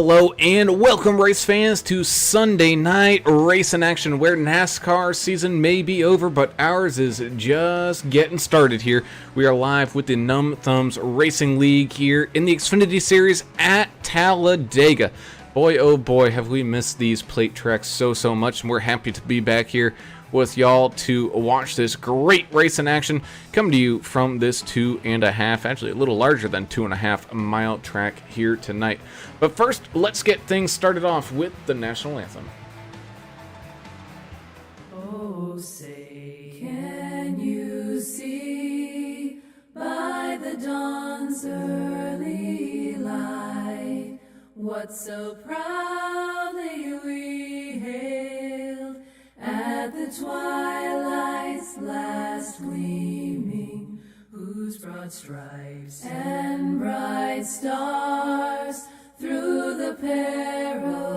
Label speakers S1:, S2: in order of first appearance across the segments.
S1: Hello and welcome, race fans, to Sunday night racing action where NASCAR season may be over, but ours is just getting started here. We are live with the Numb Thumbs Racing League here in the Xfinity Series at Talladega. Boy, oh boy, have we missed these plate tracks so much, and we're happy to be back here with y'all to watch this great racing action come to you from this 2.5, actually a little larger than 2.5 mile track here tonight. But first, let's get things started off with the national anthem.
S2: Oh, say, can you see by the dawn's early light what so proudly we hailed at the twilight's last gleaming, whose broad stripes and bright stars through the perilous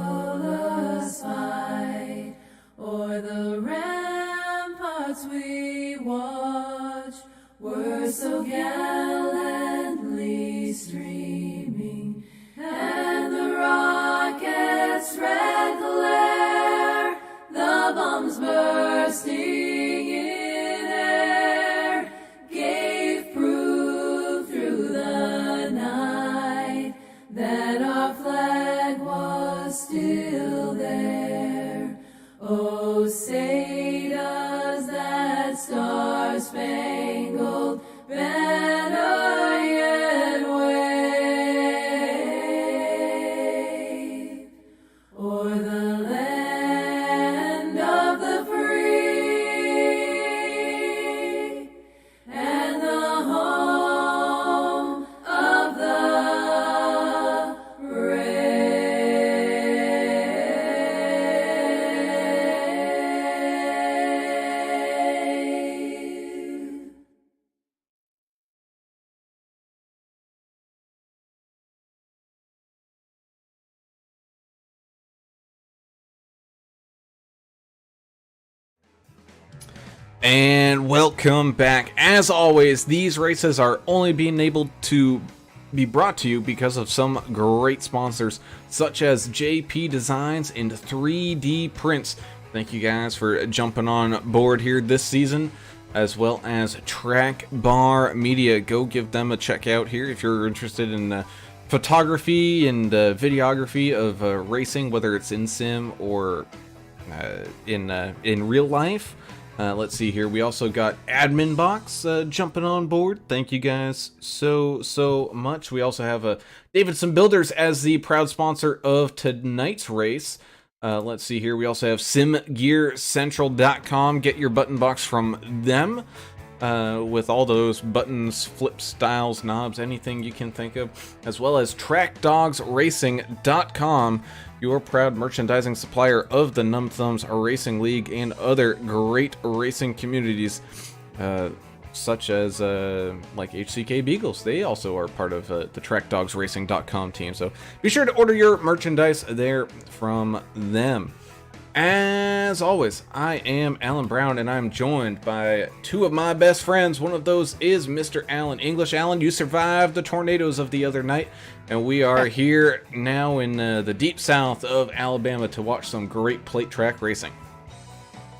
S2: fight o'er the ramparts we watched were so gallantly streaming, and the rocket's red glare, the bombs bursting in air, gave proof through the night that our flag was still there. Oh, say does that star-spangled banner yet wave o'er the land of the free and the home of the brave.
S1: And welcome back. As always, these races are only being able to be brought to you because of some great sponsors such as JP Designs and 3D Prints. Thank you guys for jumping on board here this season, as well as Track Bar Media. Go give them a check out here if you're interested in photography and videography of racing, whether it's in sim or in real life. Let's see here. We also got AdminBoxx jumping on board. Thank you guys so much. We also have Davidson Builders as the proud sponsor of tonight's race. Let's see here. We also have SimGearCentral.com. Get your button box from them with all those buttons, flip styles, knobs, anything you can think of, as well as TrackDogsRacing.com. Your proud merchandising supplier of the Numb Thumbs Racing League and other great racing communities, such as like HCK Beagles. They also are part of the TrackDogsRacing.com team. So be sure to order your merchandise there from them. As always, I am Alan Brown, and I'm joined by two of my best friends. One of those is Mr. Alan English. Alan, you survived the tornadoes of the other night, and we are here now in the deep south of Alabama to watch some great plate track racing.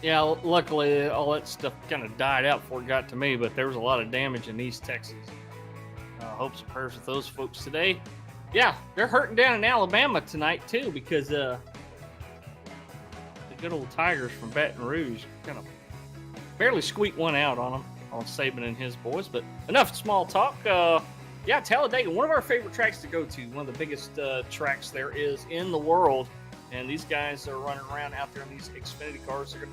S3: Yeah, luckily all that stuff kind of died out before it got to me, but there was a lot of damage in East Texas. Hopes and prayers with those folks today. Yeah, they're hurting down in Alabama tonight too, because the good old Tigers from Baton Rouge kind of barely squeaked one out on them, on Saban and his boys. But enough small talk. Yeah, Talladega, one of our favorite tracks to go to, one of the biggest tracks there is in the world. And these guys are running around out there in these Xfinity cars. They're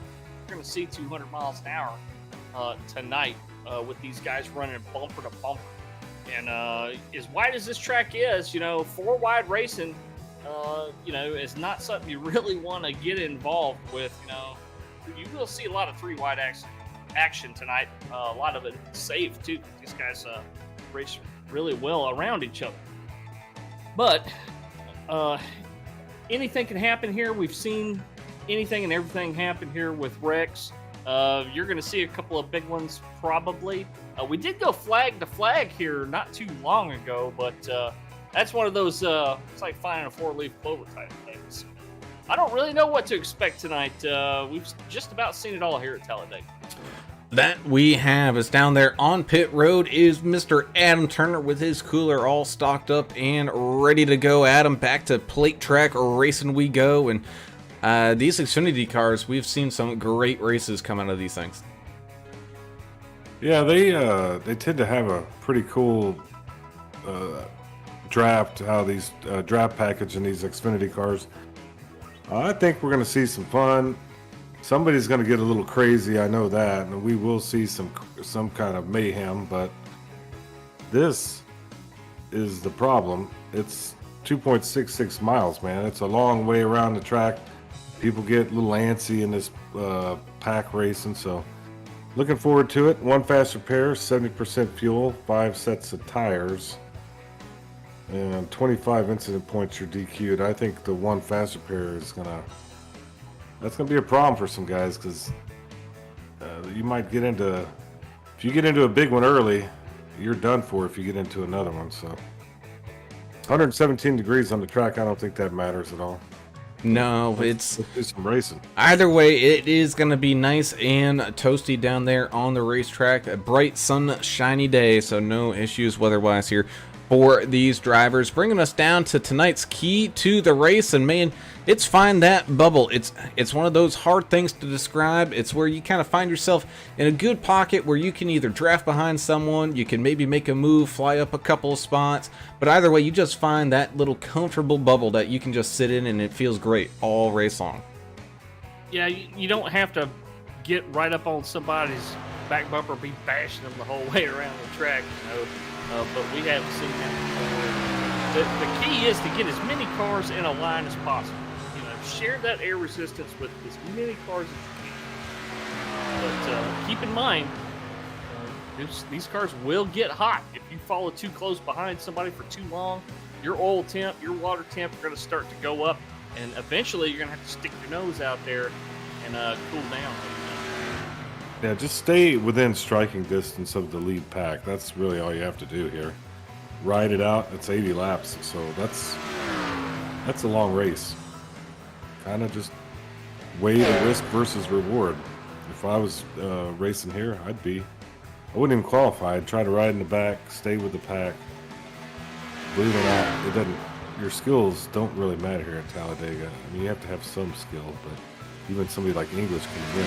S3: going to see 200 miles an hour tonight with these guys running bumper to bumper. And as wide as this track is, four wide racing, is not something you really want to get involved with. You will see a lot of three wide action tonight. A lot of it safe too. These guys race really well around each other. But anything can happen here. We've seen anything and everything happen here with wrecks. You're going to see a couple of big ones probably. We did go flag to flag here not too long ago, but that's one of those. It's like finding a 4-leaf clover type things. I don't really know what to expect tonight. We've just about seen it all here at Talladega.
S1: That we have is down there on pit road is Mr. Adam Turner with his cooler all stocked up and ready to go. Adam, back to plate track racing we go. And these Xfinity cars, we've seen some great races come out of these things.
S4: Yeah, they tend to have a pretty cool draft, how these draft package in these Xfinity cars. I think we're going to see some fun. Somebody's going to get a little crazy, I know that, and we will see some kind of mayhem, but this is the problem. It's 2.66 miles, man. It's a long way around the track. People get a little antsy in this pack racing, so looking forward to it. One fast repair, 70% fuel, 5 sets of tires, and 25 incident points you're DQ'd. I think the one fast repair is that's gonna be a problem for some guys, because you might get into, if you get into a big one early, you're done for if you get into another one. So 117 degrees on the track, I don't think that matters at all.
S1: No,
S4: Let's do some racing.
S1: Either way, it is going to be nice and toasty down there on the racetrack. A bright, sunshiny day, so no issues weather-wise here for these drivers. Bringing us down to tonight's key to the race, and man, it's find that bubble. It's one of those hard things to describe. It's where you kind of find yourself in a good pocket where you can either draft behind someone, you can maybe make a move, fly up a couple of spots, but either way, you just find that little comfortable bubble that you can just sit in, and it feels great all race long.
S3: Yeah, you don't have to get right up on somebody's back bumper, be bashing them the whole way around the track, but we haven't seen that before. The key is to get as many cars in a line as possible. Share that air resistance with as many cars as you can. But keep in mind, these cars will get hot. If you follow too close behind somebody for too long, your oil temp, your water temp are going to start to go up, and eventually you're going to have to stick your nose out there and cool down.
S4: Yeah, just stay within striking distance of the lead pack. That's really all you have to do here. Ride it out. It's 80 laps, so that's a long race. Kind of just weigh the risk versus reward. If I was racing here, I wouldn't even qualify. I'd try to ride in the back, stay with the pack. Believe it or not, it doesn't. Your skills don't really matter here at Talladega. I mean, you have to have some skill, but even somebody like English can win.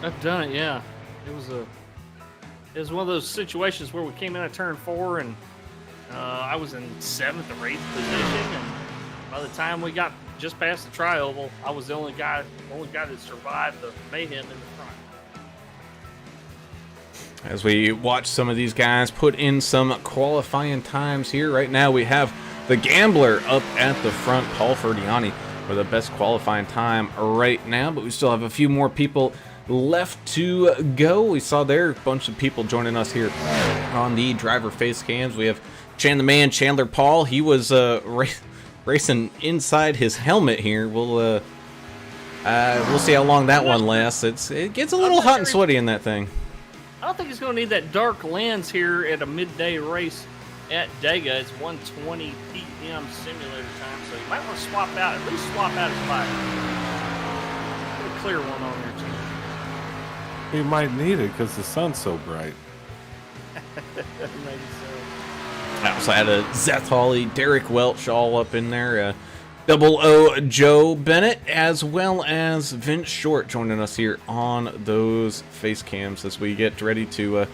S3: I've done it, yeah. It was one of those situations where we came in at turn 4, and I was in 7th or 8th position, and by the time we got just past the tri-oval, I was the only guy that survived the mayhem in the front.
S1: As we watch some of these guys put in some qualifying times here, right now we have the Gambler up at the front, Paul Ferdiani, for the best qualifying time right now, but we still have a few more people left to go. We saw there a bunch of people joining us here on the driver face cams. We have Chandler Paul. He was racing inside his helmet here. We'll see how long that one lasts. It gets a little hot and sweaty in that thing.
S3: I don't think he's going to need that dark lens here at a midday race at Dega. It's 1:20 p.m. simulator time, so you might want to at least swap out his bike. Put a clear one on there too.
S4: You might need it because the sun's so bright.
S3: Maybe so.
S1: Outside of Zeth Hawley, Derek Welch all up in there. Double O Joe Bennett, as well as Vince Short joining us here on those face cams as we get ready to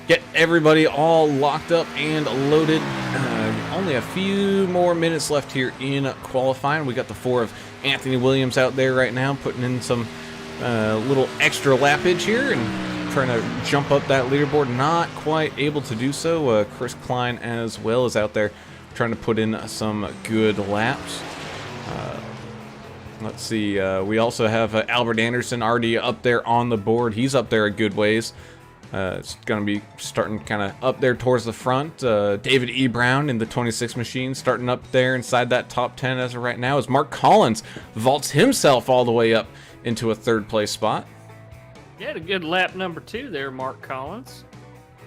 S1: get everybody all locked up and loaded. Only a few more minutes left here in qualifying. We got the 4 of Anthony Williams out there right now, putting in some little extra lappage here and trying to jump up that leaderboard. Not quite able to do so. Chris Klein as well is out there trying to put in some good laps. Let's see, we also have Albert Anderson already up there on the board. He's up there a good ways. It's going to be starting kind of up there towards the front. David E. Brown in the 26 machine starting up there inside that top 10 as of right now, as Mark Collins vaults himself all the way up into a 3rd place spot.
S3: You had a good lap number 2 there, Mark Collins.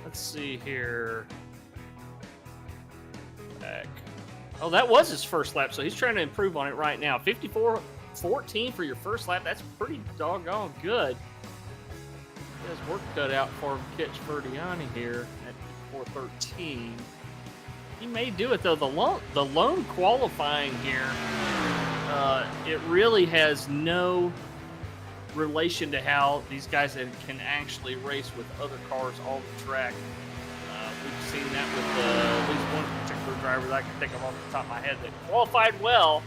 S3: Let's see here. back. Oh, that was his first lap, so he's trying to improve on it right now. 54.14 for your first lap. That's pretty doggone good. He has work cut out for him to catch Ferdiani here at 4:13. He may do it though. The lone qualifying here, it really has no relation to how these guys can actually race with other cars on the track. We've seen that with at least one particular driver that I can think of off the top of my head that qualified well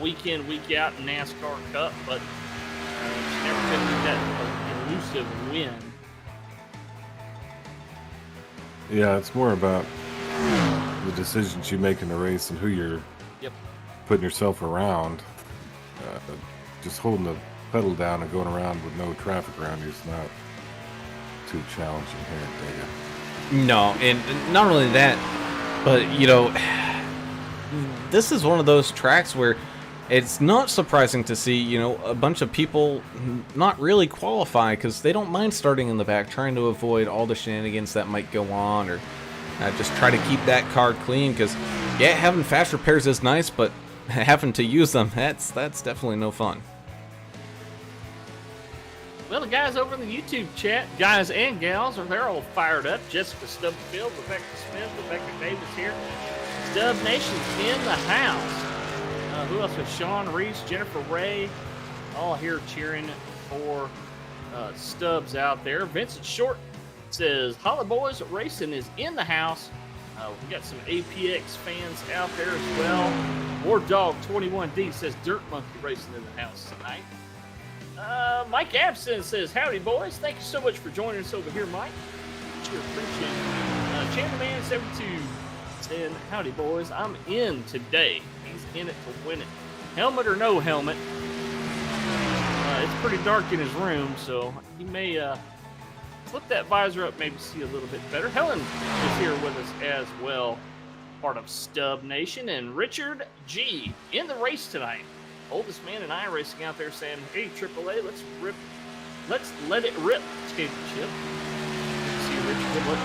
S3: week in, week out in NASCAR Cup, but just never could get that elusive win.
S4: Yeah, it's more about the decisions you make in the race and who you're putting yourself around. Just holding the pedal down and going around with no traffic around you is not too challenging here at Dega.
S1: No, and not only that, but you know, this is one of those tracks where it's not surprising to see, you know, a bunch of people not really qualify because they don't mind starting in the back, trying to avoid all the shenanigans that might go on, or just try to keep that car clean. Because yeah, having fast repairs is nice, but having to use them, that's definitely no fun.
S3: Well, the guys over in the YouTube chat, guys and gals, they're all fired up. Jessica Stubblefield, Rebecca Smith, Rebecca Davis here. Stub Nation's in the house. Who else was Sean Reese, Jennifer Ray, all here cheering for Stubbs out there. Vincent Short says, Holly Boys Racing is in the house. We got some APX fans out there as well. War Dog 21D says, Dirt Monkey Racing in the house tonight. Mike Abson says, howdy boys, thank you so much for joining us over here, Mike. Sure appreciate it. Chandler Man 72 saying, howdy boys, I'm in today. He's in it to win it. Helmet or no helmet, it's pretty dark in his room, so he may flip that visor up, maybe see a little bit better. Helen is here with us as well, part of Stub Nation, and Richard G in the race tonight. Oldest man and I racing out there saying, hey, AAA, let's let it rip championship. See Richard, good luck.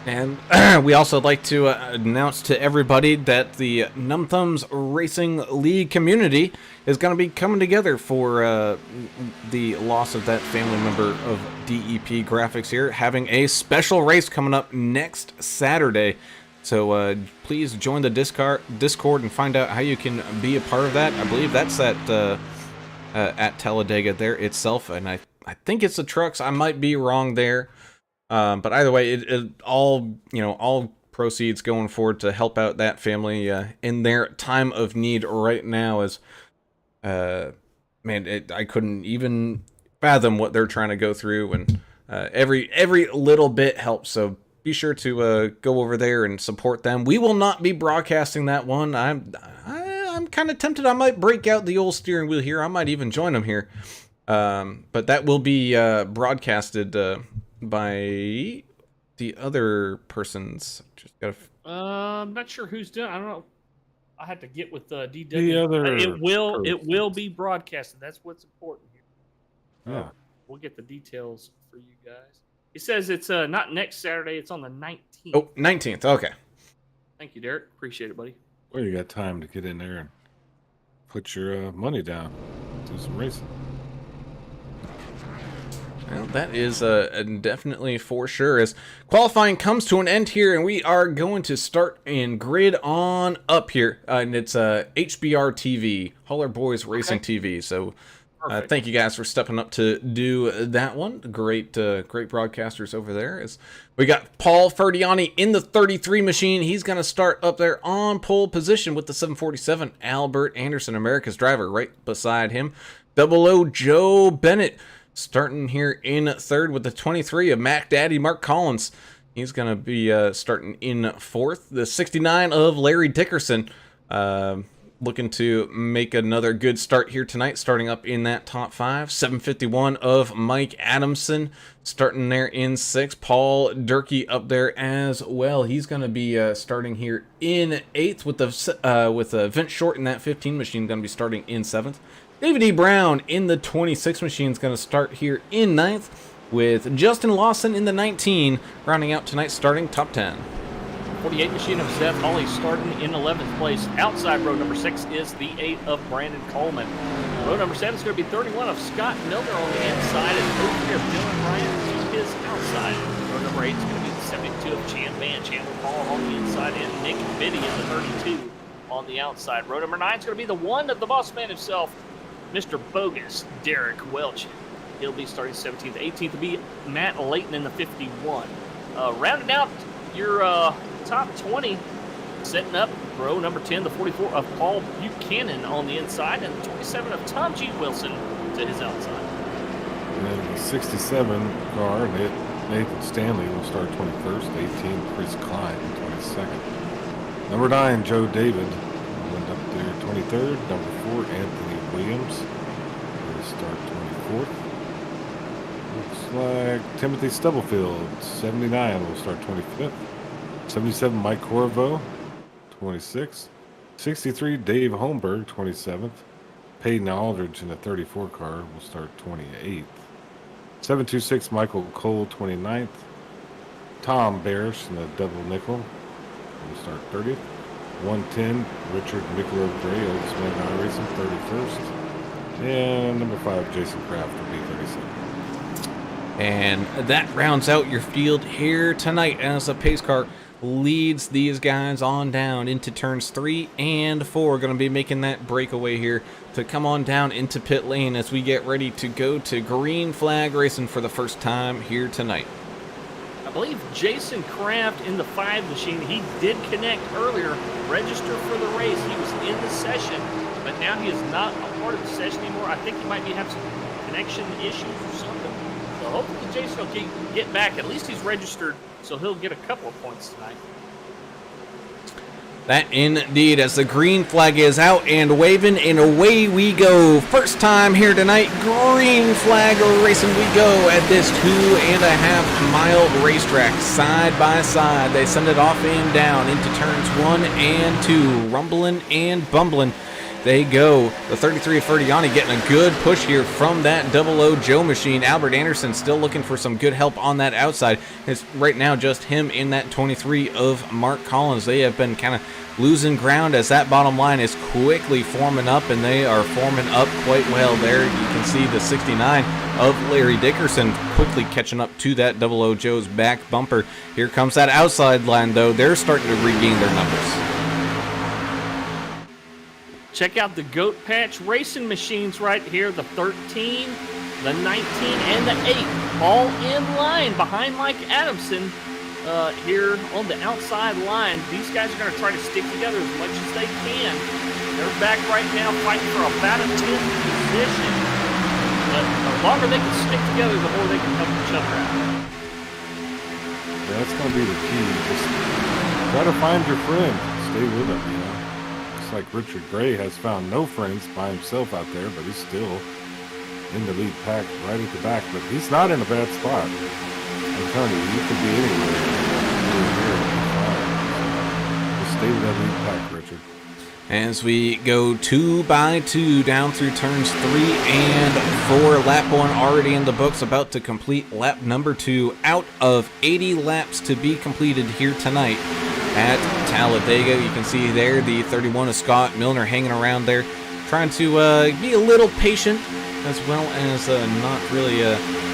S1: And we also like to announce to everybody that the Numb Thumbs Racing League community is going to be coming together for the loss of that family member of DEP Graphics here, having a special race coming up next Saturday. So please join the Discord and find out how you can be a part of that. I believe that's at Talladega there itself, and I think it's the trucks. I might be wrong there, but either way, it all proceeds going forward to help out that family in their time of need right now. As I couldn't even fathom what they're trying to go through, and every little bit helps. So be sure to go over there and support them. We will not be broadcasting that one. I'm kind of tempted. I might break out the old steering wheel here. I might even join them here. But that will be broadcasted by the other persons. Just gotta.
S3: I'm not sure who's doing. I don't know. I had to get with DW.
S4: The other.
S3: It will be broadcasted. That's what's important here.
S4: Yeah.
S3: We'll get the details for you guys. It says it's not next Saturday. It's on the 19th.
S1: Oh, 19th. Okay.
S3: Thank you, Derek. Appreciate it, buddy.
S4: Well, you got time to get in there and put your money down, do some racing.
S1: Well, that is definitely for sure. As qualifying comes to an end here, and we are going to start in grid on up here. And it's HBR TV, Holler Boys Racing TV. So thank you guys for stepping up to do that one. Great broadcasters over there. As we got Paul Ferdiani in the 33 machine. He's going to start up there on pole position with the 747. Albert Anderson, America's driver, right beside him. 00 Joe Bennett starting here in third with the 23 of Mac Daddy Mark Collins. He's going to be starting in fourth. The 69 of Larry Dickerson, looking to make another good start here tonight, starting up in that top five. 751 of Mike Adamson starting there in sixth. Paul Durkee up there as well. He's going to be starting here in eighth with Vince Short in that 15 machine, going to be starting in seventh. David E. Brown in the 26 machine is going to start here in ninth. with Justin Lawson in the 19, rounding out tonight's starting top 10.
S3: 48 machine of Seth Hawley starting in 11th place. Outside row number 6 is the 8 of Brandon Coleman. Row number 7 is going to be 31 of Scott Milner on the inside, and 03 of Dylan Ryan to his outside. Row number 8 is going to be the 72 of Chan Van, Chandler Paul on the inside, and Nick Biddy in the 32 on the outside. Row number 9 is going to be the 1 of the boss man himself, Mr. Bogus, Derek Welch. He'll be starting 17th. 18th will be Matt Layton in the 51. Rounding out your top 20, setting up row number 10, the 44 of Paul Buchanan on the inside, and the 27 of Tom G. Wilson to his outside.
S4: And then the 67 car, Nathan Stanley will start 21st. 18, Chris Klein, 22nd. Number 9, Joe David will end up there 23rd. Number 4, Anthony Williams will start 24th. Looks like Timothy Stubblefield, 79, will start 25th. 77, Mike Corvo, 26th. 63, Dave Holmberg, 27th. Peyton Aldridge in the 34 car will start 28th. 726, Michael Cole, 29th. Tom Barish in the double nickel will start 30th. 110, Richard Michelob Gray, Old Smith Racing, 31st. And number 5, Jason Kraft will be 37th.
S1: And that rounds out your field here tonight as the pace car leads these guys on down into turns 3 and 4. Going to be making that breakaway here to come on down into pit lane as we get ready to go to green flag racing for the first time here tonight.
S3: I believe Jason Kraft in the 5 machine, he did connect earlier, register for the race. He was in the session, but now he is not a part of the session anymore. I think he might be having some connection issues or something. So hopefully Jason will get back. At least he's registered, so he'll get a couple of points tonight.
S1: That indeed, as the green flag is out and waving, and away we go. First time here tonight, green flag racing we go at this 2.5 mile racetrack, side by side. They send it off and down into turns 1 and 2, rumbling and bumbling. They go. The 33 of Ferdiani getting a good push here from that 00 Joe machine. Albert Anderson still looking for some good help on that outside. It's right now just him in that 23 of Mark Collins. They have been kind of losing ground as that bottom line is quickly forming up, and they are forming up quite well there. You can see the 69 of Larry Dickerson quickly catching up to that 00 Joe's back bumper. Here comes that outside line, though. They're starting to regain their numbers.
S3: Check out the Goat Patch Racing machines right here. The 13, the 19, and the 8. All in line behind Mike Adamson here on the outside line. These guys are going to try to stick together as much as they can. They're back right now fighting for about a 10th position. But the longer they can stick together, the more they can help each other out.
S4: Yeah, that's going to be the key. Just try to find your friend. Stay with them, you know. Like Richard Gray has found no friends by himself out there, but he's still in the lead pack right at the back. But he's not in a bad spot. I'm telling you, you could be anywhere. Just stay with that lead pack, Richard.
S1: As we go 2 by 2 down through turns 3 and 4, lap 1 already in the books, about to complete lap number 2 out of 80 laps to be completed here tonight at Talladega. You can see there the 31 of Scott Milner hanging around there, trying to be a little patient as well as not really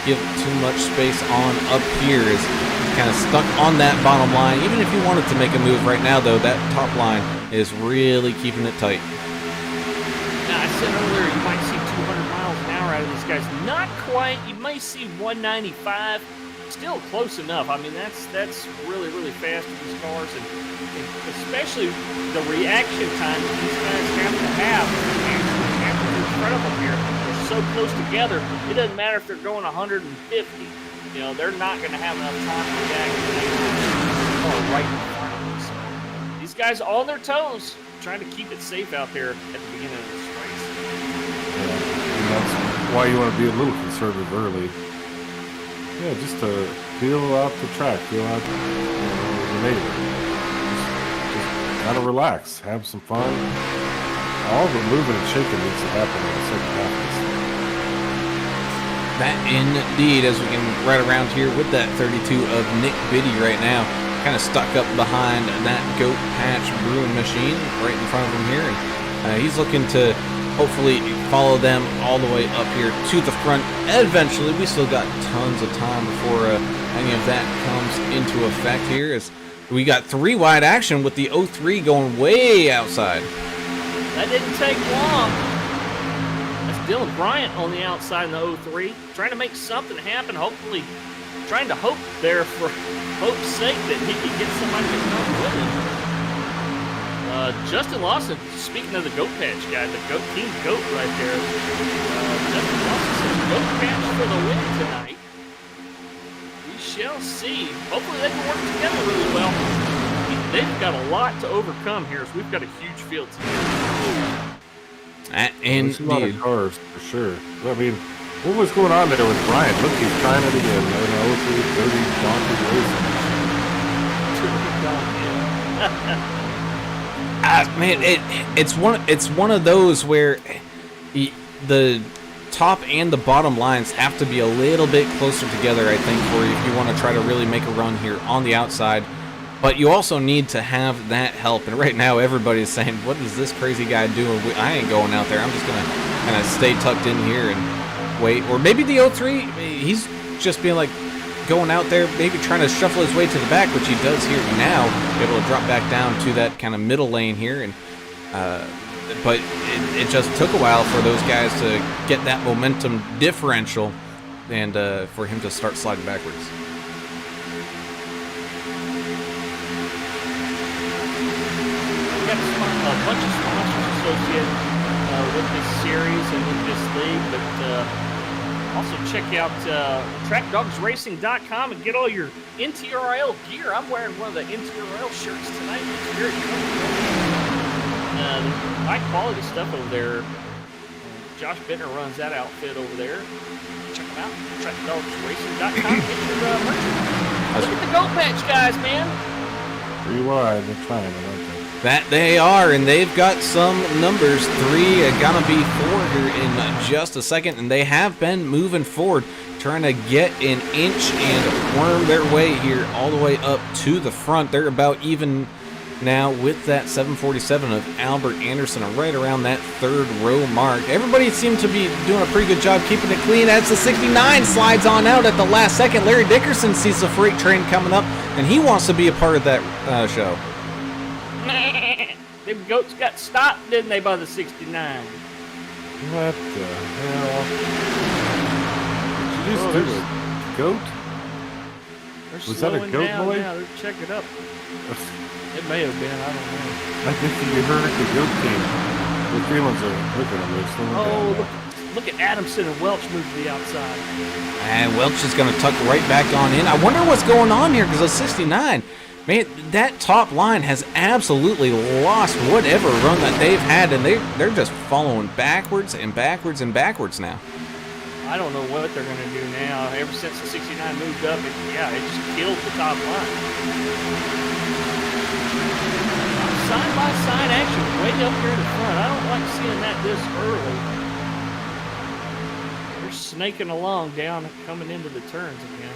S1: give too much space on up here. Is kind of stuck on that bottom line. Even if you wanted to make a move right now, though, that top line is really keeping it tight.
S3: Now, I said earlier you might see 200 miles an hour out of these guys. Not quite. You may see 195. Still close enough. I mean, that's really, really fast with these cars, and especially the reaction time that these guys have to have. It's incredible here. They're so close together. It doesn't matter if they're going 150. You know, they're not going to have enough time to react to the right in front of them. So these guys on their toes, trying to keep it safe out there at the beginning of this race.
S4: Yeah, and that's why you want to be a little conservative early. Yeah, just to feel out the track, feel out the neighbor. Just gotta relax, have some fun. All the moving and shaking needs to happen in the second half of this.
S1: That indeed, as we can right around here with that 32 of Nick Biddy right now, kind of stuck up behind that Goat Patch Brewing machine right in front of him here. And he's looking to hopefully follow them all the way up here to the front. Eventually, we still got tons of time before any of that comes into effect here, as we got 3 wide action with the 03 going way outside.
S3: That didn't take long. Dylan Bryant on the outside in the 03, trying to make something happen, hopefully trying to hope there for hope's sake that he can get somebody to come with him. Justin Lawson, speaking of the Goat Patch guy, the Goat Team Goat right there, Justin Lawson says Goat Patch for the win tonight. We shall see. Hopefully they can work together really well. They've got a lot to overcome here, so we've got a huge field today.
S1: And
S4: a lot of cars for sure. I mean, what was going on there with Bryant? Look, he's trying it again.
S1: Man, it's one of those where the top and the bottom lines have to be a little bit closer together, I think, for you if you want to try to really make a run here on the outside. But you also need to have that help. And right now, everybody's saying, what is this crazy guy doing? I ain't going out there. I'm just going to kind of stay tucked in here and wait. Or maybe the 03, he's just being like going out there, maybe trying to shuffle his way to the back, which he does here now, able to drop back down to that kind of middle lane here. And but it just took a while for those guys to get that momentum differential and for him to start sliding backwards.
S3: A bunch of sponsors associated with this series and with this league, but also check out trackdogsracing.com and get all your NTRL gear. I'm wearing one of the NTRL shirts tonight. It's very high quality stuff over there. Josh Bentner runs that outfit over there. Check them out. Trackdogsracing.com. Get your merchandise. Look at the Goat Patch guys, man.
S4: 3 wide. They're trying it, aren't they?
S1: That they are, and they've got some numbers. 3 are gonna be 4 here in just a second, and they have been moving forward, trying to get an inch and worm their way here all the way up to the front. They're about even now with that 747 of Albert Anderson right around that 3rd row mark. Everybody seemed to be doing a pretty good job keeping it clean as the 69 slides on out at the last second. Larry Dickerson sees the freight train coming up, and he wants to be a part of that show.
S3: Them goats got stopped, didn't they, by the 69?
S4: What the hell? Did you just do a goat? Was that a goat boy?
S3: Yeah, they're checking it up. It may have been, I don't know.
S4: I think you heard the goat team. The feelings are looking at me.
S3: Oh, look at Adamson and Welch move to the outside.
S1: And Welch is going to tuck right back on in. I wonder what's going on here, because of 69. Man, that top line has absolutely lost whatever run that they've had, and they're just following backwards and backwards and backwards now.
S3: I don't know what they're going to do now. Ever since the 69 moved up, it just killed the top line. Side-by-side action way up here in the front. I don't like seeing that this early. They're snaking along down, coming into the turns again.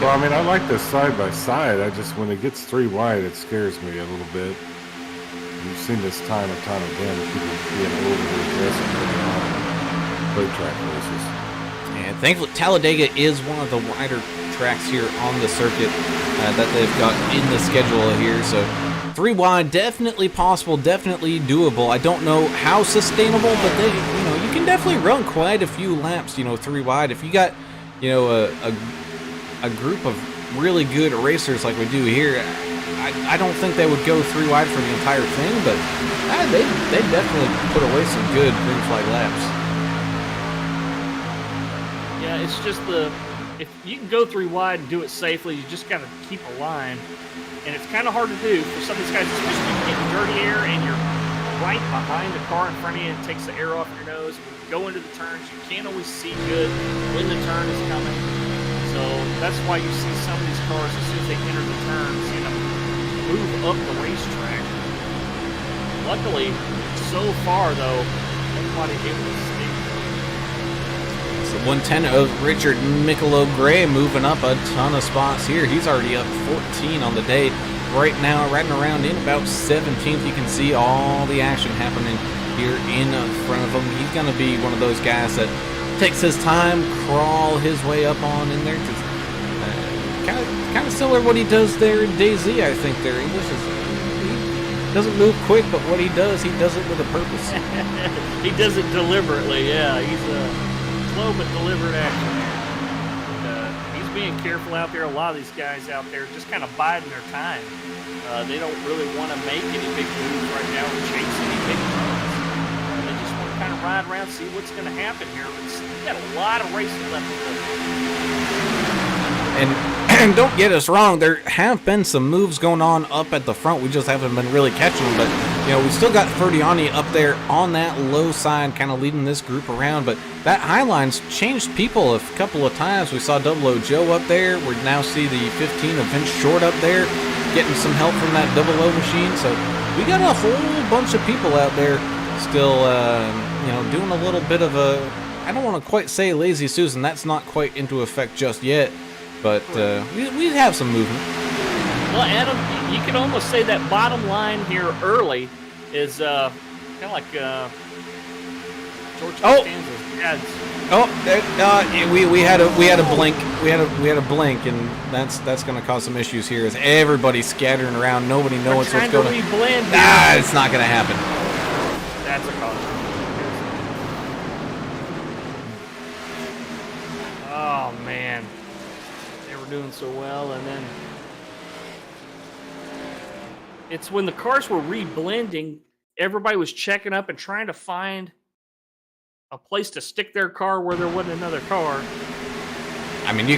S4: Well, I mean, I like this side by side. I just, when it gets 3 wide, it scares me a little bit. You've seen this time and time again, people being overly aggressive on road track races.
S1: And thankfully, Talladega is one of the wider tracks here on the circuit that they've got in the schedule here. So 3 wide, definitely possible, definitely doable. I don't know how sustainable, but they, you can definitely run quite a few laps, 3 wide. If you got, a group of really good racers like we do here, I don't think they would go 3 wide for the entire thing, but they definitely put away some good green flag laps.
S3: Yeah, it's just if you can go 3 wide and do it safely, you just got to keep a line, and it's kind of hard to do for some of these guys, especially when you get in dirty air and you're right behind the car in front of you and it takes the air off your nose. When you go into the turns, you can't always see good when the turn is coming. So that's why you see some of these cars, as soon as they enter the turns, move up the racetrack. Luckily, so far though, Everybody able to stick.
S1: So 110 of Richard Michelob Gray moving up a ton of spots here. He's already up 14 on the day. Right now, riding around in about 17th. You can see all the action happening here in front of him. He's going to be one of those guys that takes his time, crawl his way up on in there. Kind of similar to what he does there in DayZ, I think. There, he doesn't move quick, but what he does it with a purpose.
S3: He does it deliberately. Yeah, he's a slow but deliberate action. He's being careful out there. A lot of these guys out there just kind of biding their time. They don't really want to make any big moves right now or chase any big runs. They just want to kind of ride around, see what's going to happen here. We've got a lot of racing left to go.
S1: And don't get us wrong, there have been some moves going on up at the front. We just haven't been really catching them. But, we still got Ferdiani up there on that low side, kind of leading this group around. But that high line's changed people a couple of times. We saw Double O Joe up there. We now see the 15 of Vince Short up there, getting some help from that Double O machine. So we got a whole bunch of people out there still, doing a little bit of a, I don't want to quite say lazy Susan. That's not quite into effect just yet. But we have some movement.
S3: Well, Adam, you can almost say that bottom line here early is kind of like George Costanza's dad's.
S1: We had a blink. We had a blink, and that's going to cause some issues here. As everybody's scattering around, nobody knows what's going on. It's not going to happen.
S3: That's a cause. Oh man. Doing so well, and then it's when the cars were reblending, everybody was checking up and trying to find a place to stick their car where there wasn't another car.
S1: I mean, you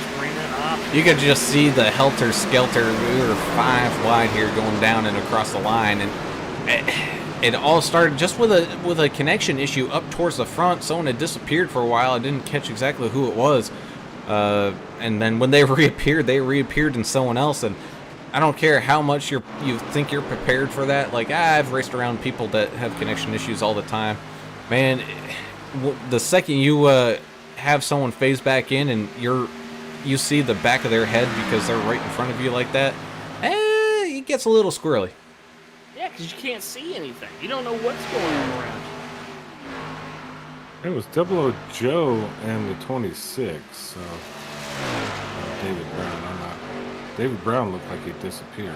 S1: could just see the helter-skelter. We were 5 wide here going down and across the line, and it all started just with a connection issue up towards the front. Someone had disappeared for a while. I didn't catch exactly who it was. And then when they reappeared in someone else. And I don't care how much you think you're prepared for that. Like, I've raced around people that have connection issues all the time. Man, the second you have someone phase back in and you see the back of their head because they're right in front of you like that, it gets a little squirrely.
S3: Yeah, because you can't see anything. You don't know what's going on around you.
S4: It was Double O Joe and the 26. So David Brown. David Brown looked like he disappeared.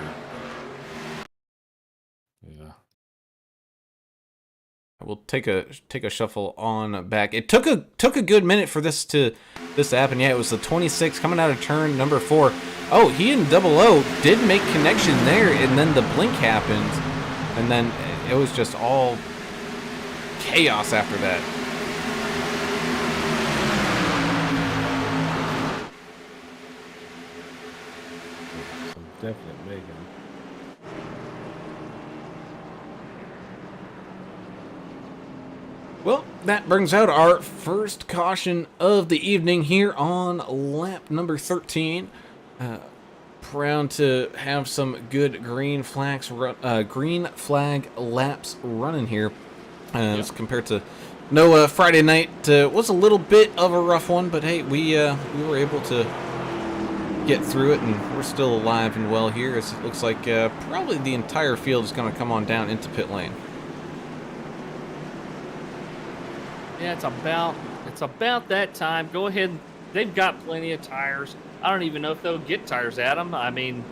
S4: Yeah.
S1: We'll take a shuffle on back. It took a good minute for this to happen. Yeah, it was the 26 coming out of turn number 4. Oh, he and Double O did make connection there, and then the blink happened, and then it was just all chaos after that.
S4: Definite Megan.
S1: Well, that brings out our first caution of the evening here on lap number 13. Proud to have some good green flag laps running here, as compared to no Friday night. Was a little bit of a rough one, but hey, we were able to get through it, and we're still alive and well here. As it looks like probably the entire field is going to come on down into pit lane.
S3: Yeah, it's about that time. Go ahead. They've got plenty of tires. I don't even know if they'll get tires, Adam. I mean,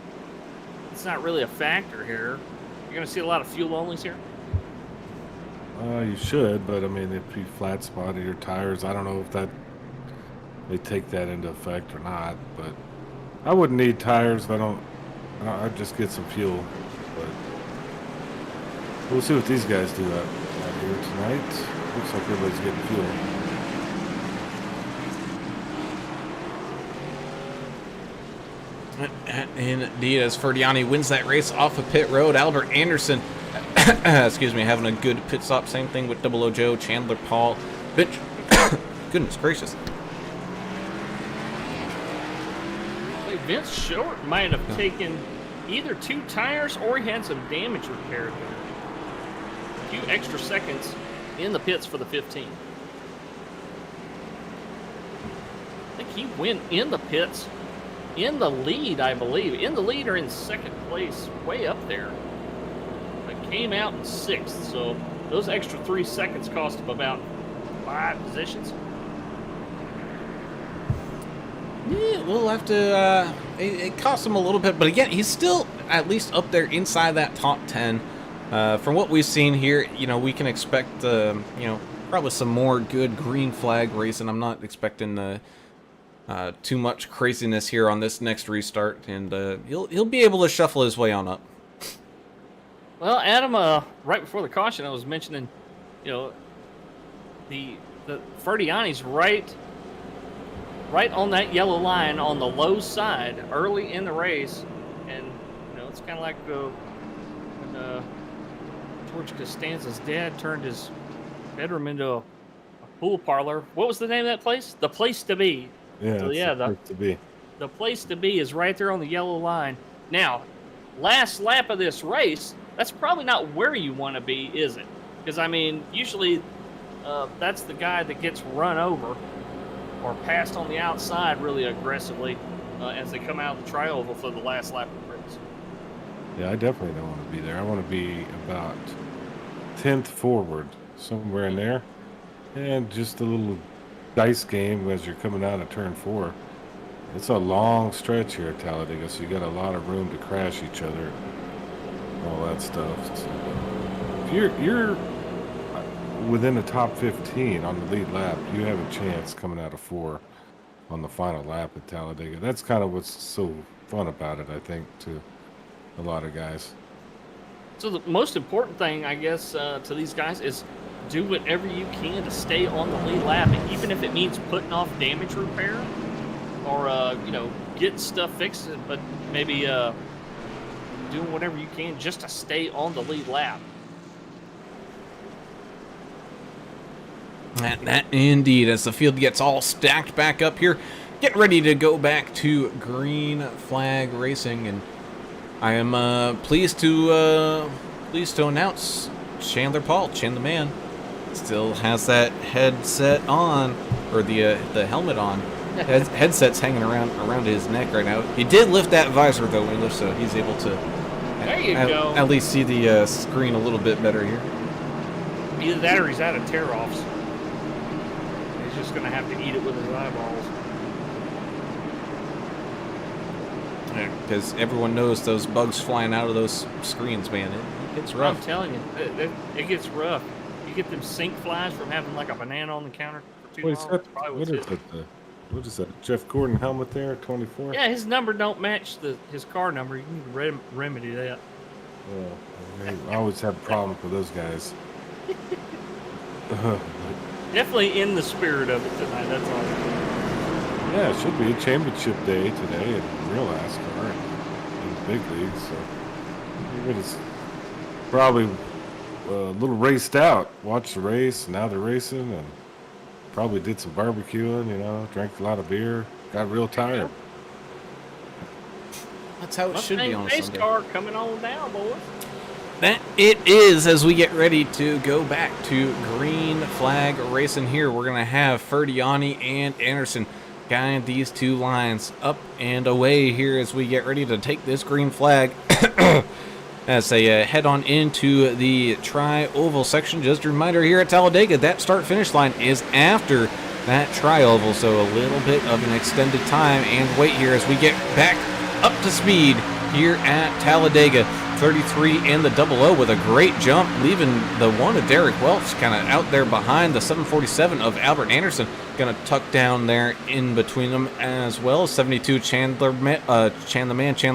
S3: it's not really a factor here. You're going to see a lot of fuel onlys here.
S4: You should, but I mean, if you flat spotted your tires, I don't know if they take that into effect or not. But I wouldn't need tires if I'd just get some fuel. But we'll see what these guys do out here tonight. Looks like everybody's getting fuel.
S1: Indeed, as Ferdiani wins that race off of pit road, Albert Anderson, excuse me, having a good pit stop. Same thing with Double O Joe, Chandler Paul, Bitch. Goodness gracious.
S3: Vince Short might have taken either 2 tires or he had some damage repaired there. A few extra seconds in the pits for the 15. I think he went in the pits in the lead, I believe. In the lead or in second place, way up there. But came out in 6th, so those extra 3 seconds cost him about 5 positions.
S1: Yeah, we'll have to, it cost him a little bit, but again, he's still at least up there inside that top 10. From what we've seen here, you know, we can expect, you know, probably some more good green flag racing. I'm not expecting too much craziness here on this next restart, and he'll be able to shuffle his way on up.
S3: Well, Adam, right before the caution, I was mentioning, you know, the Ferdiani's right on that yellow line on the low side early in the race, and you know it's kind of like when George Costanza's dad turned his bedroom into a pool parlor. What was the name of that place? The Place to Be.
S4: Yeah,
S3: So, yeah,
S4: the place to be.
S3: The Place to Be is right there on the yellow line. Now, last lap of this race, that's probably not where you want to be, is it? Because I mean, usually that's the guy that gets run over or passed on the outside really aggressively as they come out of the tri-oval for the last lap of the race.
S4: Yeah, I definitely don't want to be there. I want to be about 10th forward, somewhere in there. And just a little dice game as you're coming out of turn 4. It's a long stretch here at Talladega, so you got a lot of room to crash each other, all that stuff. So, if you're within the top 15 on the lead lap, you have a chance coming out of 4 on the final lap at Talladega. That's kind of what's so fun about it, I think, to a lot of guys.
S3: So the most important thing, I guess, to these guys is do whatever you can to stay on the lead lap, and even if it means putting off damage repair or you know, getting stuff fixed, but maybe doing whatever you can just to stay on the lead lap.
S1: That indeed, as the field gets all stacked back up here, getting ready to go back to green flag racing, and I am pleased to announce Chandler Paul, Chan the Man, still has that headset on, or the helmet on. Headset's hanging around his neck right now. He did lift that visor though when he lifts, so he's able to
S3: go.
S1: At least see the screen a little bit better here.
S3: Either that or he's out of tear-offs. He's just going to have to eat it with his eyeballs.
S1: Because everyone knows those bugs flying out of those screens, man. It gets rough.
S3: I'm telling you, it gets rough. You get them sink flies from having like a banana on the counter for too long.
S4: What is that? Jeff Gordon helmet there, 24?
S3: Yeah, his number don't match his car number. You need to remedy that.
S4: Yeah, I always have problems with those guys.
S3: Definitely in the spirit of it tonight, that's all.
S4: Yeah, it should be a championship day today in real NASCAR in the big leagues. So everybody's probably a little raced out. Watched the race, now they're racing, and probably did some barbecuing, you know, drank a lot of beer, got real tired.
S1: That's how it should be on a
S3: Sunday.
S1: Sunday.
S3: Car coming on down, boys.
S1: That it is, as we get ready to go back to green flag racing here. We're going to have Ferdiani and Anderson guide these two lines up and away here as we get ready to take this green flag as they head on into the tri-oval section. Just a reminder here at Talladega, that start-finish line is after that tri-oval, so a little bit of an extended time and wait here as we get back up to speed here at Talladega. 33 and the 00 with a great jump, leaving the one of Derek Welch kind of out there behind the 747 of Albert Anderson. Going to tuck down there in between them as well. 72 Chandler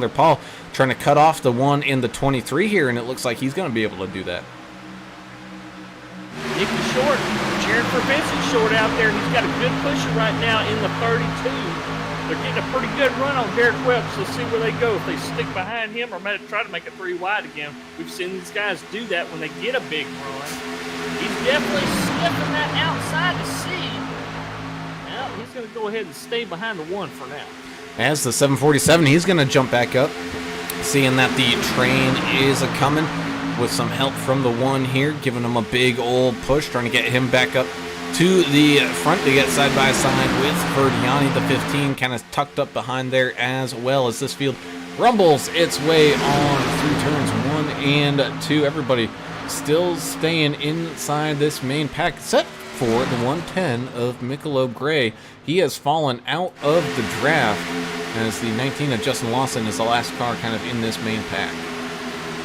S1: Paul trying to cut off the one in the 23 here, and it looks like he's going to be able to do that.
S3: Nicky Short, cheering for Vincent Short out there. He's got a good pusher right now in the 32. They're getting a pretty good run on Derek Welch. Let's see where they go. If they stick behind him or try to make it 3 wide again. We've seen these guys do that when they get a big run. He's definitely slipping that outside to see. Well, he's going to go ahead and stay behind the 1 for now.
S1: As the 747, he's going to jump back up, seeing that the train is a-coming. with some help from the 1 here, giving him a big old push, trying to get him back up to the front to get side by side with Ferdiani. The 15 kind of tucked up behind there as well as this field rumbles its way on through turns 1 and 2. Everybody still staying inside this main pack, except for the 110 of Michelob Gray. He has fallen out of the draft as the 19 of Justin Lawson is the last car kind of in this main pack.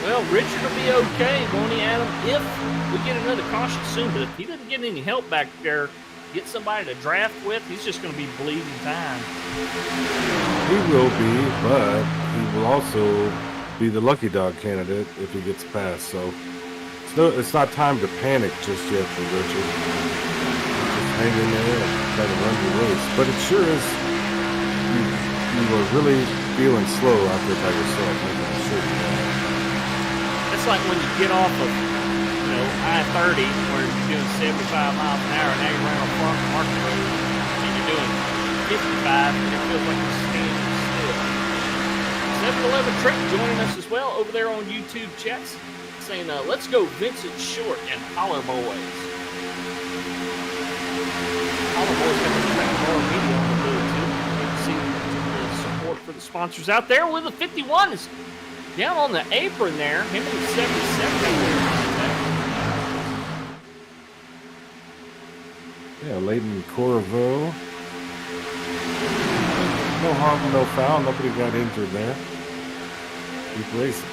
S3: Well, Richard will be okay, won't he, Adam, if we get another caution soon. But if he doesn't get any help back there, get somebody to draft with, he's just going to be bleeding time.
S4: He will be, but he will also be the lucky dog candidate if he gets past. So it's not time to panic just yet for Richard. Just hang in there and try to run your race. But it sure is, you were really feeling slow out there by yourself. I'm sure you are.
S3: It's like when you get off of, I-30 where you're doing 75 miles an hour, and now you're running on Farm Market Road and you're doing 55, and it feels like you're standing still. 7-Eleven Trick joining us as well over there on YouTube chats, saying, let's go Vincent Short and Holler Boys. Holler Boys have a track more media on the board too. You can see the support for the sponsors out there with the 51 is down on the apron there. Him and the 77 out there.
S4: Yeah, Leighton Corvo. No harm, no foul. Nobody got injured there. Keep racing.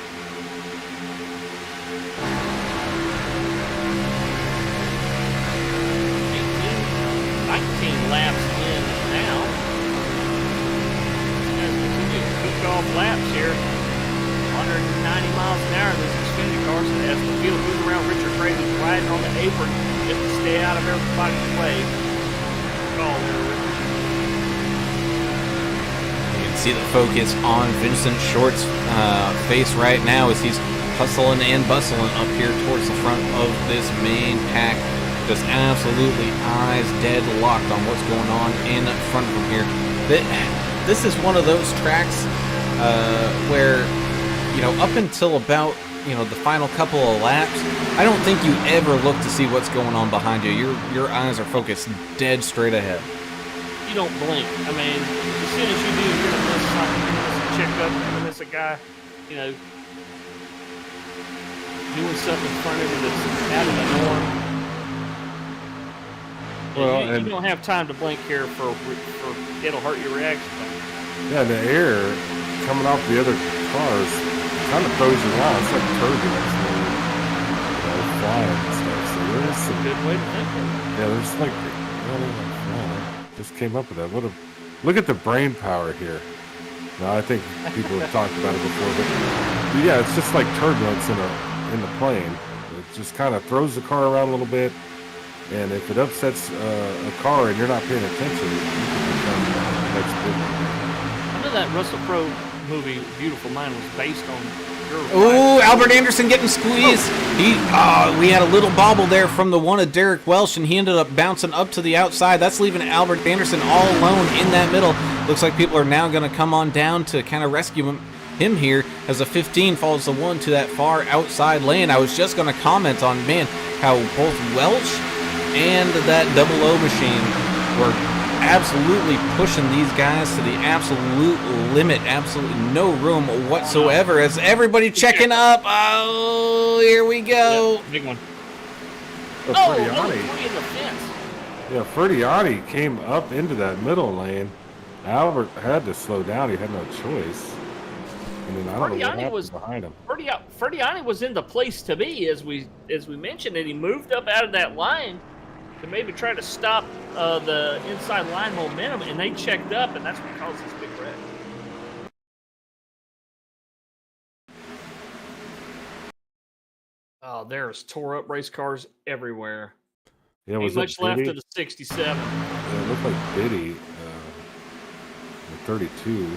S3: 19 laps in now. As we continue to kick off laps here. 190 miles an hour in this Xfinity car. So as the field moves around, Richard Brady riding on the apron just to stay out of everybody's way. Oh, there, Richard.
S1: You can see the focus on Vincent Short's face right now as he's hustling and bustling up here towards the front of this main pack. Just absolutely eyes dead locked on what's going on in front of him here. This is one of those tracks where, up until about, the final couple of laps, I don't think you ever look to see what's going on behind you. Your eyes are focused dead straight ahead.
S3: You don't blink. I mean, as soon as you do, you're going to miss something. You're going to miss a checkup. You're going to miss a guy, doing stuff in front of you that's out of the norm. Well, you don't have time to blink here for it'll hurt your reaction.
S4: Yeah, the air coming off the other cars kind of throws you around. It's like turbulence, flying and stuff. So there's
S3: That's a good way to think of it.
S4: Yeah, there's just came up with that. Look at the brain power here. Now, I think people have talked about it before, but yeah, it's just like turbulence in the plane. It just kind of throws the car around a little bit. And if it upsets a car and you're not paying attention, you can become the next big one.
S3: I know that Russell Crowe movie, Beautiful Mind, was based on your
S1: Ooh, Albert Anderson getting squeezed. We had a little bobble there from the one of Derek Welsh, and he ended up bouncing up to the outside. That's leaving Albert Anderson all alone in that middle. Looks like people are now going to come on down to kind of rescue him here as a 15 follows the one to that far outside lane. I was just going to comment on, how both Welsh and that 00 machine were absolutely pushing these guys to the absolute limit. Absolutely no room whatsoever as everybody checking up. Oh, here we go.
S3: Yeah, big one.
S4: Ferdiani.
S3: In the fence.
S4: Yeah, Ferdiani came up into that middle lane. Albert had to slow down. He had no choice. And then I don't know what happened behind him.
S3: Ferdiani was in the place to be, as we mentioned, and he moved up out of that line to maybe try to stop the inside line momentum, and they checked up, and that's what caused this big wreck. Oh, there's tore up race cars everywhere.
S4: Yeah, was
S3: Ain't much left of the 67.
S4: Yeah, it looked like Biddy, the 32.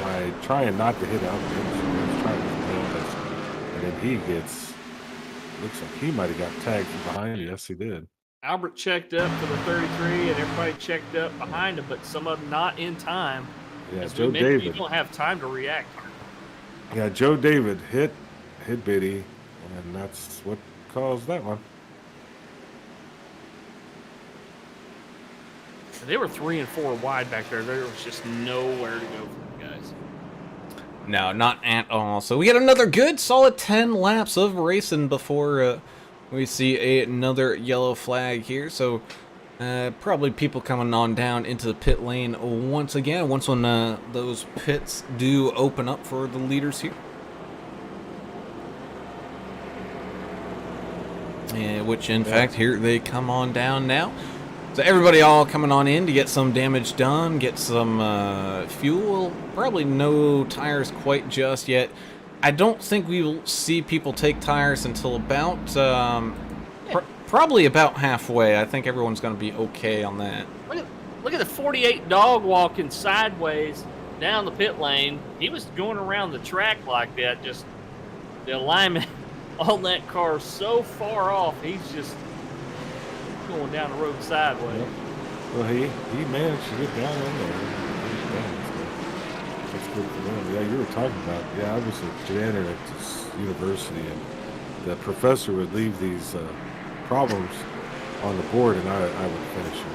S4: By trying not to hit out, he was trying to hit us, and then he gets. Looks like he might have got tagged from behind. Yes, he did.
S3: Albert checked up for the 33, and everybody checked up behind him, but some of them not in time.
S4: Yeah,
S3: As
S4: Joe
S3: we mentioned, you
S4: David.
S3: don't have time to react.
S4: Yeah, Joe David hit Biddy, and that's what caused that one.
S3: They were 3 and 4 wide back there. There was just nowhere to go for the guys.
S1: No, not at all. So we get another good solid 10 laps of racing before we see another yellow flag here. So probably people coming on down into the pit lane once again, once when those pits do open up for the leaders here. Which in fact, here they come on down now. So everybody all coming on in to get some damage done, get some fuel. Probably no tires quite just yet. I don't think we will see people take tires until about, probably about halfway. I think everyone's going to be okay on that.
S3: Look at the 48 dog walking sideways down the pit lane. He was going around the track like that, just the alignment on that car so far off. He's just going down the road sideways.
S4: Yep. Well, he managed to get down in there. That's good for them. Yeah, you were talking about. Yeah, I was a janitor at this university, and the professor would leave these problems on the board, and I would finish them.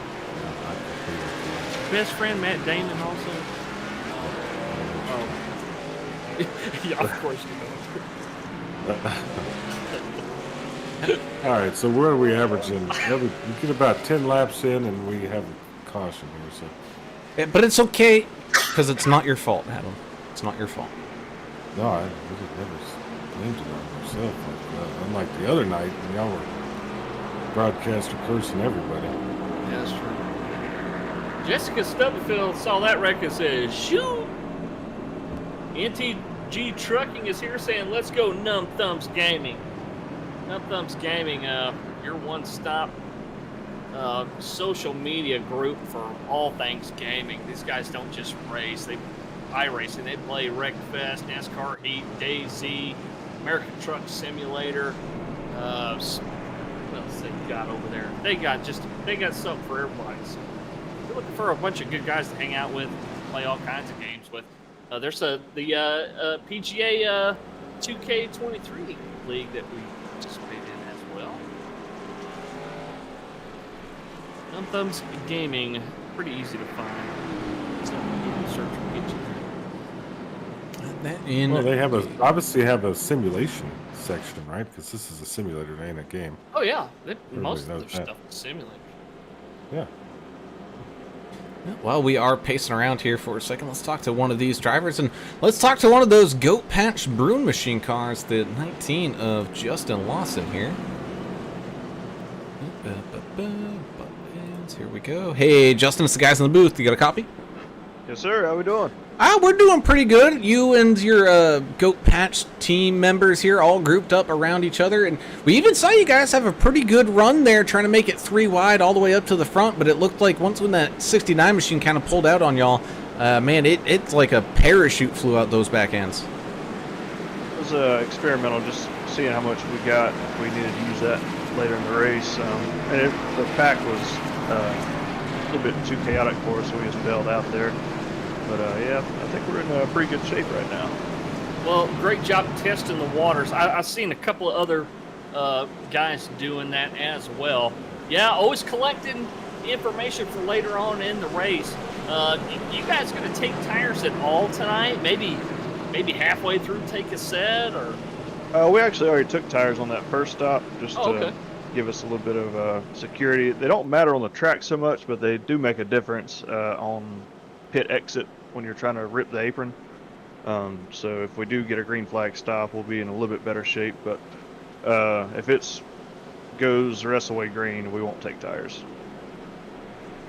S4: I'd complete it.
S3: Best friend Matt Damon also. Oh, yeah, of course you know.
S4: All right, so where are we averaging? We get about 10 laps in, and we have a caution here. So,
S1: Yeah, but it's okay, because it's not your fault, Adam. It's not your fault.
S4: no, I really never blamed it on myself. Unlike the other night, when y'all were broadcaster cursing everybody.
S3: Yeah, that's true. Jessica Stubblefield saw that wreck and said, "Shoot!" NTG Trucking is here saying, "Let's go, Numb Thumbs Gaming." Numb Thumbs Gaming, your one-stop social media group for all things gaming. These guys don't just race; they iRacing. They play Wreckfest, NASCAR Heat, DayZ, American Truck Simulator. What else they got over there? They got something for everybody. So if you're looking for a bunch of good guys to hang out with, play all kinds of games with. There's the PGA 2K23 league that we participate in as well. Numb Thumbs Gaming, pretty easy to find. So search will get you there.
S4: Well, they have obviously have a simulation section, right? Because this is a simulator, it ain't a game.
S3: Oh yeah, most of
S4: knows
S3: their
S4: that.
S3: stuff is simulators.
S4: Yeah.
S1: While we are pacing around here for a second, let's talk to one of these drivers, and let's talk to one of those Goat Patch Brewing Machine cars, the 19 of Justin Lawson here. Buttons, here we go. Hey, Justin, it's the guys in the booth. You got a copy?
S5: Yes, sir. How we doing?
S1: We're doing pretty good. You and your Goat Patch team members here all grouped up around each other, and we even saw you guys have a pretty good run there trying to make it 3 wide all the way up to the front, but it looked like once when that 69 machine kind of pulled out on y'all, man, it's like a parachute flew out those back ends.
S5: It was experimental, just seeing how much we got, if we needed to use that later in the race. And the pack was a little bit too chaotic for us, so we just bailed out there. But yeah, I think we're in pretty good shape right now.
S3: Well, great job testing the waters. I've seen a couple of other guys doing that as well. Yeah, always collecting information for later on in the race. You guys going to take tires at all tonight? Maybe halfway through take a set, or?
S5: We actually already took tires on that first stop, just
S3: okay.
S5: to give us a little bit of security. They don't matter on the track so much, but they do make a difference on pit exit when you're trying to rip the apron. So if we do get a green flag stop, we'll be in a little bit better shape. But if it goes the rest of the way green, we won't take tires.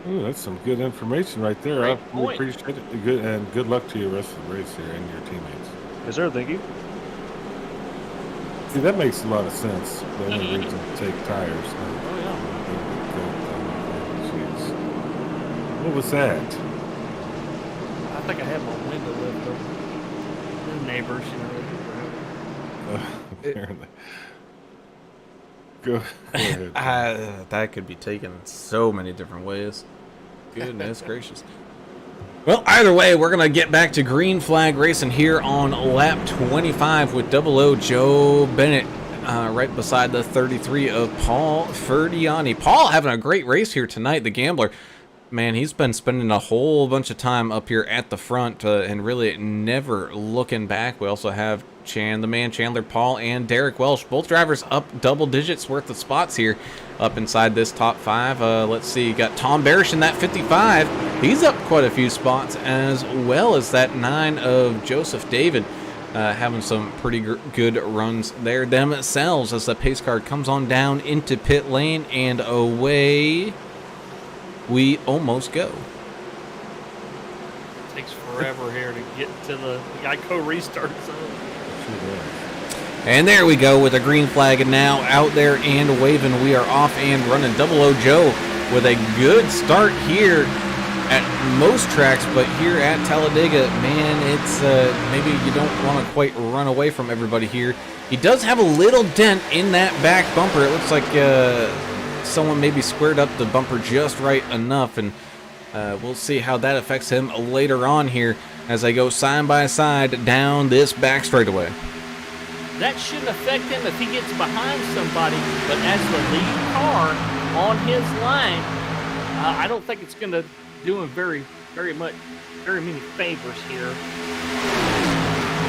S4: Ooh, that's some good information right there.
S3: Great
S4: I really
S3: point.
S4: appreciate it. Good, and good luck to you the rest of the race here and your teammates.
S5: Yes, sir. Thank you.
S4: See, that makes a lot of sense. The only reason to take tires.
S3: Oh yeah.
S4: Jeez. What was that?
S3: I think I had my window left open. The neighbors, you know.
S4: Apparently. Go ahead.
S1: That could be taken so many different ways. Goodness gracious. Well, either way, we're going to get back to green flag racing here on lap 25 with 00 Joe Bennett right beside the 33 of Paul Ferdiani. Paul having a great race here tonight, the gambler. Man, he's been spending a whole bunch of time up here at the front and really never looking back. We also have Chandler Paul, and Derek Welsh. Both drivers up double digits worth of spots here up inside this top 5. Let's see, you got Tom Barish in that 55. He's up quite a few spots, as well as that 9 of Joseph David. Having some pretty good runs there themselves as the pace car comes on down into pit lane, and away we almost go.
S3: Takes forever here to get to the Geico restart zone.
S1: And there we go with a green flag, and now out there and waving. We are off and running. 00 Joe with a good start here at most tracks, but here at Talladega, man, it's maybe you don't want to quite run away from everybody here. He does have a little dent in that back bumper. It looks like someone maybe squared up the bumper just right enough, and we'll see how that affects him later on here as they go side by side down this back straightaway.
S3: That shouldn't affect him if he gets behind somebody, but as the lead car on his line, I don't think it's going to do him very many favors here.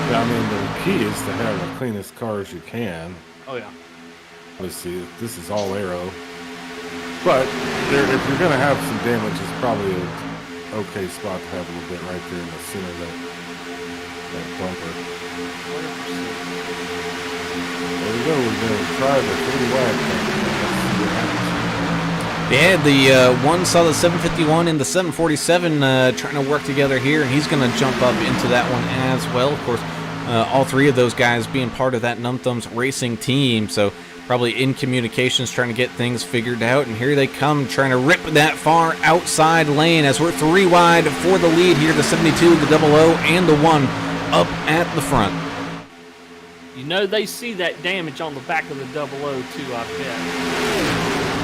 S4: Yeah, I mean, the key is to have the cleanest car as you can.
S3: Oh yeah.
S4: Obviously, this is all aero. But if you're going to have some damage, it's probably an okay spot to have a little bit right there in the center of that bumper. There we go. We're going to try the 3 wide. Let's see what happens.
S1: Yeah, the one saw the 751 and the 747 trying to work together here, and he's going to jump up into that one as well. Of course, all 3 of those guys being part of that Num Thumbs racing team, so probably in communications trying to get things figured out. And here they come trying to rip that far outside lane as we're 3 wide for the lead here. The 72, the 00, and the 1 up at the front.
S3: You know they see that damage on the back of the 00 too, I bet.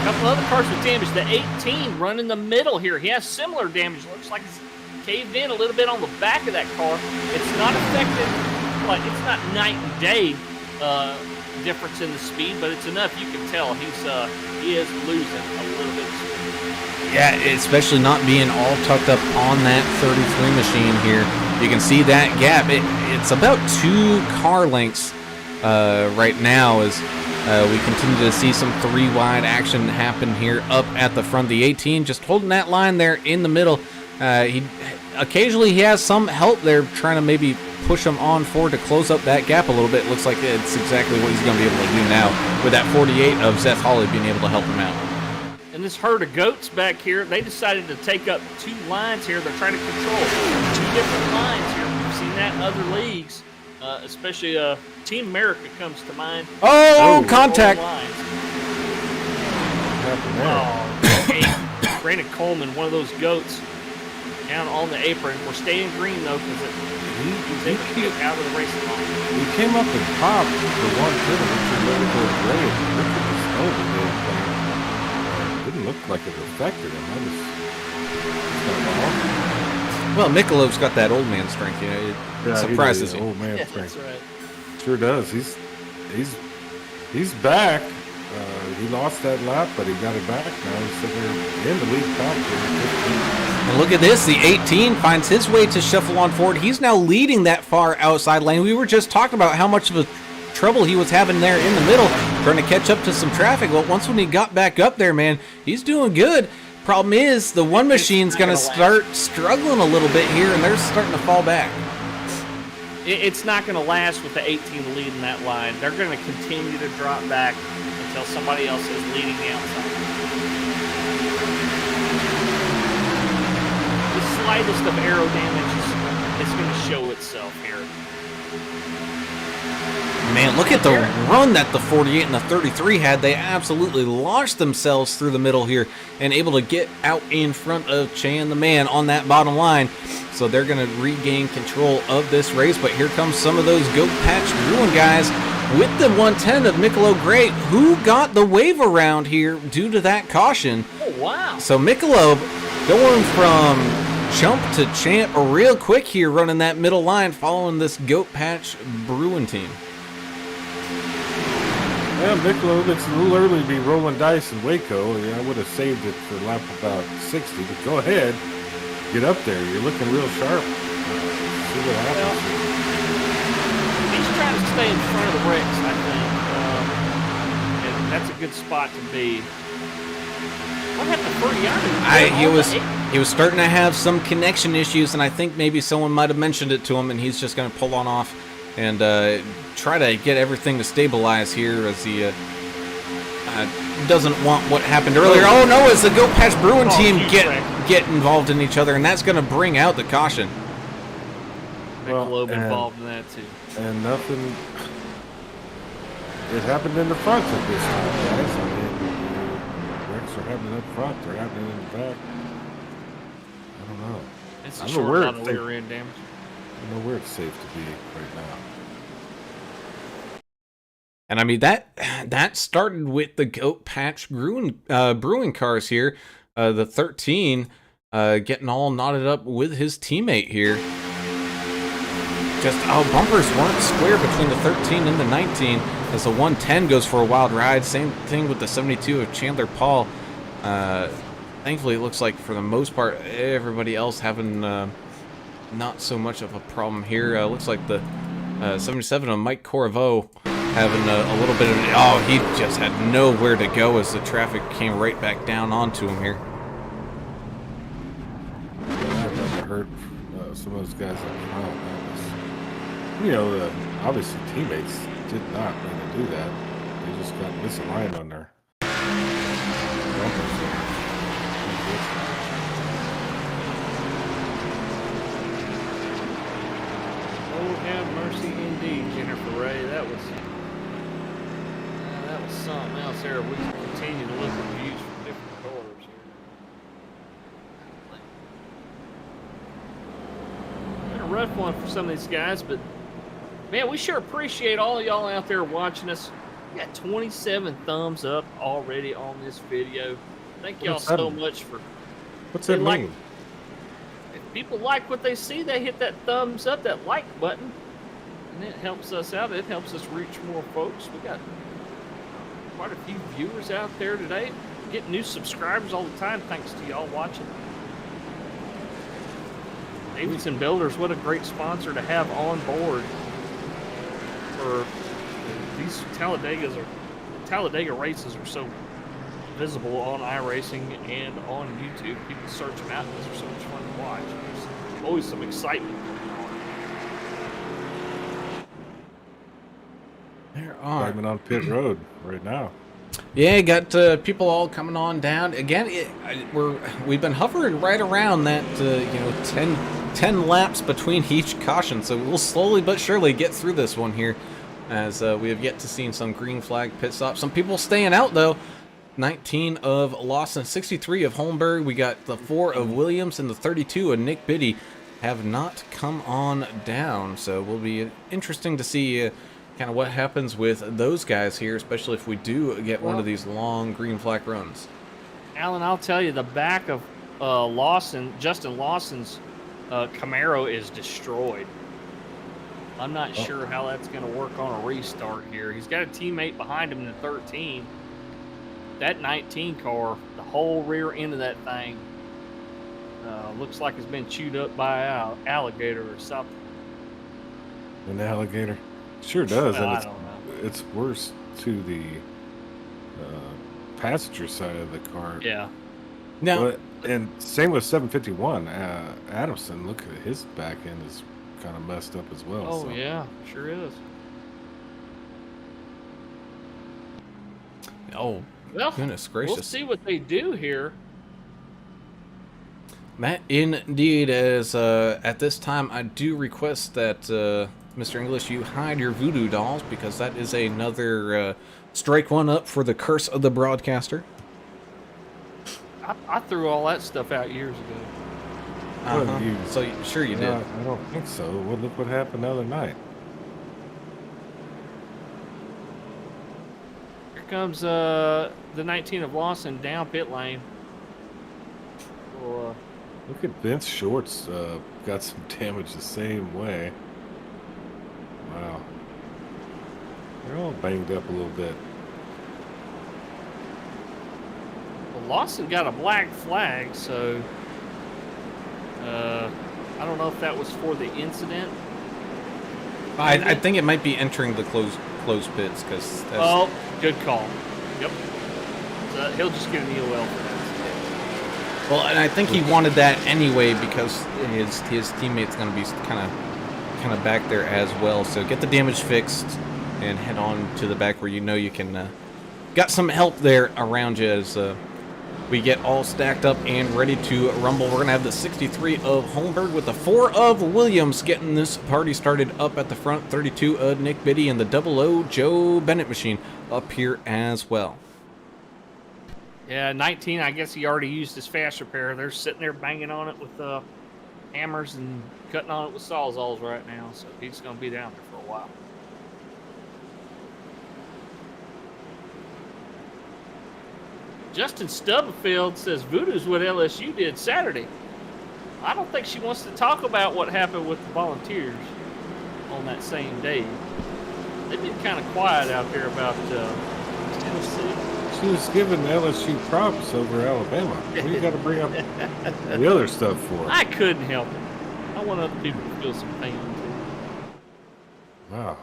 S3: A couple other cars with damage. The 18 running the middle here. He has similar damage. Looks like it's caved in a little bit on the back of that car. It's not affected, like it's not night and day difference in the speed, but it's enough you can tell he is losing a little bit of speed.
S1: Yeah, especially not being all tucked up on that 33 machine here. You can see that gap. It's about 2 car lengths right now as we continue to see some 3 wide action happen here up at the front. The 18 just holding that line there in the middle. Occasionally he has some help there trying to maybe push him on forward to close up that gap a little bit. Looks like it's exactly what he's going to be able to do now with that 48 of Seth Hawley being able to help him out.
S3: And this herd of goats back here, they decided to take up 2 lines here. They're trying to control 2 different lines here. We've seen that in other leagues, especially Team America comes to mind.
S1: Oh, contact.
S3: Oh, Brandon Coleman, one of those goats, down on the apron. We're staying green, though, because he's able to get out of the racing line.
S4: He came up and popped the 110, which let it go great. Look at the snow that they had played. Didn't look like it affected him.
S1: Well, Michelob's got that old man strength, you know. It surprises you.
S4: Old man
S3: Yeah,
S4: strength.
S3: that's right.
S4: Sure does. He's back. He lost that lap, but he got it back. Now he's sitting there in the lead pack.
S1: And look at this. The 18 finds his way to shuffle on forward. He's now leading that far outside lane. We were just talking about how much of a trouble he was having there in the middle, trying to catch up to some traffic. Well, once when he got back up there, man, he's doing good. Problem is, the one machine's going to start struggling a little bit here, and they're starting to fall back.
S3: It's not going to last with the 18 leading that line. They're going to continue to drop back until somebody else is leading the outside. The slightest of aero damage is going to show itself here.
S1: Man, look at the run that the 48 and the 33 had. They absolutely launched themselves through the middle here and able to get out in front of Chan the man on that bottom line. So they're going to regain control of this race. But here comes some of those Goat Patch Bruin guys with the 110 of Michelob Gray, who got the wave around here due to that caution.
S3: Oh, wow.
S1: So Michelob going from jump to champ real quick here, running that middle line, following this Goat Patch Bruin team.
S4: Well, Niccolo, it's a little early to be rolling dice in Waco. Yeah, I would have saved it for lap about 60, but go ahead. Get up there. You're looking real sharp. See what happens.
S3: He's trying to stay in front of the wrecks, I think. And that's a good spot to be. What happened to
S1: He was starting to have some connection issues, and I think maybe someone might have mentioned it to him, and he's just going to pull on off and try to get everything to stabilize here as he doesn't want what happened earlier. Oh no, as the Goat Patch Bruin team get involved in each other, and that's going to bring out the caution.
S3: Michelob involved in that too.
S4: And nothing. It happened in the front at this time, guys. I mean, wrecks are happening up front. They're happening in the back. I don't know.
S3: It's
S4: I
S3: a
S4: don't know
S3: short
S4: where
S3: lot of rear end damage.
S4: I don't know where it's safe to be right now.
S1: And I mean that started with the Goat Patch Brewing cars here. The 13 getting all knotted up with his teammate here. Bumpers weren't square between the 13 and the 19 as the 110 goes for a wild ride. Same thing with the 72 of Chandler Paul. Thankfully, it looks like for the most part, everybody else having not so much of a problem here. Looks like the 77 of Mike Corvo having a little bit of... Oh, he just had nowhere to go as the traffic came right back down onto him here.
S4: That hurt some of those guys up front. Obviously teammates did not mean to do that. They just got misaligned on their bumpers.
S3: Oh, have mercy indeed, Jennifer Ray. That was something else there. We continue to look at views from different colors here. Been a rough one for some of these guys, but man, we sure appreciate all of y'all out there watching us. We got 27 thumbs up already on this video. Thank y'all so much for...
S4: What's that mean?
S3: If people like what they see, they hit that thumbs up, that like button, and it helps us out. It helps us reach more folks. We got quite a few viewers out there today. Get new subscribers all the time thanks to y'all watching. Davidson Builders, what a great sponsor to have on board for these Talladega races are so visible on iRacing and on YouTube. People search them out because they're so much fun to watch. There's always some excitement going on.
S1: There are.
S4: Excitement on pit road right now.
S1: Yeah, got people all coming on down. Again, we've been hovering right around that 10 laps between each caution, so we'll slowly but surely get through this one here, as we have yet to see some green flag pit stops. Some people staying out though. 19 of Lawson, 63 of Holmberg. We got the 4 of Williams and the 32 of Nick Biddy have not come on down, so will be interesting to see kind of what happens with those guys here, especially if we do get one of these long green flag runs.
S3: Alan, I'll tell you, the back of Justin Lawson's Camaro is destroyed. I'm not sure how that's going to work on a restart here. He's got a teammate behind him in the 13. That 19 car, the whole rear end of that thing, looks like it's been chewed up by an alligator or something.
S4: An alligator? Sure does.
S3: Well,
S4: and
S3: I don't know.
S4: It's worse to the passenger side of the car.
S3: Yeah.
S1: Now,
S4: and same with 751. Adamson, look at his back end is kind of messed up as well.
S3: Oh,
S4: so.
S3: yeah, sure is.
S1: oh,
S3: Well,
S1: goodness gracious.
S3: we'll see what they do here.
S1: Matt, indeed, as at this time, I do request that Mr. English, you hide your voodoo dolls, because that is another strike one up for the curse of the broadcaster.
S3: I threw all that stuff out years ago.
S1: So sure you did.
S4: I don't think so. Well, look what happened the other night.
S3: Here comes the 19 of Lawson down pit lane. Well,
S4: Look at Vince Shorts. Got some damage the same way. Wow. They're all banged up a little bit.
S3: Well, Lawson got a black flag, so I don't know if that was for the incident.
S1: I think it might be entering the closed pits because.
S3: Oh, good call. Yep. So he'll just get an EOL for that.
S1: Well, and I think he wanted that anyway because his teammate's going to be kind of back there as well. So get the damage fixed and head on to the back where you know you can got some help there around you as we get all stacked up and ready to rumble. We're going to have the 63 of Holmberg with the 4 of Williams getting this party started up at the front. 32 of Nick Biddy and the 00 Joe Bennett machine up here as well.
S3: Yeah, 19, I guess he already used his fast repair. They're sitting there banging on it with hammers and cutting on it with sawzalls right now, so he's going to be down there for a while. Justin Stubblefield says Voodoo's what LSU did Saturday. I don't think she wants to talk about what happened with the Volunteers on that same day. They've been kind of quiet out there about Tennessee.
S4: She was giving LSU props over Alabama. What do you got to bring up the other stuff for?
S3: I couldn't help it. I want other people to feel some pain too.
S4: Wow.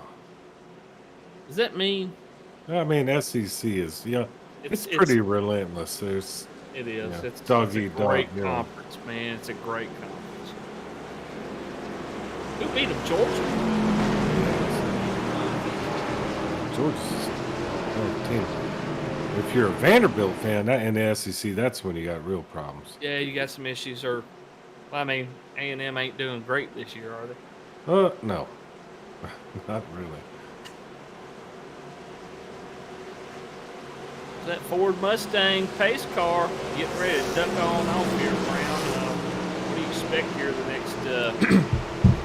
S3: Does that mean?
S4: I mean, SEC is, it's pretty relentless.
S3: It is.
S4: Yeah,
S3: It's
S4: dog
S3: a
S4: eat dog,
S3: great
S4: yeah.
S3: conference, man. It's a great conference. Who beat them? Georgia?
S4: Georgia's team. If you're a Vanderbilt fan in the SEC, that's when you got real problems.
S3: Yeah, you got some issues. Well, I mean, A&M ain't doing great this year, are they?
S4: No. Not really.
S3: That Ford Mustang pace car getting ready to duck on off here around. What do you expect here the next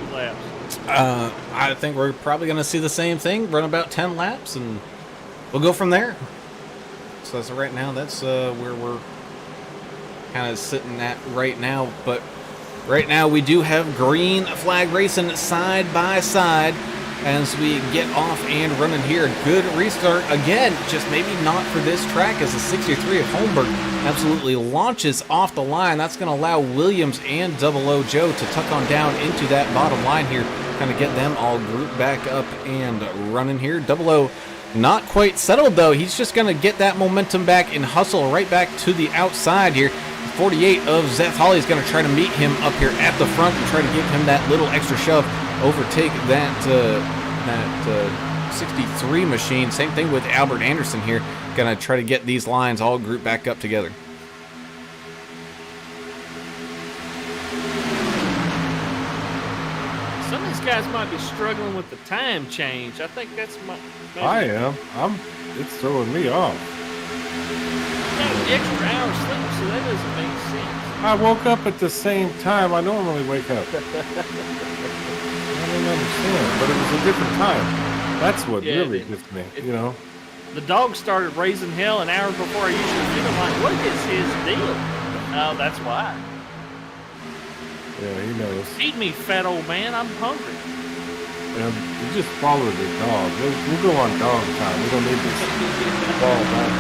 S3: 2 laps?
S1: I think we're probably going to see the same thing, run about 10 laps, and we'll go from there. So as of right now, that's where we're kind of sitting at right now. But right now we do have green flag racing side by side as we get off and running here. Good restart again, just maybe not for this track as the 63 of Holmberg absolutely launches off the line. That's going to allow Williams and 00 Joe to tuck on down into that bottom line here, kind of get them all grouped back up and running here. 00 not quite settled though. He's just going to get that momentum back and hustle right back to the outside here. 48 of Zeth Hawley is going to try to meet him up here at the front and try to give him that little extra shove, overtake that 63 machine. Same thing with Albert Anderson here. Going to try to get these lines all grouped back up together.
S3: Some of these guys might be struggling with the time change. I think that's maybe
S4: I am. It's throwing me off.
S3: got an extra hour sleep, so that doesn't make sense.
S4: I woke up at the same time I normally wake up. I don't understand, but it was a different time. That's what really gets me,
S3: The dog started raising hell an hour before I usually do. I'm like, what is his deal? Oh, that's why.
S4: Yeah, he knows.
S3: Feed me, fat old man. I'm hungry.
S4: You just follow the dog. We'll go on dog time. We don't need this ball back.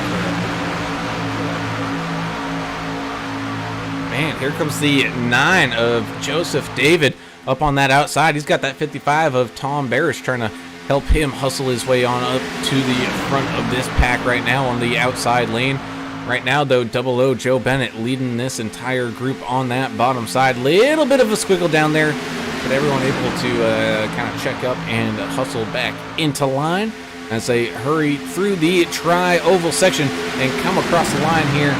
S1: Man, here comes the 9 of Joseph David up on that outside. He's got that 55 of Tom Barish trying to help him hustle his way on up to the front of this pack right now on the outside lane. Right now, though, 00 Joe Bennett leading this entire group on that bottom side. Little bit of a squiggle down there, but everyone able to kind of check up and hustle back into line as they hurry through the tri-oval section and come across the line here.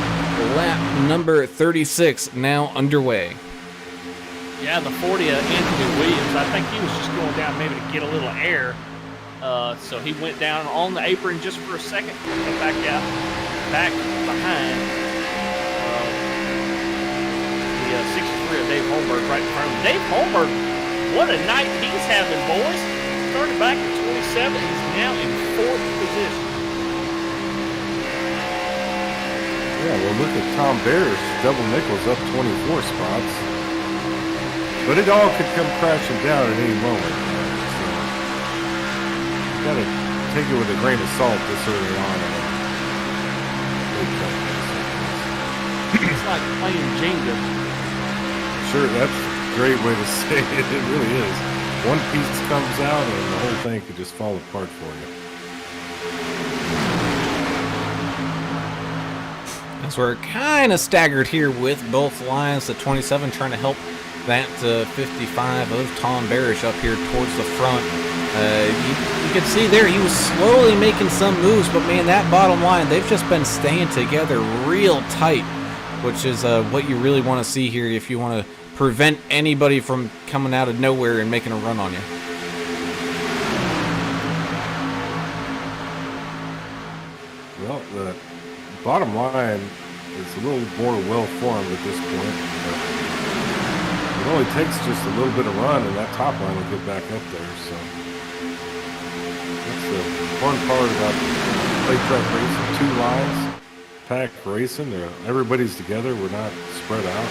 S1: Lap number 36 now underway.
S3: Yeah, the 40 of Anthony Williams. I think he was just going down maybe to get a little air. So he went down on the apron just for a second, got back out, back behind the 63 of Dave Holmberg right in front of him. Dave Holmberg, what a night he's having, boys. Started back at 27. He's now in 4th position.
S4: Yeah, well, look at Tom Barish. Double nickels up 24 spots. But it all could come crashing down at any moment. So, gotta take it with a grain of salt this early on.
S3: It's like playing Jenga.
S4: Sure, that's a great way to say it. It really is. One piece comes out and the whole thing could just fall apart for you.
S1: As we're kind of staggered here with both lines, the 27 trying to help that 55 of Tom Barish up here towards the front. You could see there he was slowly making some moves, but man, that bottom line, they've just been staying together real tight, which is what you really want to see here if you want to prevent anybody from coming out of nowhere and making a run on you.
S4: Well, the bottom line is a little more well-formed at this point. It only takes just a little bit of run and that top line will get back up there. So that's the fun part about plate truck racing. Two lines, pack racing. Everybody's together. We're not spread out.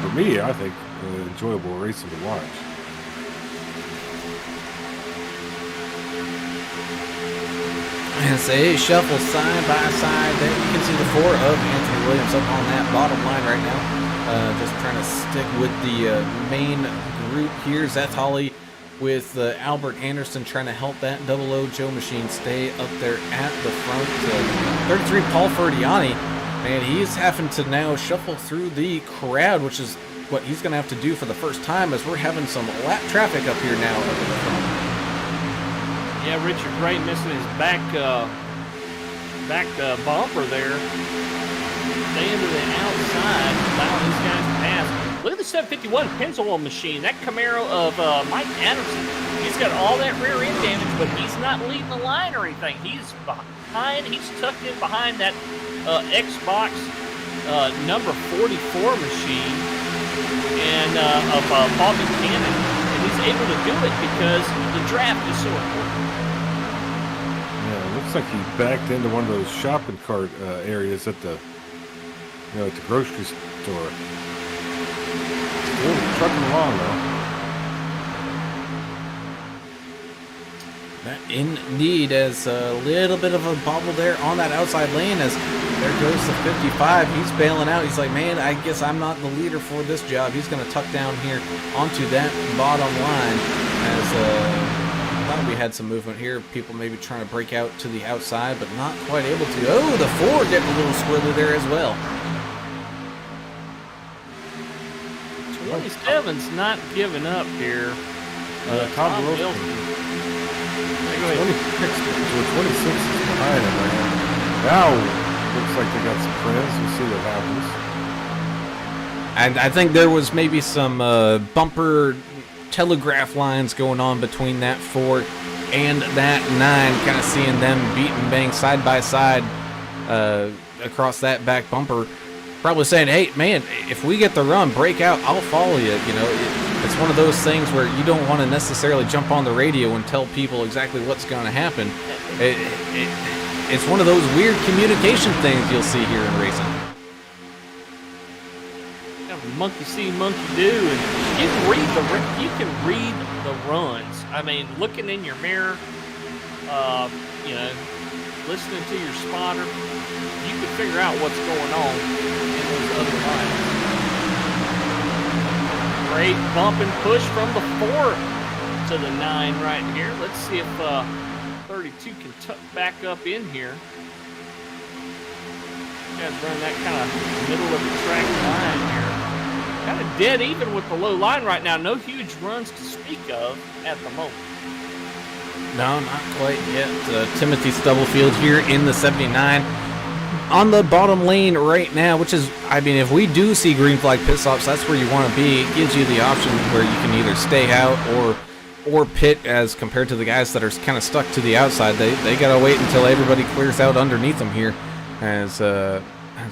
S4: For me, I think enjoyable racing to watch.
S1: As they shuffle side by side, there you can see the four of Anthony Williams up on that bottom line right now. Just trying to stick with the main group here. Zeth Hawley with Albert Anderson trying to help that 00 Joe machine stay up there at the front. 33 Paul Ferdiani, and he's having to now shuffle through the crowd, which is what he's going to have to do for the first time, as we're having some lap traffic up here now up in the front.
S3: Yeah, Richard Gray missing his back bumper there. Staying to the outside, allowing these guys to pass. Look at the 751 Pennzoil machine. That Camaro of Mike Adamson. He's got all that rear end damage, but he's not leading the line or anything. He's behind. He's tucked in behind that Xbox number 44 machine and of Paul Buchanan. And he's able to do it because the draft is so important.
S4: Looks like he backed into one of those shopping cart areas at the, at the grocery store. Still trucking along though.
S1: That indeed is a little bit of a bobble there on that outside lane as there goes the 55. He's bailing out. He's like, man, I guess I'm not the leader for this job. He's going to tuck down here onto that bottom line as thought we had some movement here. People maybe trying to break out to the outside, but not quite able to. Oh, the four getting a little squirrely there as well.
S3: 27's not giving up here.
S4: Tom Wilson. 26 is behind him right now. Now looks like they got some friends. We'll see what happens.
S1: And I think there was maybe some bumper telegraph lines going on between that 4 and that 9, kind of seeing them beat and bang side by side across that back bumper, probably saying, hey man, if we get the run, break out, I'll follow you. It's one of those things where you don't want to necessarily jump on the radio and tell people exactly what's going to happen. It's one of those weird communication things you'll see here in racing.
S3: Monkey see, monkey do, and you can read the runs. I mean, looking in your mirror, listening to your spotter, you can figure out what's going on in those other lines. Great bump and push from the 4 to the 9 right here. Let's see if 32 can tuck back up in here. Guys run that kind of middle of the track line here. Kind of dead even with the low line right now. No huge runs to speak of at the moment.
S1: No, not quite yet. Timothy Stubblefield here in the 79 on the bottom lane right now, which is, I mean, if we do see green flag pit stops, that's where you want to be. It gives you the option where you can either stay out or pit, as compared to the guys that are kind of stuck to the outside. They got to wait until everybody clears out underneath them here as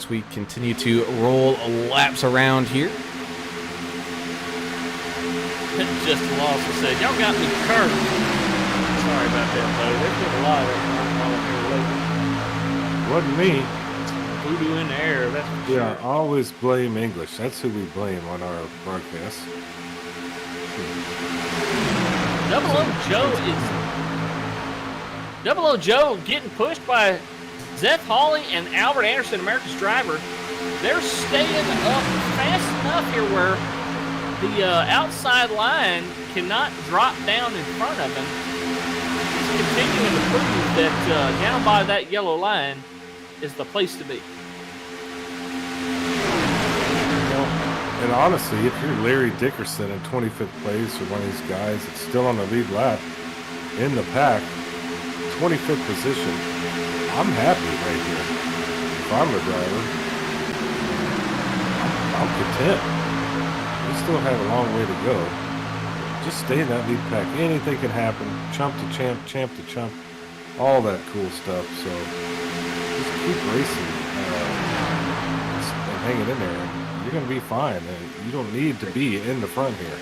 S1: we continue to roll laps around here.
S3: Just lost and said, y'all got me cursed. Sorry about that, buddy. There's been a lot of that going on here lately.
S4: Wasn't me.
S3: voodoo in the air. That's for
S4: Yeah,
S3: sure.
S4: always blame English. That's who we blame on our broadcast.
S3: Double O Joe getting pushed by Zeth Hawley and Albert Anderson, America's driver. They're staying up fast enough here where the outside line cannot drop down in front of him. He's continuing to prove that down by that yellow line is the place to be.
S4: And honestly, if you're Larry Dickerson in 25th place or one of these guys that's still on the lead lap in the pack, 25th position, I'm happy right here. If I'm the driver, I'm content. We still have a long way to go. Just stay in that lead pack. Anything can happen. Chump to champ, champ to chump, all that cool stuff. So just keep racing and hanging in there. You're going to be fine. You don't need to be in the front here.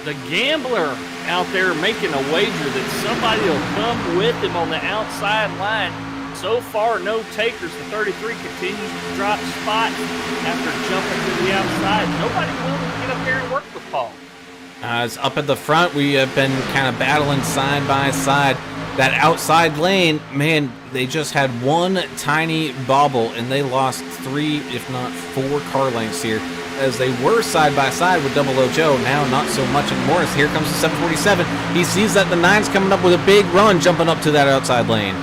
S3: The gambler out there making a wager that somebody will come with him on the outside line. So far, no takers. The 33 continues to drop spots after jumping to the outside. Nobody willing to get up here and work with Paul.
S1: As up at the front, we have been kind of battling side by side. That outside lane, man, they just had one tiny bobble, and they lost 3, if not 4 car lengths here, as they were side by side with Double O Joe. Now not so much anymore, as here comes the 747. He sees that the 9's coming up with a big run, jumping up to that outside lane.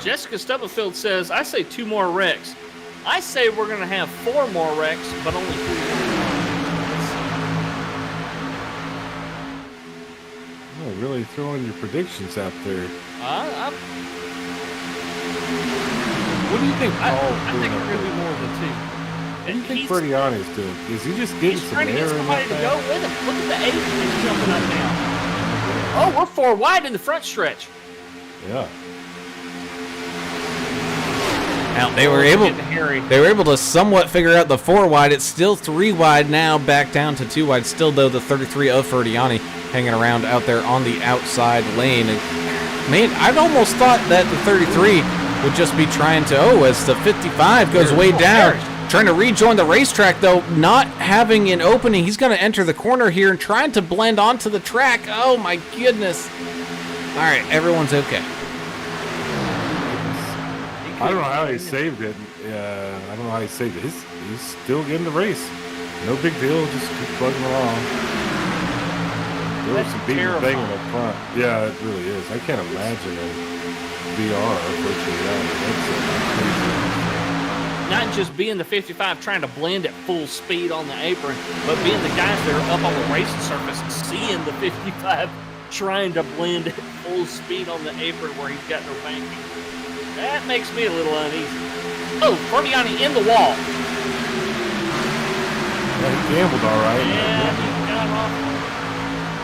S3: Jessica Stubblefield says, I say 2 more wrecks. I say we're going to have 4 more wrecks, but only 3 more.
S4: Oh, really throwing your predictions out there. What do you think
S3: I
S4: Paul's
S3: think
S4: doing
S3: we're
S4: up
S3: going to
S4: there?
S3: be more than 2.
S4: What do you think Ferdiani's doing? Is he just getting
S3: He's
S4: some
S3: trying to
S4: air
S3: get
S4: in
S3: somebody
S4: that
S3: to go
S4: thing?
S3: with him. Look at the 8 he's jumping up now. Oh, we're 4 wide in the front stretch.
S4: Yeah.
S1: Now they were able
S3: Getting hairy.
S1: to somewhat figure out the 4 wide. It's still 3 wide now, back down to 2 wide. Still though, the 33 of Ferdiani hanging around out there on the outside lane. And, man, I'd almost thought that the 33 would just be trying to, as the 55 goes way down, trying to rejoin the racetrack, though, not having an opening. He's going to enter the corner here and trying to blend onto the track. Oh, my goodness. All right, everyone's okay.
S4: I don't know how he saved it. I don't know how he saved it. He's still getting the race. No big deal. Just keep plugging along. There was
S3: That's
S4: some beating
S3: terrifying.
S4: banging up front. Yeah, it really is. I can't imagine a VR virtual reality. That's
S3: Not just being the 55 trying to blend at full speed on the apron, but being the guys that are up on the racing surface seeing the 55 trying to blend at full speed on the apron where he's got no banking. That makes me a little uneasy. Oh, Ferdiani in the wall.
S4: Yeah, he gambled all right.
S3: Yeah, he got off.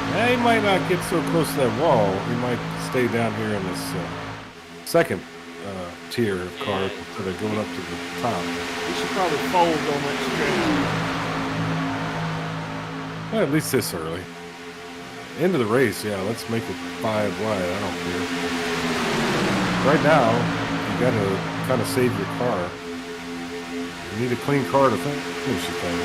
S4: Yeah, he might not get so close to that wall. He might stay down here in this second tier of cars instead of going up to the top.
S3: We should probably fold on that stretch.
S4: Well, at least this early. End of the race, yeah, let's make it 5 wide. I don't care. Right now, you gotta kind of save your car. You need a clean car to finish the thing.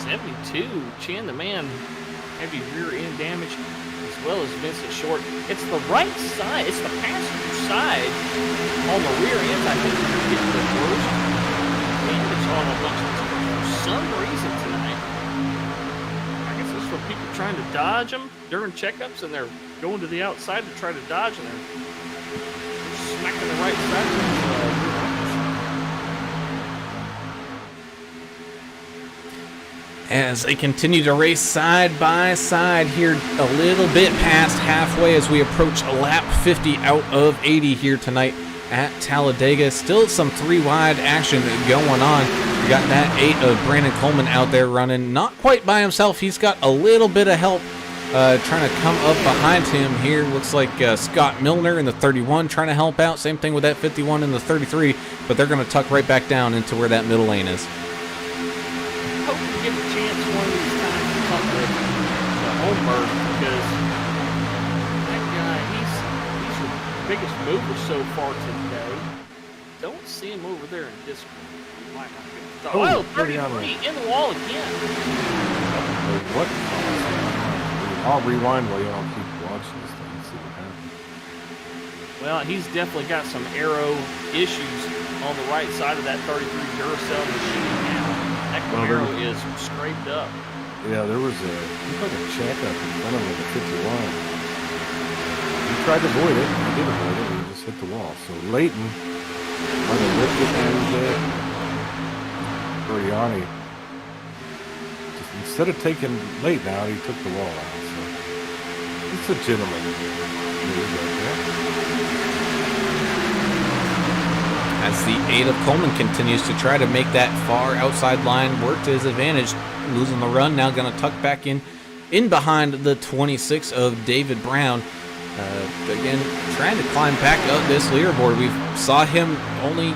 S3: 72, Chan the man, heavy rear end damage, as well as Vincent Short. It's the right side, it's the passenger side on the rear end, I think, that's getting the worst damage on a bunch of cars for some reason tonight. I guess it's from people trying to dodge them during checkups, and they're going to the outside to try to dodge, and they're smacking the right side of the rear end.
S1: As they continue to race side by side here, a little bit past halfway as we approach lap 50 out of 80 here tonight at Talladega. Still some 3 wide action going on. We got that 8 of Brandon Coleman out there running, not quite by himself. He's got a little bit of help trying to come up behind him here. Looks like Scott Milner in the 31 trying to help out. Same thing with that 51 in the 33, but they're going to tuck right back down into where that middle lane is.
S3: hope we get a chance one of these times to talk with Holmberg, because that guy, he's your biggest mover so far today. Don't see him over there in Discord. He might not get the
S4: Oh,
S3: 33 in the wall again.
S4: What? I'll rewind while y'all keep watching this thing and see what happens.
S3: Well, he's definitely got some aero issues on the right side of that 33 Duracell machine now. That Camaro is scraped up.
S4: Yeah, there was looked like a check up in front of him at 51. He tried to avoid it. He did avoid it. He just hit the wall. So Leighton might have ripped it and Giuliani, instead of taking Leighton out, he took the wall out. So it's a gentleman move right there.
S1: As the 8 of Coleman continues to try to make that far outside line work to his advantage, losing the run, now going to tuck back in behind the 26 of David Brown. Again, trying to climb back up this leaderboard. We saw him only,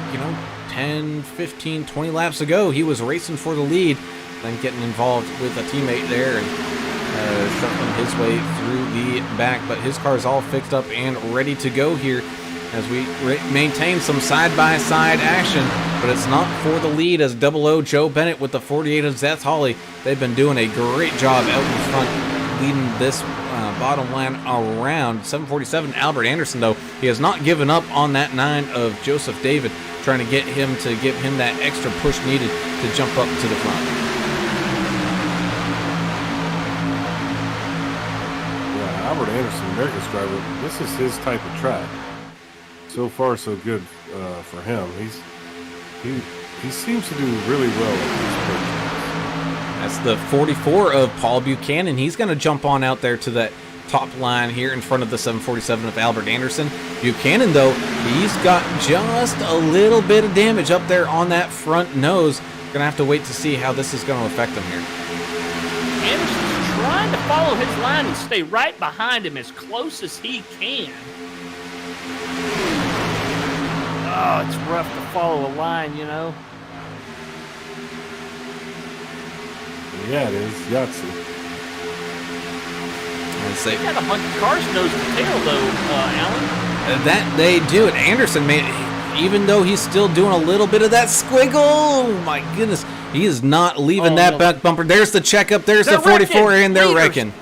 S1: 10, 15, 20 laps ago. He was racing for the lead, then getting involved with a teammate there and shuffling his way through the back. But his car is all fixed up and ready to go here as we maintain some side-by-side action, but it's not for the lead as 00 Joe Bennett with the 48 of Zeth Hawley. They've been doing a great job out in front, leading this bottom line around. 747 Albert Anderson, though, he has not given up on that 9 of Joseph David, trying to give him that extra push needed to jump up to the front.
S4: Yeah, Albert Anderson, America's driver, this is his type of track. So far, so good for him. He seems to do really well at these courses.
S1: That's the 44 of Paul Buchanan. He's going to jump on out there to that top line here in front of the 747 of Albert Anderson. Buchanan, though, he's got just a little bit of damage up there on that front nose. Going to have to wait to see how this is going to affect him here.
S3: Anderson's trying to follow his line and stay right behind him as close as he can. Oh, it's rough to follow a line,
S4: Yeah, it is. Yahtzee.
S3: They got a bunch of cars nose to tail, though, Alan.
S1: That they do. And Anderson, man, even though he's still doing a little bit of that squiggle, oh my goodness, he is not leaving that back bumper. There's the checkup. There's the 44, and they're wrecking.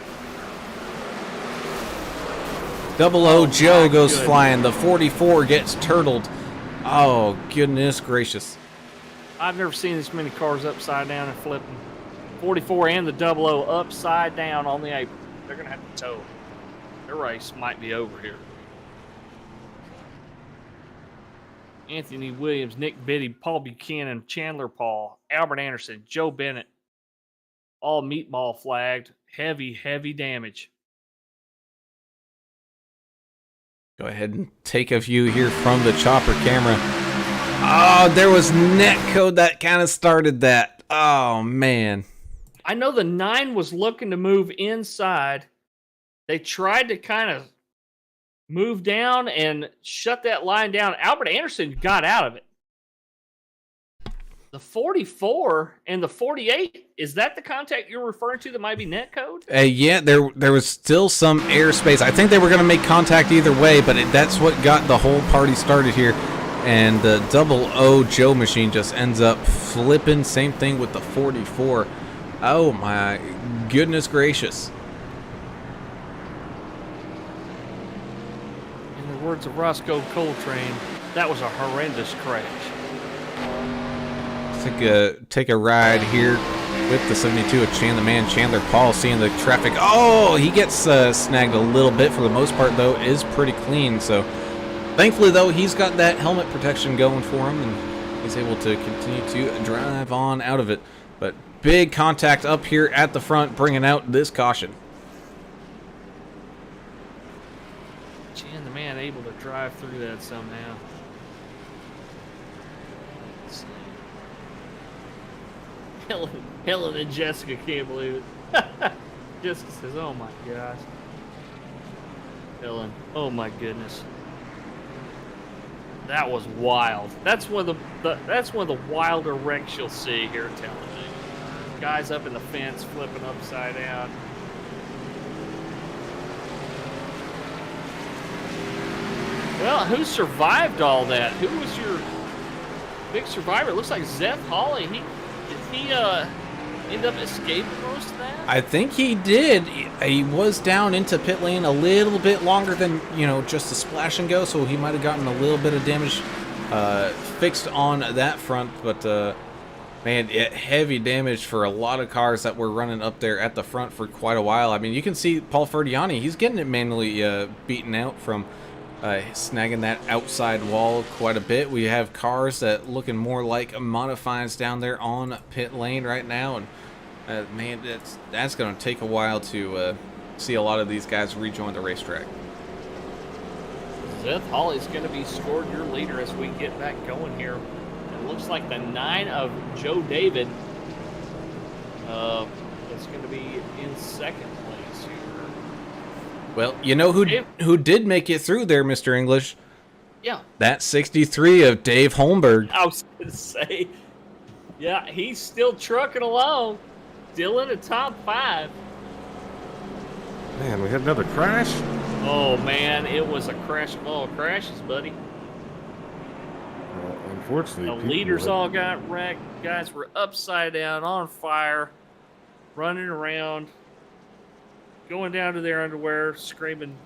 S1: 00 Joe goes flying. The 44 gets turtled. Oh, goodness gracious.
S3: I've never seen this many cars upside down and flipping. 44 and the 00 upside down on the apron. They're going to have to tow. Their race might be over here. Anthony Williams, Nick Biddy, Paul Buchanan, Chandler Paul, Albert Anderson, Joe Bennett. All meatball flagged. Heavy, heavy damage.
S1: Go ahead and take a view here from the chopper camera. Oh, there was netcode that kind of started that. Oh, man.
S3: I know the 9 was looking to move inside. They tried to kind of move down and shut that line down. Albert Anderson got out of it. The 44 and the 48, is that the contact you're referring to that might be netcode?
S1: Yeah, there was still some airspace. I think they were going to make contact either way, but that's what got the whole party started here. And the 00 Joe machine just ends up flipping. Same thing with the 44. Oh my goodness gracious.
S3: In the words of Roscoe Coltrane, that was a horrendous crash.
S1: Take a ride here with the 72 of Chandler Paul, seeing the traffic. Oh, he gets snagged a little bit. For the most part, though, is pretty clean. So thankfully, though, he's got that helmet protection going for him, and he's able to continue to drive on out of it. But big contact up here at the front, bringing out this caution.
S3: Chan, the man, able to drive through that somehow. Helen and Jessica can't believe it. Jessica says, "Oh my gosh." Helen, oh my goodness. That was wild. That's one of the wilder wrecks you'll see here at Talladega. Guys up in the fence flipping upside down. Well, who survived all that? Who was your big survivor? It looks like Zeth Hawley. Did he end up escaping most of that?
S1: I think he did. He was down into pit lane a little bit longer than, just a splash and go, so he might have gotten a little bit of damage fixed on that front, but man, heavy damage for a lot of cars that were running up there at the front for quite a while. I mean, you can see Paul Ferdiani, he's getting it manually beaten out from snagging that outside wall quite a bit. We have cars that looking more like modifieds down there on pit lane right now, and man, that's going to take a while to see a lot of these guys rejoin the racetrack.
S3: Zeth Hawley's going to be scored your leader as we get back going here. It looks like the 9 of Joe David is going to be in second place here.
S1: Well, you know who did make it through there, Mr. English?
S3: Yeah.
S1: That 63 of Dave Holmberg.
S3: I was going to say, yeah, he's still trucking along. Still in the top 5.
S4: Man, we had another crash.
S3: Oh, man, it was a crash of all crashes, buddy.
S4: Unfortunately,
S3: The leaders all got wrecked. Guys were upside down, on fire, running around, going down to their underwear, screaming,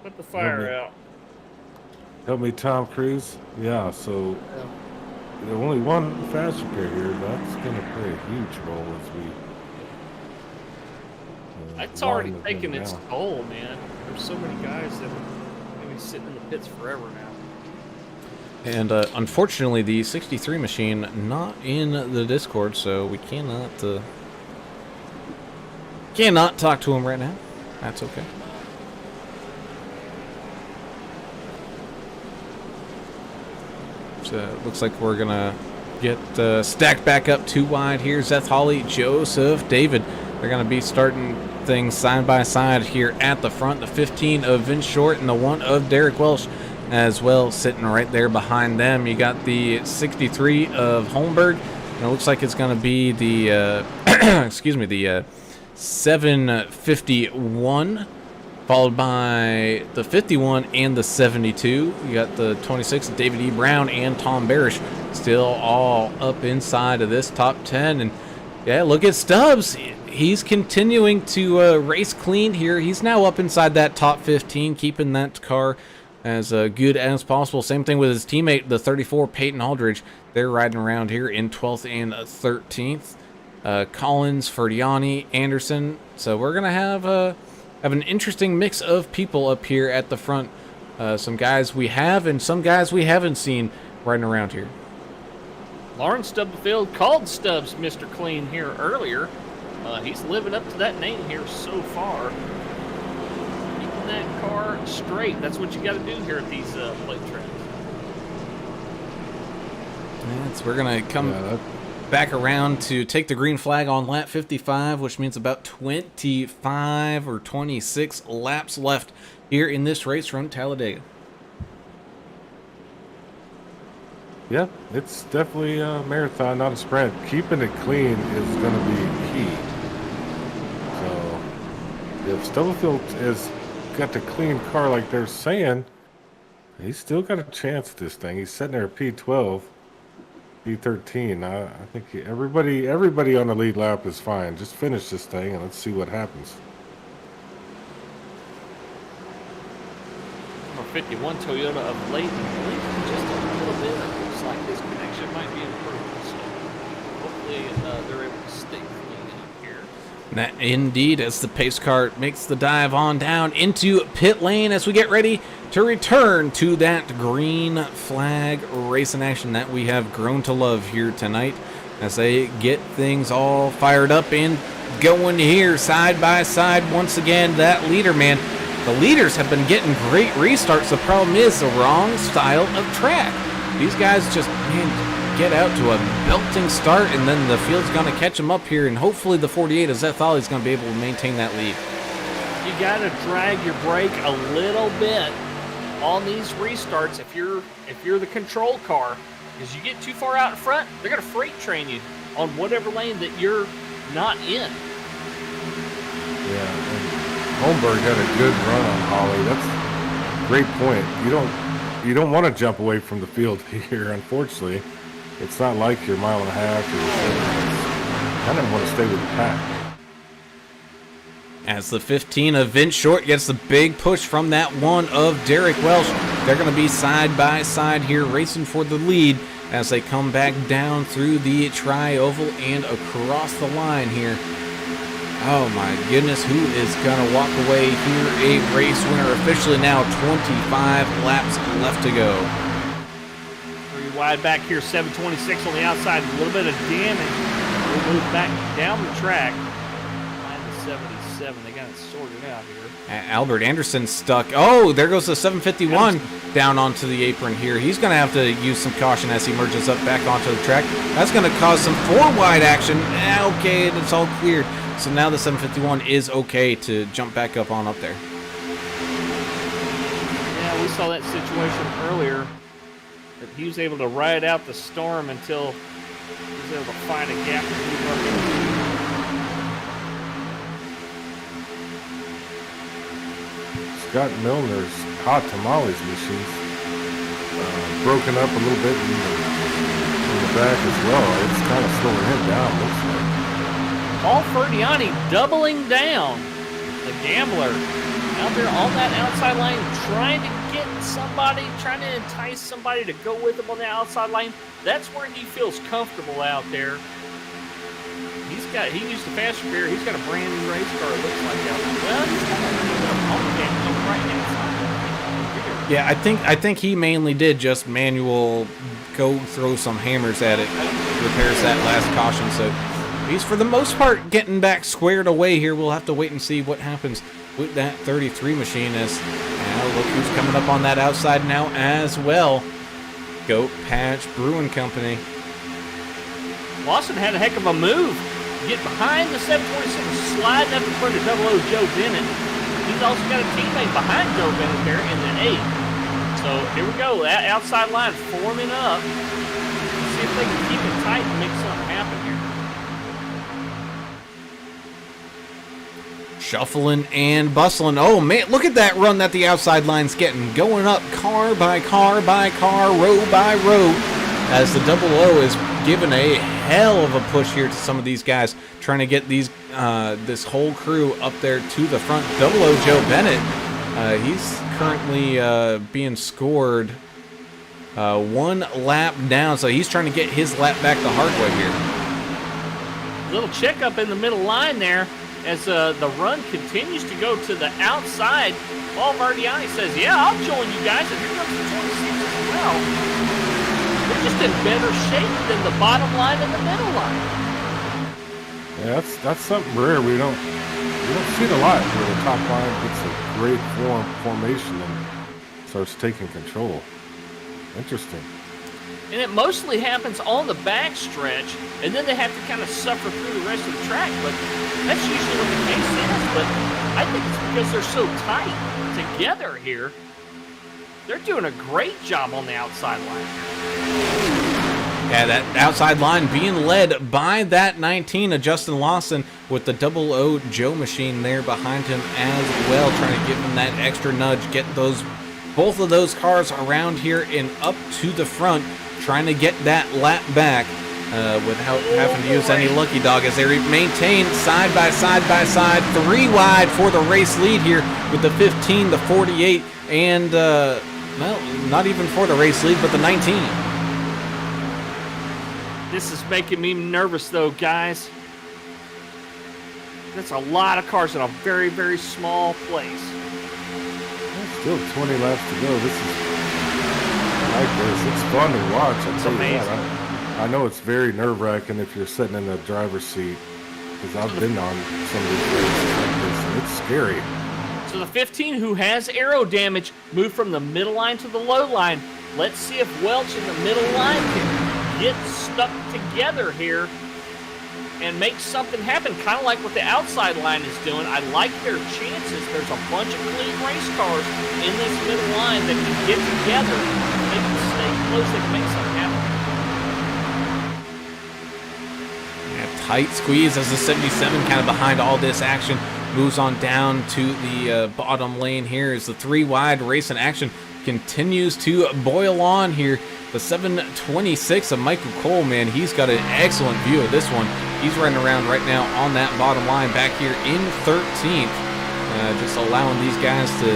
S3: put the fire out.
S4: Help me, Tom Cruise. Yeah, so the only one fast repair here. That's going to play a huge role as we.
S3: It's already taken its toll, man. There's so many guys that are going to be sitting in the pits forever now.
S1: And unfortunately, the 63 machine not in the Discord, so we cannot talk to him right now. That's okay. So it looks like we're gonna get stacked back up 2 wide here. Zeth Hawley, Joseph, David. They're gonna be starting things side by side here at the front. The 15 of Vince Short and the 1 of Derek Welsh as well, sitting right there behind them. You got the 63 of Holmberg, and it looks like it's going to be the excuse me, the 751, followed by the 51 and the 72. You got the 26, David E. Brown and Tom Barish, still all up inside of this top 10. And yeah, look at Stubbs. He's continuing to race clean here. He's now up inside that top 15, keeping that car as good as possible. Same thing with his teammate, the 34, Peyton Aldridge. They're riding around here in 12th and 13th. Collins, Ferdiani, Anderson. So we're going to have an interesting mix of people up here at the front. Some guys we have and some guys we haven't seen riding around here.
S3: Lawrence Stubblefield called Stubbs Mr. Clean here earlier. He's living up to that name here so far. Keeping that car straight. That's what you got to do here at these plate tracks.
S1: So we're going to come back around to take the green flag on lap 55, which means about 25 or 26 laps left here in this race from Talladega.
S4: Yeah, it's definitely a marathon, not a sprint. Keeping it clean is going to be key. So, if Stubblefield has got the clean car like they're saying, he's still got a chance at this thing. He's sitting there at P12, P13. I think everybody on the lead lap is fine. Just finish this thing and let's see what happens.
S3: Number 51 Toyota of Leighton, just a little bit. Looks like his connection might be improved. So hopefully they're able to stay clean up here.
S1: That indeed, as the pace car makes the dive on down into pit lane as we get ready to return to that green flag racing action that we have grown to love here tonight, as they get things all fired up and going here side by side once again. That leader, man, the leaders have been getting great restarts. The problem is the wrong style of track. These guys just, man, get out to a belting start, and then the field's going to catch them up here, and hopefully the 48 of Zeth Hawley is going to be able to maintain that lead.
S3: You got to drag your brake a little bit on these restarts. If you're the control car, Because you get too far out in front, they're going to freight train you on whatever lane that you're not in.
S4: Yeah, and Holmberg had a good run on Holly. That's a great point. You don't want to jump away from the field here, unfortunately. It's not like you're a mile and a half or 7 minutes. I don't want to stay with the pack.
S1: As the 15 of Vince Short gets the big push from that one of Derek Welsh. They're going to be side by side here, racing for the lead as they come back down through the tri-oval and across the line here. Oh my goodness, who is going to walk away here? A race winner officially now, 25 laps left to go.
S3: 3 wide back here, 726 on the outside, a little bit of damage. We'll move back down the track. 77, they got it sorted out here.
S1: Albert Anderson stuck. Oh, there goes the 751 down onto the apron here. He's going to have to use some caution as he merges up back onto the track. That's going to cause some 4 wide action. Okay, it's all cleared. So now the 751 is okay to jump back up on up there.
S3: Yeah, we saw that situation earlier. That he was able to ride out the storm until he was able to find a gap to move up into.
S4: Scott Milner's hot tamales machine broken up a little bit in the back as well. It's kind of slowing him down, looks like.
S3: Paul Ferdiani doubling down. The gambler out there on that outside lane trying to get somebody, trying to entice somebody to go with him on the outside lane. That's where he feels comfortable out there. He used the faster gear. He's got a brand new race car, it looks like out there. Well, he's got a right now.
S1: Yeah, I think he mainly did just manual go throw some hammers at it, repairs that last caution. So he's for the most part getting back squared away here. We'll have to wait and see what happens with that 33 machine as now look who's coming up on that outside now as well. Goat Patch Brewing Company.
S3: Lawson had a heck of a move. Get behind the 726, sliding up in front of 00 Joe Bennett. He's also got a teammate behind Joe Bennett there in the 8. So here we go, that outside line forming up. Let's see if they can keep it tight and make something happen here.
S1: Shuffling and bustling. Oh man, look at that run that the outside line's getting. Going up car by car by car, row by row, as the 00 is giving a hell of a push here to some of these guys, trying to get these this whole crew up there to the front. 00 Joe Bennett, he's currently being scored 1 lap down, so he's trying to get his lap back the hard way here.
S3: Little check up in the middle line there as the run continues to go to the outside. Paul Verdiani says, yeah, I'll join you guys, and here comes the 26 as well. They're just in better shape than the bottom line and the middle line.
S4: Yeah, that's something rare. We don't see it a lot where the top line gets a great formation and starts taking control. Interesting.
S3: And it mostly happens on the back stretch, and then they have to kind of suffer through the rest of the track. But that's usually what the case is. But I think it's because they're so tight together here. They're doing a great job on the outside line.
S1: Yeah, that outside line being led by that 19 of Justin Lawson with the 00 Joe machine there behind him as well, trying to give him that extra nudge, get both of those cars around here and up to the front, trying to get that lap back without having to use any lucky dog as they maintain side by side by side, 3 wide for the race lead here with the 15, the 48, and well, not even for the race lead, but the 19.
S3: This is making me nervous, though, guys. That's a lot of cars in a very, very small place.
S4: Still 20 laps to go. This is, I like this. It's fun to watch.
S3: It's amazing.
S4: I know it's very nerve-wracking if you're sitting in the driver's seat, because I've been on some of these races like this, and it's scary.
S3: So the 15, who has aero damage, moved from the middle line to the low line. Let's see if Welch in the middle line can get stuck together here and make something happen, kind of like what the outside line is doing. I like their chances. There's a bunch of clean race cars in this middle line that can get together. They can stay close. They can make something happen.
S1: tight squeeze as the 77 kind of behind all this action moves on down to the bottom lane here as the 3 wide race in action continues to boil on here. The 726 of Michael Cole, man, he's got an excellent view of this one. He's running around right now on that bottom line back here in 13th, just allowing these guys to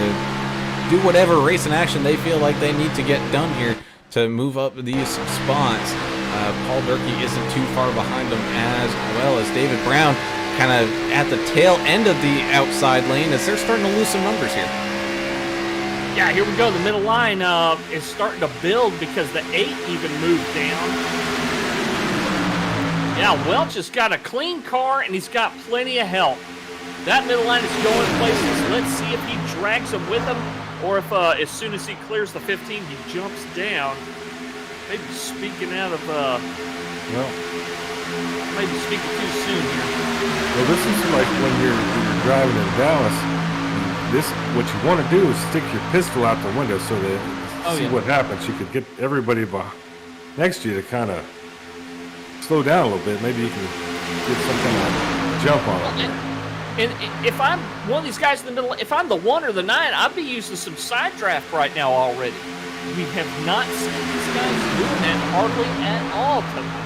S1: do whatever race in action they feel like they need to get done here to move up these spots. Paul Durkee isn't too far behind him, as well as David Brown kind of at the tail end of the outside lane as they're starting to lose some numbers here.
S3: Yeah, here we go. The middle line is starting to build because the 8 even moved down. Yeah, Welch has got a clean car, and he's got plenty of help. That middle line is going places. Let's see if he drags them with him, or if as soon as he clears the 15, he jumps down. Maybe speaking out of,
S4: Well,
S3: maybe speaking too soon here.
S4: well, this is like when you're driving in Dallas. What you want to do is stick your pistol out the window so that see what happens. You could get everybody next to you to kind of slow down a little bit. Maybe you can get some kind of jump on them.
S3: And if I'm one of these guys in the middle, if I'm the 1 or the 9, I'd be using some side draft right now already. We have not seen these guys doing that hardly at all tonight.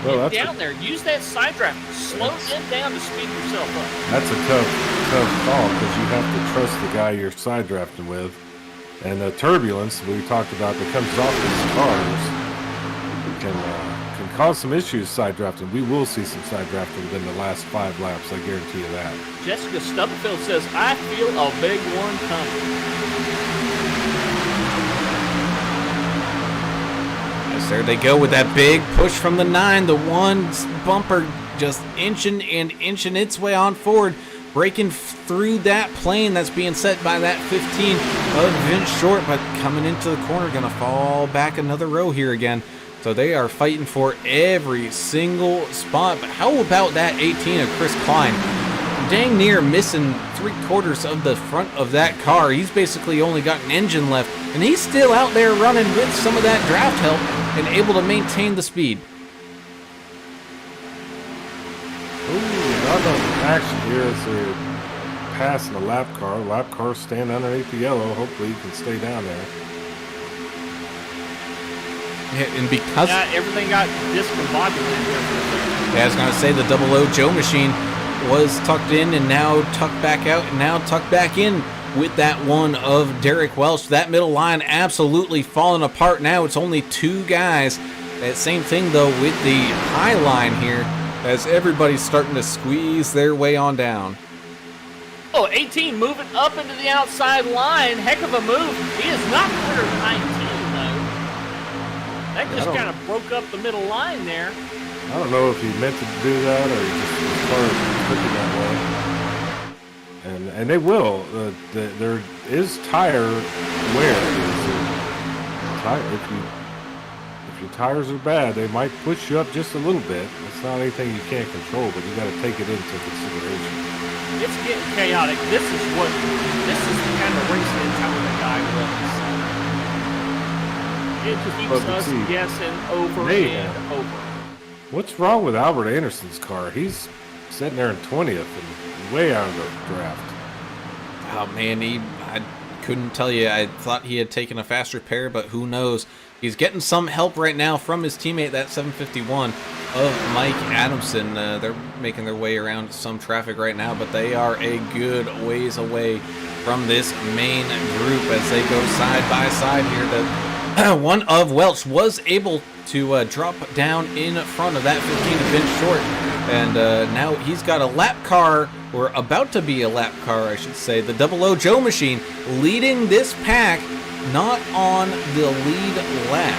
S4: Well,
S3: Get down there, use that side draft, slow them down to speed yourself up.
S4: That's a tough call because you have to trust the guy you're side drafting with, and the turbulence we talked about that comes off these cars can cause some issues side drafting. We will see some side drafting within the last 5 laps. I guarantee you that.
S3: Jessica Stubblefield says, "I feel a big one coming."
S1: There they go with that big push from the 9. The 1 bumper just inching its way on forward, breaking through that plane that's being set by that 15 of Vince Short, but coming into the corner, gonna fall back another row here again. So they are fighting for every single spot. But how about that 18 of Chris Klein? Dang near missing 3/4 of the front of that car. He's basically only got an engine left, and he's still out there running with some of that draft help and able to maintain the speed.
S4: Ooh, not on action here as they're passing a lap car. Lap car stand underneath the yellow. Hopefully, you can stay down there.
S1: Yeah, and because
S3: everything got discombobulated there for a second.
S1: I was going to say the 00 Joe machine was tucked in and now tucked back out and now tucked back in with that 1 of Derek Welch. That middle line absolutely falling apart now. It's only 2 guys. That same thing, though, with the high line here as everybody's starting to squeeze their way on down.
S3: Oh, 18 moving up into the outside line. Heck of a move. He is not clear of 19, though. That just kind of broke up the middle line there.
S4: I don't know if he meant to do that or he just started cooking that way. And they will. There is tire wear. If your tires are bad, they might push you up just a little bit. It's not anything you can't control, but you got to take it into consideration.
S3: It's getting chaotic. This is the kind of race mentality guy wants. It keeps us guessing over and over.
S4: What's wrong with Albert Anderson's car? He's sitting there in 20th and way out of the draft.
S1: Oh man, I couldn't tell you. I thought he had taken a faster pair, but who knows? He's getting some help right now from his teammate, that 751 of Mike Adamson. They're making their way around some traffic right now, but they are a good ways away from this main group as they go side by side here. The 1 of Welch was able to drop down in front of that 15 of Vince Short, and now he's got a lap car, or about to be a lap car, I should say. The 00 Joe machine leading this pack, not on the lead lap.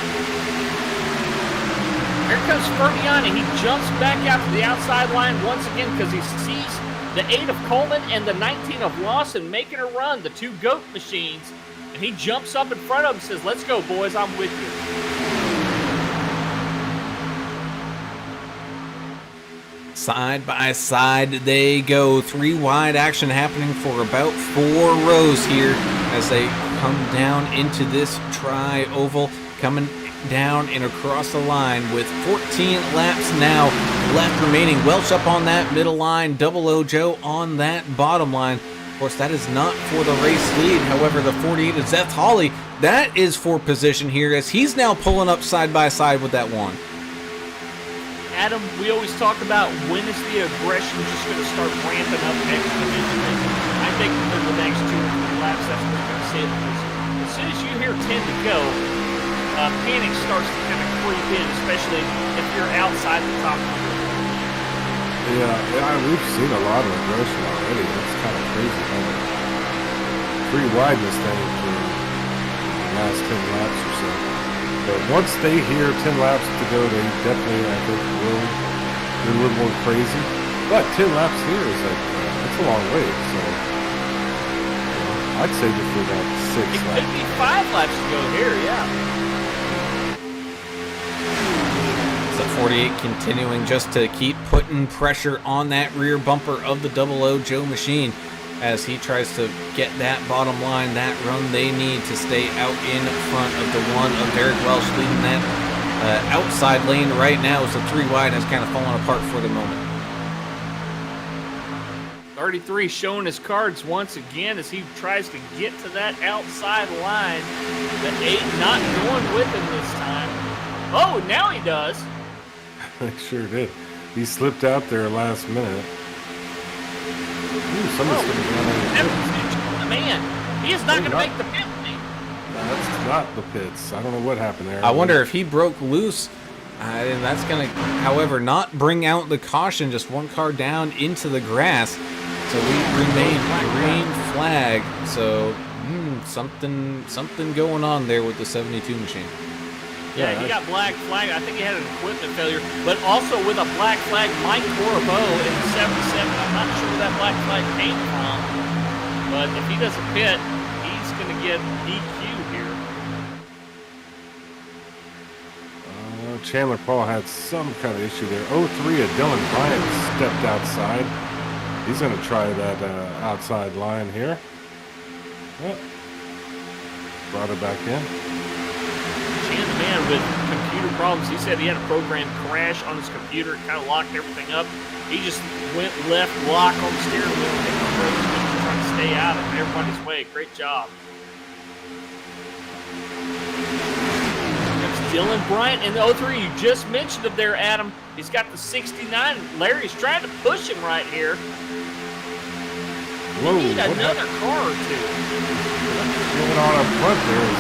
S3: Here comes Fermiani. He jumps back out to the outside line once again because he sees the 8 of Coleman and the 19 of Lawson making a run, the 2 GOAT machines. And he jumps up in front of him and says, "Let's go, boys, I'm with you."
S1: Side by side they go. 3 wide action happening for about 4 rows here as they come down into this tri-oval, coming down and across the line with 14 laps now left remaining. Welch up on that middle line, Double O Joe on that bottom line. Of course, that is not for the race lead. However, the 48 is Zeth Hawley. That is for position here as he's now pulling up side by side with that one.
S3: Adam, we always talk about when is the aggression just going to start ramping up exponentially. I think in the next 2 or 3 laps, that's what we're going to see. Because as soon as you hear 10 to go, panic starts to kind of creep in, especially if you're outside the top.
S4: Yeah, we've seen a lot of aggression already. That's kind of crazy. Pretty wide this thing for the last 10 laps or so. But once they hear 10 laps to go, they definitely, I think, will get a little more crazy. But 10 laps here is it's a long way. So I'd say for that 6
S3: It
S4: laps.
S3: could be 5 laps to go here, yeah.
S1: So 48 continuing just to keep putting pressure on that rear bumper of the Double O Joe machine as he tries to get that bottom line, that run they need to stay out in front of the one of Derek Welch leading that outside lane right now as the 3 wide has kind of fallen apart for the moment.
S3: 33 showing his cards once again as he tries to get to that outside line. The 8 not going with him this time. Oh, now he does.
S4: I sure did. He slipped out there last minute. Ooh, somebody's going to
S3: The man, he is not going to make the pit lane.
S4: That's not the pits. I don't know what happened there.
S1: I wonder if he broke loose. And that's going to, however, not bring out the caution, just 1 car down into the grass. So we remain green flag. So something going on there with the 72 machine.
S3: Yeah, he got black flag. I think he had an equipment failure. But also with a black flag, Mike Corbeau in the 77. I'm not sure where that black flag came from. But if he doesn't pit, he's going to get DQ here.
S4: Chandler Paul had some kind of issue there. 03 of Dylan Bryant stepped outside. He's going to try that outside line here. Yep. Brought it back in.
S3: Chan, the man with computer problems, he said he had a program crash on his computer. It kind of locked everything up. He just went left lock on the steering wheel and hit the brakes, trying to stay out of everybody's way. Great job. Dylan Bryant in the 03, you just mentioned him there, Adam. He's got the 69. Larry's trying to push him right here.
S4: Whoa,
S3: We need another car or 2.
S4: What's going on up front there is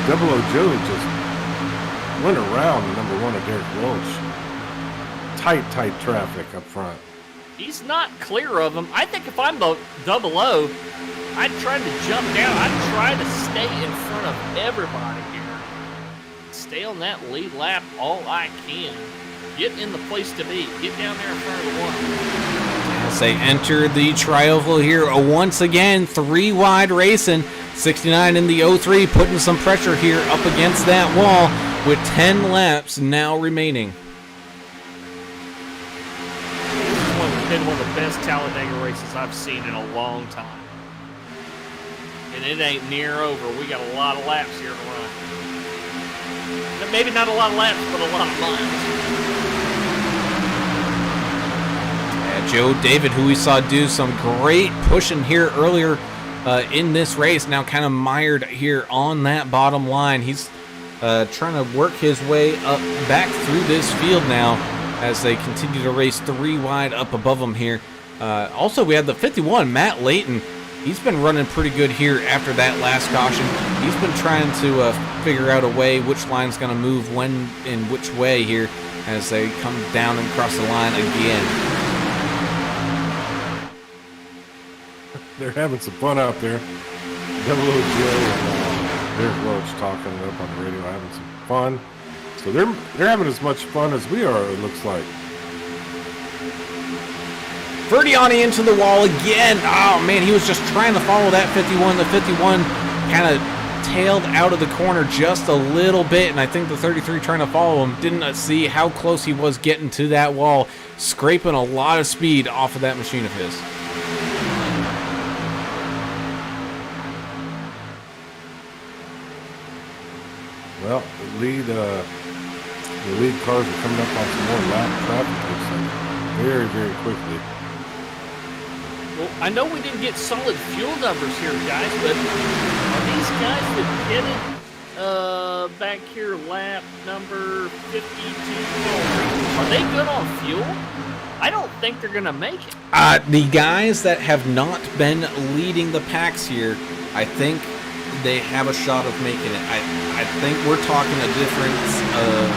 S4: Double O Joe just went around the number 1 of Derek Welch. Tight traffic up front.
S3: He's not clear of him. I think if I'm the Double O, I'd try to jump down. I'd try to stay in front of everybody here. Stay on that lead lap all I can. Get in the place to be. Get down there in front of the 1.
S1: As they enter the trioval here, once again, 3 wide racing. 69 in the 03, putting some pressure here up against that wall with 10 laps now remaining.
S3: It's been one of the best Talladega races I've seen in a long time. And it ain't near over. We got a lot of laps here to run. Maybe not a lot of laps, but a lot of miles.
S1: Joe David, who we saw do some great pushing here earlier in this race, now kind of mired here on that bottom line. He's trying to work his way up back through this field now as they continue to race 3 wide up above him here. Also, we had the 51, Matt Layton. He's been running pretty good here after that last caution. He's been trying to figure out a way which line's going to move when in which way here as they come down and cross the line again.
S4: They're having some fun out there. Double O Joe and Derek Welch talking it up on the radio, having some fun. So they're having as much fun as we are, it looks like.
S1: Verdiani into the wall again. Oh, man, he was just trying to follow that 51. The 51 kind of tailed out of the corner just a little bit, and I think the 33 trying to follow him didn't see how close he was getting to that wall, scraping a lot of speed off of that machine of his.
S4: Well, it the lead cars are coming up on some more lap traffic, looks like, very, very quickly.
S3: Well, I know we didn't get solid fuel numbers here, guys, but are these guys that pitted back here lap number 52, are they good on fuel? I don't think they're going to make it.
S1: The guys that have not been leading the packs here, I think they have a shot of making it. I think we're talking a difference of,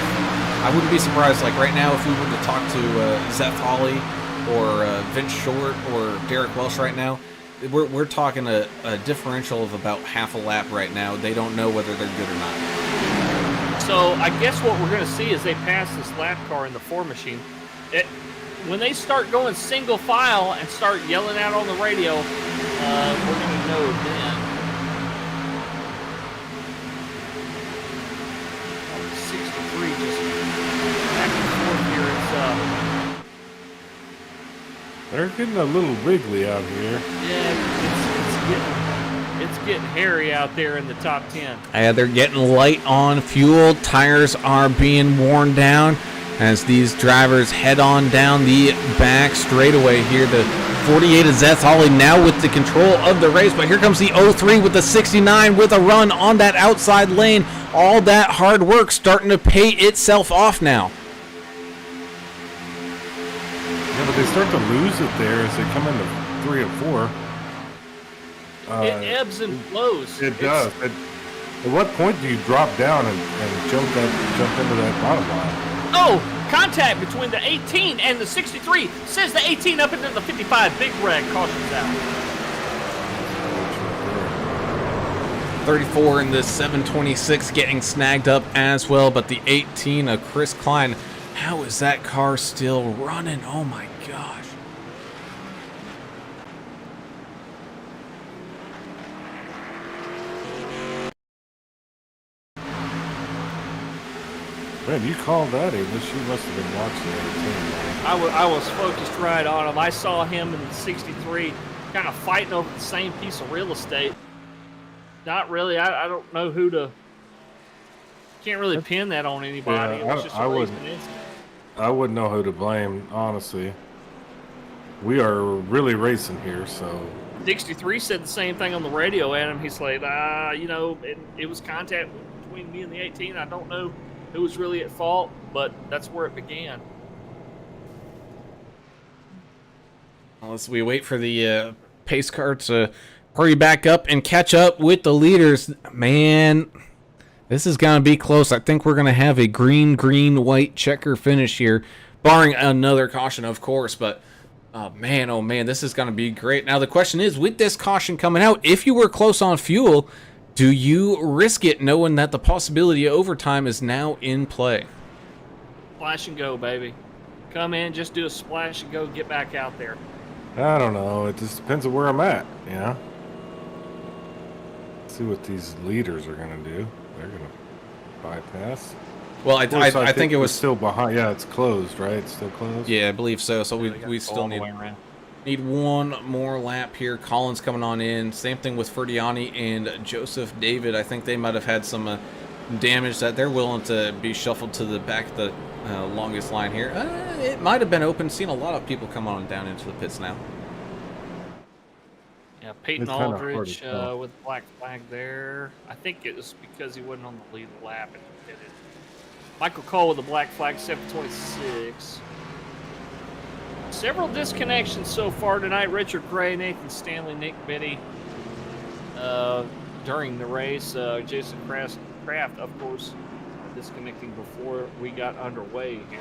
S1: I wouldn't be surprised, like right now, if we were to talk to Zeth Hawley or Vince Short or Derek Welsh right now, we're talking a differential of about half a lap right now. They don't know whether they're good or not.
S3: So I guess what we're going to see is they pass this lap car in the 4 machine. When they start going single file and start yelling out on the radio, we're going to know then. 63 just back and forth here.
S4: They're getting a little wiggly out here.
S3: It's getting hairy out there in the top 10.
S1: They're getting light on fuel. Tires are being worn down as these drivers head on down the back straightaway here. The 48 of Zeth Hawley now with the control of the race, but here comes the 03 with the 69 with a run on that outside lane. All that hard work starting to pay itself off now.
S4: Yeah, but they start to lose it there as they come into 3 and 4.
S3: It ebbs and flows.
S4: It does. At what point do you drop down and jump into that bottom line?
S3: Oh, contact between the 18 and the 63. Says the 18 up into the 55. Big red, cautions out.
S1: 34 in the 726 getting snagged up as well, but the 18 of Chris Klein, how is that car still running? Oh my gosh.
S4: Man, you called that English. You must have been watching that.
S3: I was focused right on him. I saw him in the 63 kind of fighting over the same piece of real estate. Not really. I don't know who to... Can't really pin that on anybody.
S4: Yeah,
S3: it was just a racing incident.
S4: I wouldn't know who to blame, honestly. We are really racing here, so...
S3: 63 said the same thing on the radio, Adam. He's like, you know, it was contact between me and the 18. I don't know who was really at fault, but that's where it began.
S1: As we wait for the pace car to hurry back up and catch up with the leaders, man, this is going to be close. I think we're going to have a green, white checker finish here, barring another caution, of course, but oh man, this is going to be great. Now, the question is, with this caution coming out, if you were close on fuel, do you risk it knowing that the possibility of overtime is now in play?
S3: Splash and go, baby. Come in, just do a splash and go, get back out there.
S4: I don't know. It just depends on where I'm at, you know? See what these leaders are going to do. They're going to bypass.
S1: Well, I think it was
S4: still behind. Yeah, it's closed, right? It's still closed?
S1: Yeah, I believe so. So we still need one more lap here. Collins coming on in. Same thing with Ferdiani and Joseph David. I think they might have had some damage that they're willing to be shuffled to the back of the longest line here. It might have been open. Seen a lot of people come on down into the pits now.
S3: Yeah, Peyton
S4: It's kinda hard
S3: Aldridge
S4: to tell.
S3: with the black flag there. I think it was because he wasn't on the lead lap and he did it. Michael Cole with the black flag, 726. Several disconnections so far tonight. Richard Gray, Nathan Stanley, Nick Biddy during the race. Jason Kraft, of course, disconnecting before we got underway here.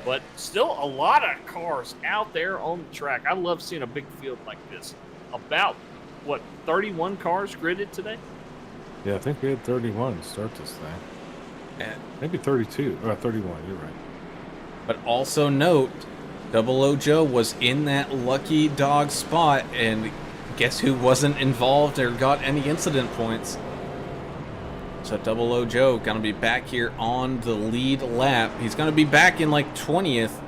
S3: But still a lot of cars out there on the track. I love seeing a big field like this. About, 31 cars gridded today?
S4: Yeah, I think we had 31 to start this thing.
S1: And,
S4: Maybe 32. 31, you're right.
S1: but also note, Double O Joe was in that lucky dog spot, and guess who wasn't involved or got any incident points? So Double O Joe gonna be back here on the lead lap. He's gonna be back in like 20th,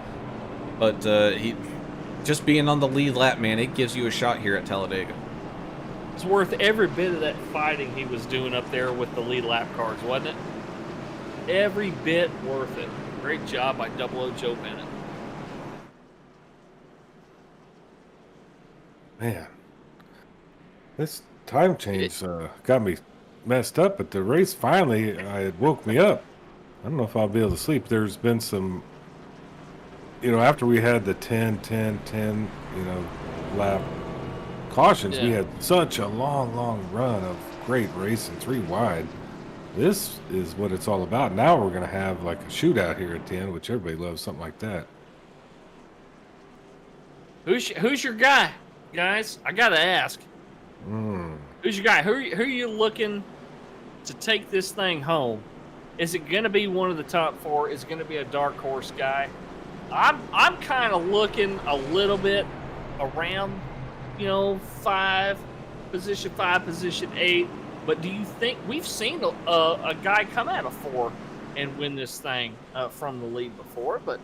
S1: but he just being on the lead lap, man, it gives you a shot here at Talladega.
S3: It's worth every bit of that fighting he was doing up there with the lead lap cars, wasn't it? every bit worth it. Great job by Double O Joe Bennett.
S4: Man, this time change got me messed up, but the race finally it woke me up. I don't know if I'll be able to sleep. There's been some, after we had the 10, 10, 10, lap cautions, we had such a long run of great racing, 3 wide. This is what it's all about. Now we're going to have like a shootout here at the end, which everybody loves, something like that.
S3: Who's your guy, guys? I got to ask. Who's your guy? Who are you looking to take this thing home? Is it going to be one of the top 4? Is it going to be a dark horse guy? I'm kind of looking a little bit around, 5, position 5, position 8. But do you think we've seen a guy come out of 4 and win this thing from the lead before? But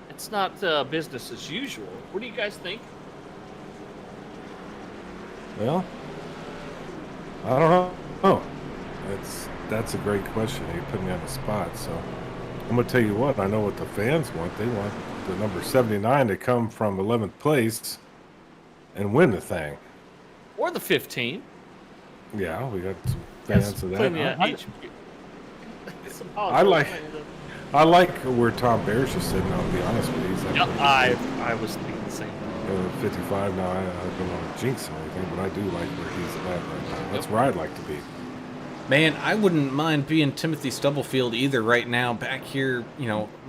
S3: it's not business as usual. What do you guys think?
S4: Well, I don't know. Oh, that's a great question. You put me on the spot. So I'm going to tell you what. I know what the fans want. They want the number 79 to come from 11th place and win the thing.
S3: Or the 15.
S4: Yeah, we got some fans of that. I like where Tom Bear's just sitting. I'll be honest with you. He's like,
S3: I was thinking the same thing.
S4: 55 now. I don't want to jinx him or anything, but I do like where he's at right now. That's where I'd like to be.
S1: Man, I wouldn't mind being Timothy Stubblefield either right now, back here,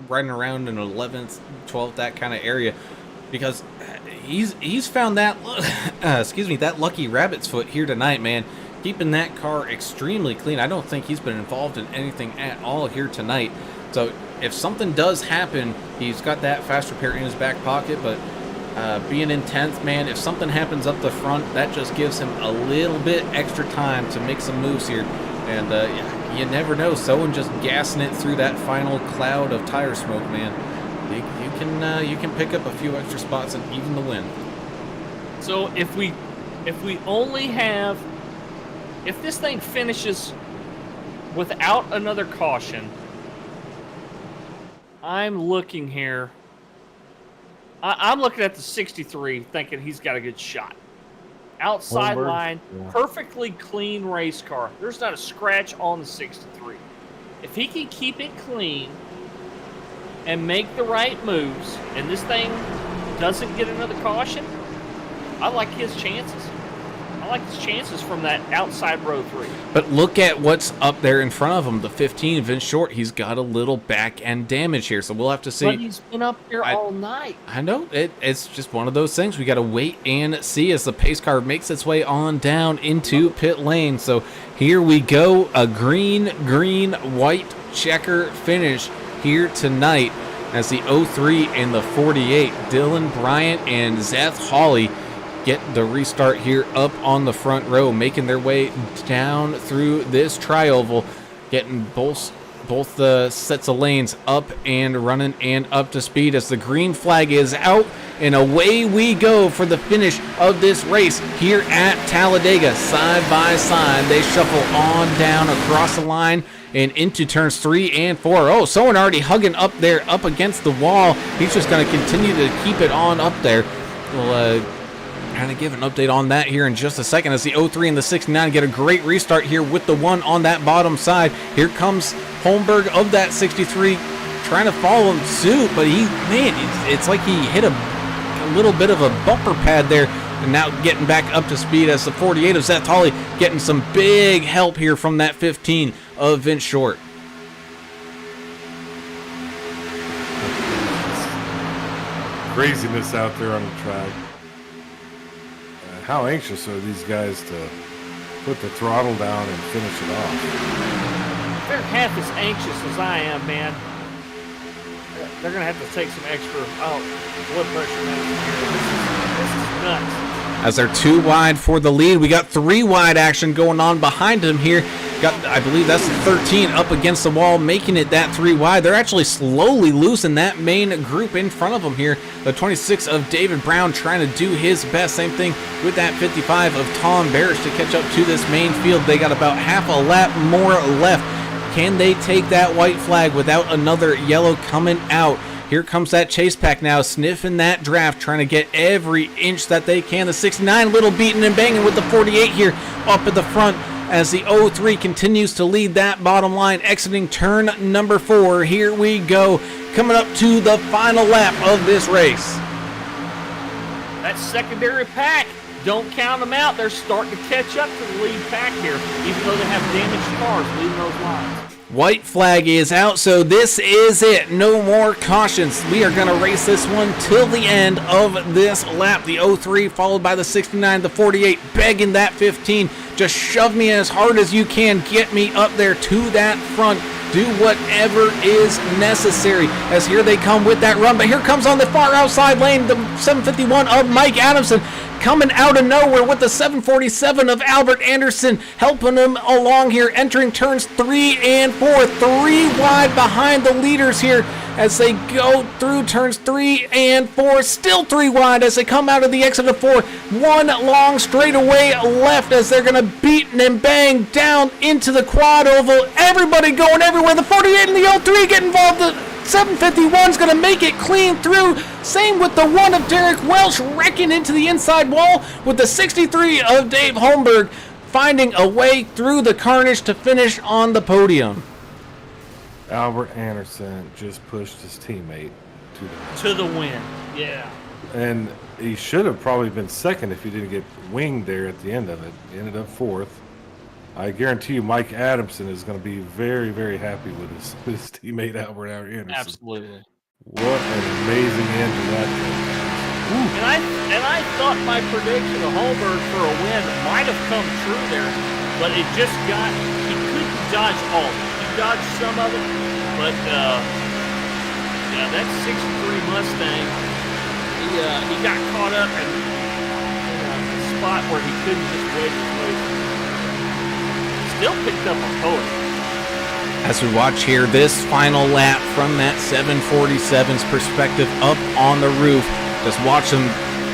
S1: riding around in 11th, 12th, that kind of area, because he's found that, that lucky rabbit's foot here tonight, man. Keeping that car extremely clean. I don't think he's been involved in anything at all here tonight. So if something does happen, he's got that fast repair in his back pocket, but being in 10th, man, if something happens up the front, that just gives him a little bit extra time to make some moves here. And you never know, someone just gassing it through that final cloud of tire smoke, man. You can pick up a few extra spots and even the win.
S3: So if we only have, if this thing finishes without another caution, I'm looking here. I'm looking at the 63, thinking he's got a good shot. Outside
S4: Holmberg,
S3: line,
S4: yeah.
S3: perfectly clean race car. There's not a scratch on the 63. If he can keep it clean and make the right moves, and this thing doesn't get another caution, I like his chances. I like his chances from that outside row 3.
S1: But look at what's up there in front of him. The 15, Vince Short, he's got a little back end damage here, so we'll have to see.
S3: But he's been up here all night.
S1: I know. It's just one of those things. We got to wait and see as the pace car makes its way on down into pit lane. So here we go. A green, white checker finish here tonight as the 03 and the 48. Dylan Bryant and Zeth Hawley get the restart here up on the front row, making their way down through this tri-oval, getting both the sets of lanes up and running and up to speed as the green flag is out, and away we go for the finish of this race here at Talladega. Side by side, they shuffle on down across the line and into turns 3 and 4. Oh, someone already hugging up there, up against the wall. He's just going to continue to keep it on up there. We'll kind of give an update on that here in just a second as the 03 and the 69 get a great restart here with the one on that bottom side. Here comes Holmberg of that 63 trying to follow him suit, but it's like he hit a little bit of a bumper pad there, and now getting back up to speed as the 48 of Seth Hawley getting some big help here from that 15 of Vince Short.
S4: Craziness out there on the track. How anxious are these guys to put the throttle down and finish it off?
S3: They're half as anxious as I am, man. They're going to have to take some extra blood pressure medicine here. This is nuts.
S1: As they're 2 wide for the lead, we got 3 wide action going on behind him here. I believe that's the 13 up against the wall, making it that 3 wide. They're actually slowly losing that main group in front of them here. The 26 of David Brown trying to do his best. Same thing with that 55 of Tom Barish to catch up to this main field. They got about half a lap more left. Can they take that white flag without another yellow coming out? Here comes that chase pack now, sniffing that draft, trying to get every inch that they can. The 69 little beating and banging with the 48 here up at the front as the 03 continues to lead that bottom line, exiting turn number 4. Here we go, coming up to the final lap of this race.
S3: That secondary pack, don't count them out. They're starting to catch up to the lead pack here, even though they have damaged cars leading those lines.
S1: White flag is out, so this is it. No more cautions. We are going to race this one till the end of this lap. The 03 followed by the 69, the 48, begging that 15. Just shove me as hard as you can. Get me up there to that front. Do whatever is necessary as here they come with that run. But here comes on the far outside lane, the 751 of Mike Adamson. Coming out of nowhere with the 747 of Albert Anderson, helping him along here, entering turns 3 and 4, 3 wide behind the leaders here as they go through turns 3 and 4, still 3 wide as they come out of the exit of 4, 1 long straightaway left as they're going to beat and bang down into the quad oval. Everybody going everywhere. The 48 and the 03 get involved. The 751's going to make it clean through. Same with the 1 of Derek Welsh wrecking into the inside wall with the 63 of Dave Holmberg finding a way through the carnage to finish on the podium.
S4: Albert Anderson just pushed his teammate
S3: To the win, yeah.
S4: and he should have probably been second if he didn't get winged there at the end of it. He ended up 4th. I guarantee you Mike Adamson is going to be very, very happy with his teammate Albert Anderson.
S3: Absolutely.
S4: What an amazing end to that thing.
S3: And I thought my prediction of Holmberg for a win might have come true there, but it just got, he couldn't dodge all of it. He dodged some of it, but yeah, that 63 Mustang, he got caught up in a spot where he couldn't just wait his way. Still picked up a podium.
S1: As we watch here, this final lap from that 747's perspective up on the roof, just watch them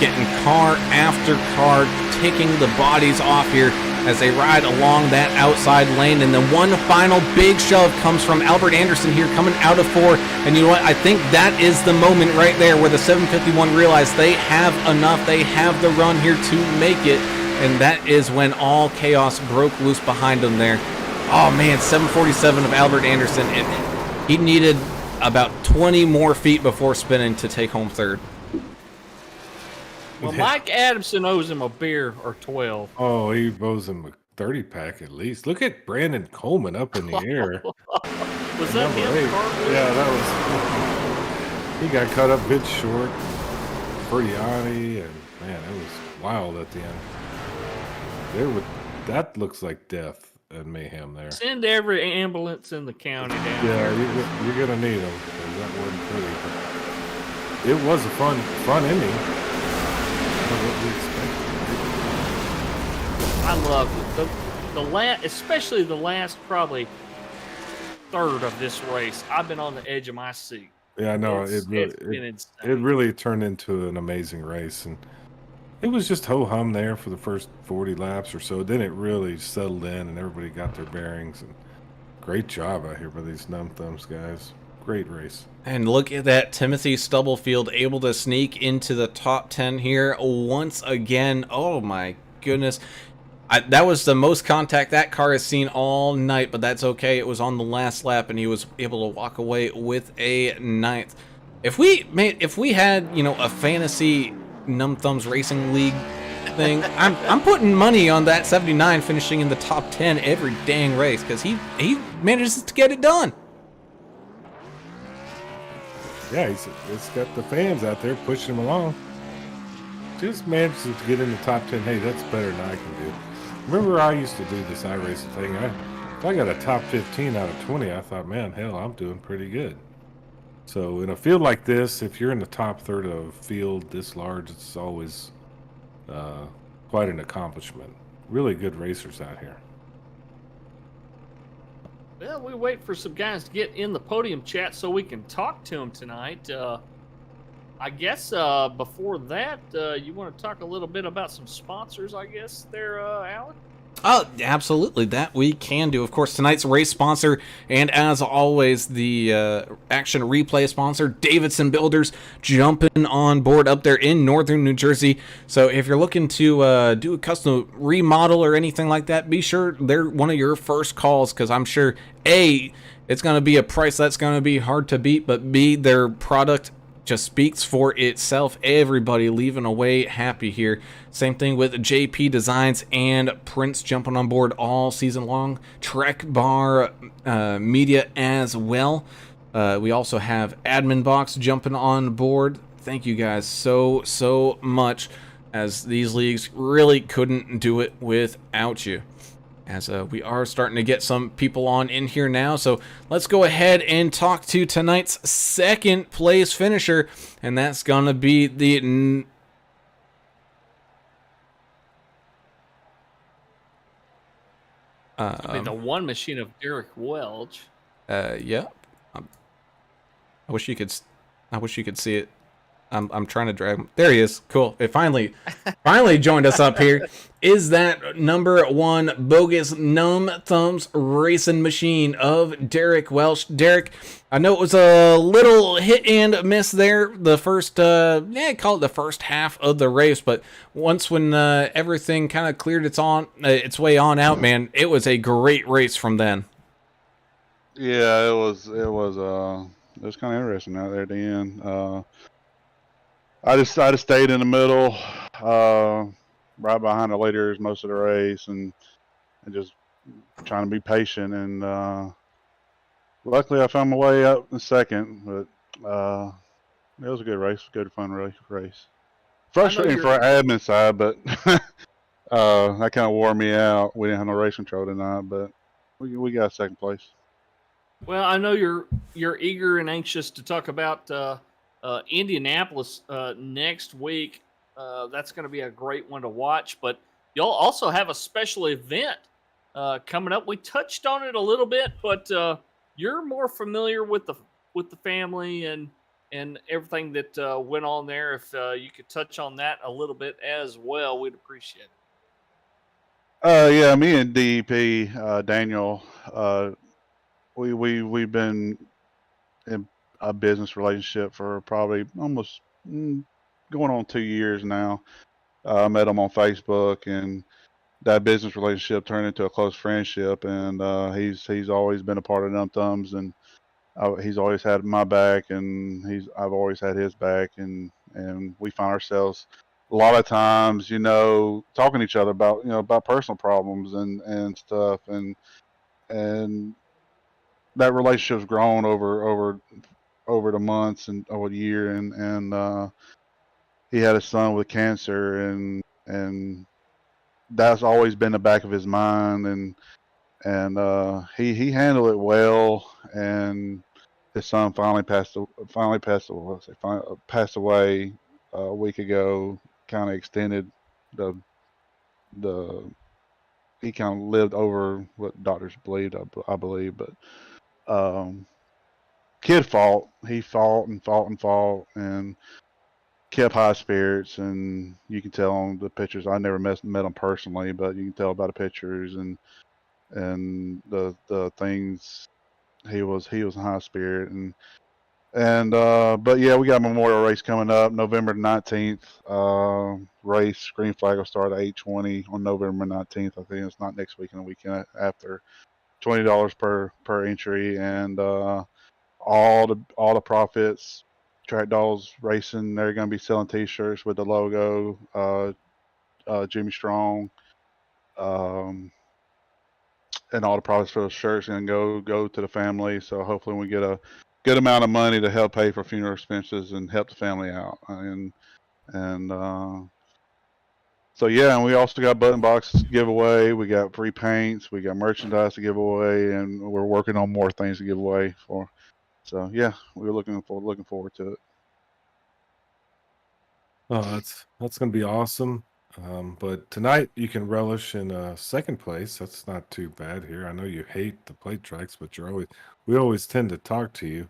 S1: getting car after car, taking the bodies off here as they ride along that outside lane. And then one final big shove comes from Albert Anderson here coming out of 4. And you know what? I think that is the moment right there where the 751 realized they have enough. They have the run here to make it. And that is when all chaos broke loose behind him there. Oh man, 747 of Albert Anderson. He needed about 20 more feet before spinning to take home 3rd.
S3: Well, Mike Adamson owes him a beer or 12.
S4: Oh, he owes him a 30-pack at least. Look at Brandon Coleman up in the air.
S3: Was that him?
S4: Yeah, that was. He got cut up a bit short. Ferdiani, and man, it was wild at the end. That looks like death and mayhem there.
S3: Send every ambulance in the county down.
S4: Yeah, you're gonna need them. That wasn't pretty. But it was a fun ending. What we expected.
S3: I love it. The last, especially the last probably third of this race. I've been on the edge of my seat.
S4: Yeah, I know.
S3: It's been insane.
S4: It really turned into an amazing race, and it was just ho-hum there for the first 40 laps or so. Then it really settled in, and everybody got their bearings. And great job out here by these numb thumbs guys. Great race.
S1: And look at that, Timothy Stubblefield able to sneak into the top 10 here once again. Oh my goodness. That was the most contact that car has seen all night, but that's okay. It was on the last lap, and he was able to walk away with a 9th. If we had, you know, a fantasy Numb Thumbs Racing League thing, I'm putting money on that 79 finishing in the top 10 every dang race, because he manages to get it done.
S4: Yeah, it's got the fans out there pushing him along. Just manages to get in the top 10. Hey, that's better than I can do. Remember, I used to do this iRacing thing. If I got a top 15 out of 20, I thought, man, hell, I'm doing pretty good. So in a field like this, if you're in the top third of a field this large, it's always quite an accomplishment. Really good racers out here.
S3: Well, we wait for some guys to get in the podium chat so we can talk to them tonight. I guess before that, you want to talk a little bit about some sponsors, I guess, there, Alan?
S1: Oh, absolutely. That we can do. Of course, tonight's race sponsor, and as always, the action replay sponsor, Davidson Builders, jumping on board up there in northern New Jersey. So if you're looking to do a custom remodel or anything like that, be sure they're one of your first calls, because I'm sure, A, it's going to be a price that's going to be hard to beat, but B, their product just speaks for itself. Everybody leaving away happy here. Same thing with JP Designs and Prince jumping on board all season long. Trek Bar Media as well. We also have AdminBoxx jumping on board. Thank you guys so much, as these leagues really couldn't do it without you. As we are starting to get some people on in here now. So let's go ahead and talk to tonight's second place finisher, and that's going to be the...
S3: the one machine of Derek Welch.
S1: Yeah. I wish you could see it. I'm trying to drag him. There he is. Cool. It finally joined us up here. Is that number one bogus numb thumbs racing machine of Derek Welch? Derek, I know it was a little hit and miss there. The first, call it the first half of the race, but once when everything kind of cleared its way on out, man, it was a great race from then.
S6: Yeah, it was kind of interesting out there at the end. I just stayed in the middle, right behind the leaders most of the race, and just trying to be patient. And luckily, I found my way up in second. But it was a good race, good fun race. Frustrating for our admin side, but that kind of wore me out. We didn't have no race control tonight, but we got second place.
S3: Well, I know you're eager and anxious to talk about Indianapolis next week. That's going to be a great one to watch. But you'll also have a special event coming up. We touched on it a little bit, but you're more familiar with the family and everything that went on there. If you could touch on that a little bit as well, we'd appreciate it.
S6: Yeah, me and DEP Daniel, we've been in a business relationship for probably almost going on 2 years now. I met him on Facebook, and that business relationship turned into a close friendship. And he's always been a part of Numb Thumbs, and he's always had my back, and I've always had his back, and we find ourselves a lot of times, talking to each other about personal problems and stuff, and that relationship's grown over the months and over the year, and he had a son with cancer, and that's always been the back of his mind, and he handled it well, and his son finally passed away a week ago. Kind of extended he kind of lived over what doctors believed, I believe, but kid fought. He fought and kept high spirits, and you can tell on the pictures. I never met him personally, but you can tell by the pictures and the things. He was in high spirit, but yeah, we got a Memorial race coming up November 19th. Race green flag will start at 8:20 on November 19th. I think it's not next weekend, the weekend after. $20 per entry, and all the profits. Track Dolls Racing, they're going to be selling T-shirts with the logo, Jimmy Strong, and all the profits for those shirts and go to the family. So hopefully we get a good amount of money to help pay for funeral expenses and help the family out. So yeah, and we also got button boxes to give away. We got free paints. We got merchandise to give away, and we're working on more things to give away for. So yeah, we're looking forward to it.
S4: Oh, that's going to be awesome. But tonight you can relish in second place. That's not too bad here. I know you hate the plate tracks, but we always tend to talk to you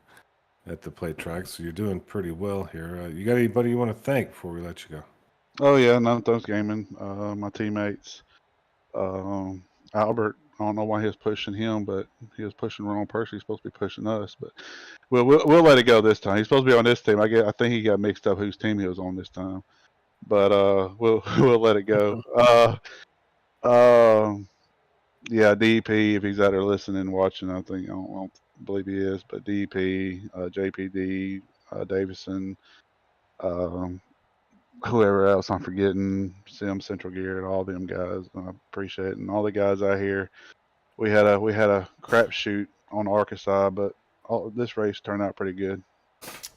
S4: at the plate tracks, so you're doing pretty well here. You got anybody you want to thank before we let you go?
S6: Oh yeah, Numb Thumbs Gaming, my teammates, Albert, I don't know why he was pushing him, but he was pushing the wrong person. He's supposed to be pushing us, but we'll let it go this time. He's supposed to be on this team. I think he got mixed up whose team he was on this time, but we'll let it go. Yeah, DP, if he's out there listening and watching, I don't believe he is, but DP, JPD, Davidson, um, whoever else I'm forgetting, Sim, Central Gear, and all them guys. I appreciate it, and all the guys out here. We had a crapshoot on Arkansas, but this race turned out pretty good.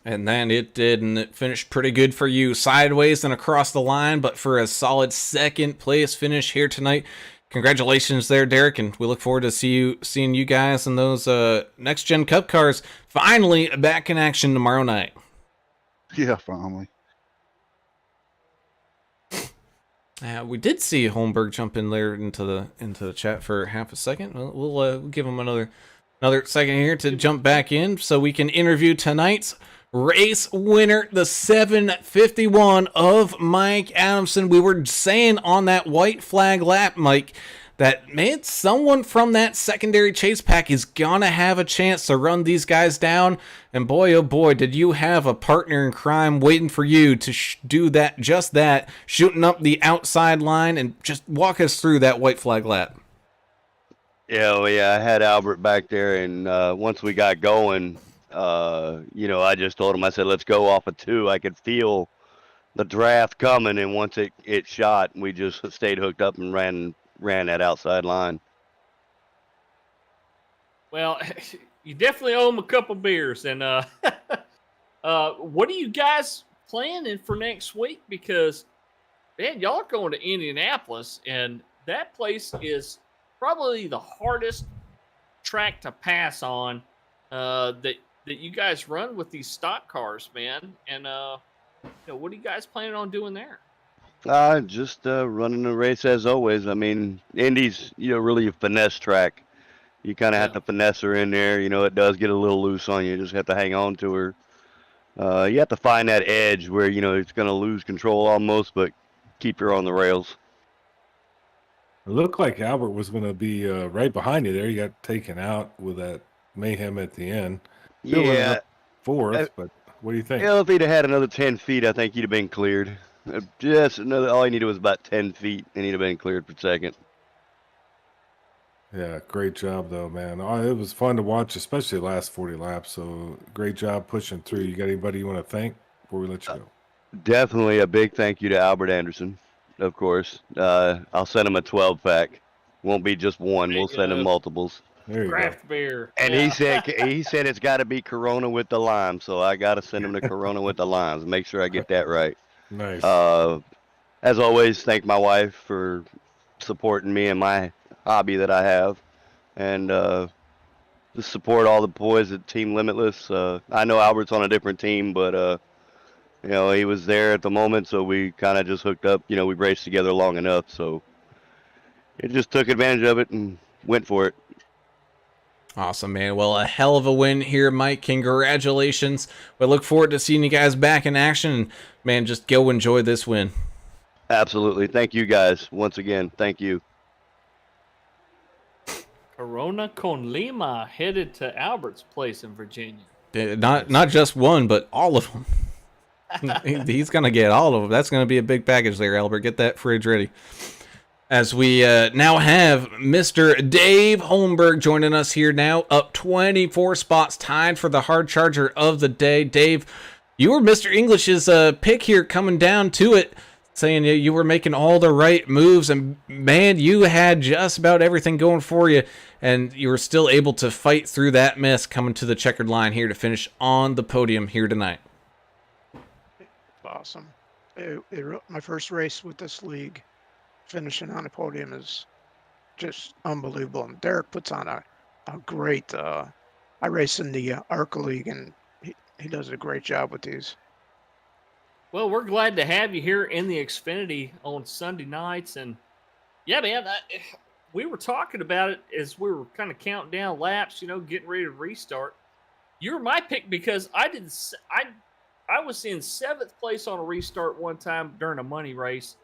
S1: And then it did, and it finished pretty good for you, sideways and across the line, but for a solid second place finish here tonight. Congratulations there, Derek, and we look forward to seeing you guys in those Next Gen Cup cars finally back in action tomorrow night.
S6: Yeah, finally.
S1: We did see Holmberg jump in there into the chat for half a second. We'll give him another second here to jump back in so we can interview tonight's race winner, the 751 of Mike Adamson. We were saying on that white flag lap, Mike, that man, someone from that secondary chase pack is gonna have a chance to run these guys down. And boy, oh boy, did you have a partner in crime waiting for you to do that, just that, shooting up the outside line. And just walk us through that white flag lap.
S7: Yeah, well, yeah, I had Albert back there, and once we got going, I just told him, I said, let's go off of 2. I could feel the draft coming, and once it shot, we just stayed hooked up and ran that outside line.
S3: Well, you definitely owe him a couple beers. And what are you guys planning for next week? Because, man, y'all are going to Indianapolis, and that place is probably the hardest track to pass on that you guys run with these stock cars, man. And what are you guys planning on doing there?
S7: Just running the race as always. I mean, Indy's really a finesse track. You kind of have to finesse her in there. It does get a little loose on you. You just have to hang on to her. You have to find that edge where it's going to lose control almost, but keep her on the rails.
S4: It looked like Albert was going to be right behind you there. You got taken out with that mayhem at the end. Still ended
S7: Yeah.
S4: up fourth, but what do you think?
S7: If he'd have had another 10 feet, I think he'd have been cleared. All he needed was about 10 feet, and he'd have been cleared for second.
S4: Yeah, great job though, man. It was fun to watch, especially the last 40 laps. So great job pushing through. You got anybody you want to thank before we let you go?
S7: Definitely a big thank you to Albert Anderson, of course. I'll send him a 12-pack. Won't be just one. We'll send him multiples.
S4: There you go.
S3: Craft beer.
S7: And he said it's got to be Corona with the lime, so I got to send him the Corona with the limes. Make sure I get that right.
S4: Nice.
S7: As always, thank my wife for supporting me and my hobby that I have, and just support all the boys at Team Limitless. I know Albert's on a different team, but he was there at the moment, so we kind of just hooked up. We raced together long enough, so it just took advantage of it and went for it.
S1: Awesome, man. Well, a hell of a win here, Mike. Congratulations. We look forward to seeing you guys back in action. And, man, just go enjoy this win.
S7: Absolutely. Thank you, guys. Once again, thank you.
S3: Corona con Lima headed to Albert's place in Virginia.
S1: Not just one, but all of them. He's going to get all of them. That's going to be a big package there, Albert. Get that fridge ready. As we now have Mr. Dave Holmberg joining us here now, up 24 spots, tied for the hard charger of the day. Dave, you were Mr. English's pick here coming down to it, saying you were making all the right moves, and man, you had just about everything going for you, and you were still able to fight through that mess coming to the checkered line here to finish on the podium here tonight.
S8: Awesome. My first race with this league. Finishing on a podium is just unbelievable. And Derek puts on a great, I race in the ARCA League, and he does a great job with these.
S3: Well, we're glad to have you here in the Xfinity on Sunday nights. And, yeah, man, we were talking about it as we were kind of counting down laps, getting ready to restart. You were my pick because I was in 7th place on a restart one time during a money race.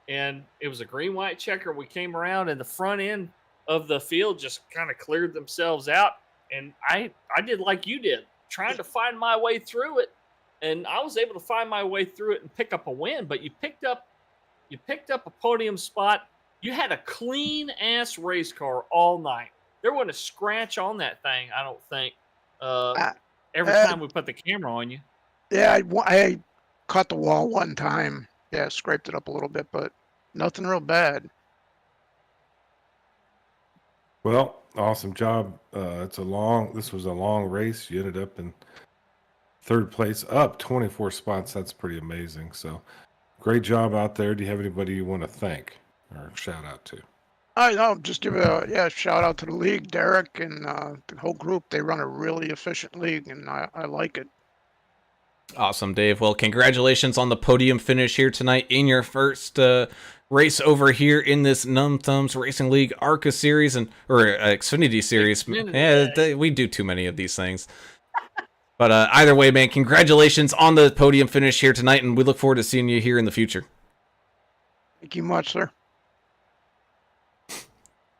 S3: and it was a green-white checker. We came around, and the front end of the field just kind of cleared themselves out, and I did like you did, trying to find my way through it, and I was able to find my way through it and pick up a win. But you picked up a podium spot. You had a clean ass race car all night. There wasn't a scratch on that thing, I don't think. Every time we put the camera on you.
S8: Yeah, I caught the wall one time. Yeah, scraped it up a little bit, but nothing real bad.
S4: Well, awesome job. This was a long race. You ended up in third place, up 24 spots. That's pretty amazing. So great job out there. Do you have anybody you want to thank or shout out to?
S8: I know, just give a shout out to the league, Derek, and the whole group. They run a really efficient league, and I like it.
S1: Awesome, Dave. Well, congratulations on the podium finish here tonight in your first race over here in this Numb Thumbs Racing League ARCA series or Xfinity series. We do too many of these things. But either way, man, congratulations on the podium finish here tonight, and we look forward to seeing you here in the future.
S8: Thank you much, sir.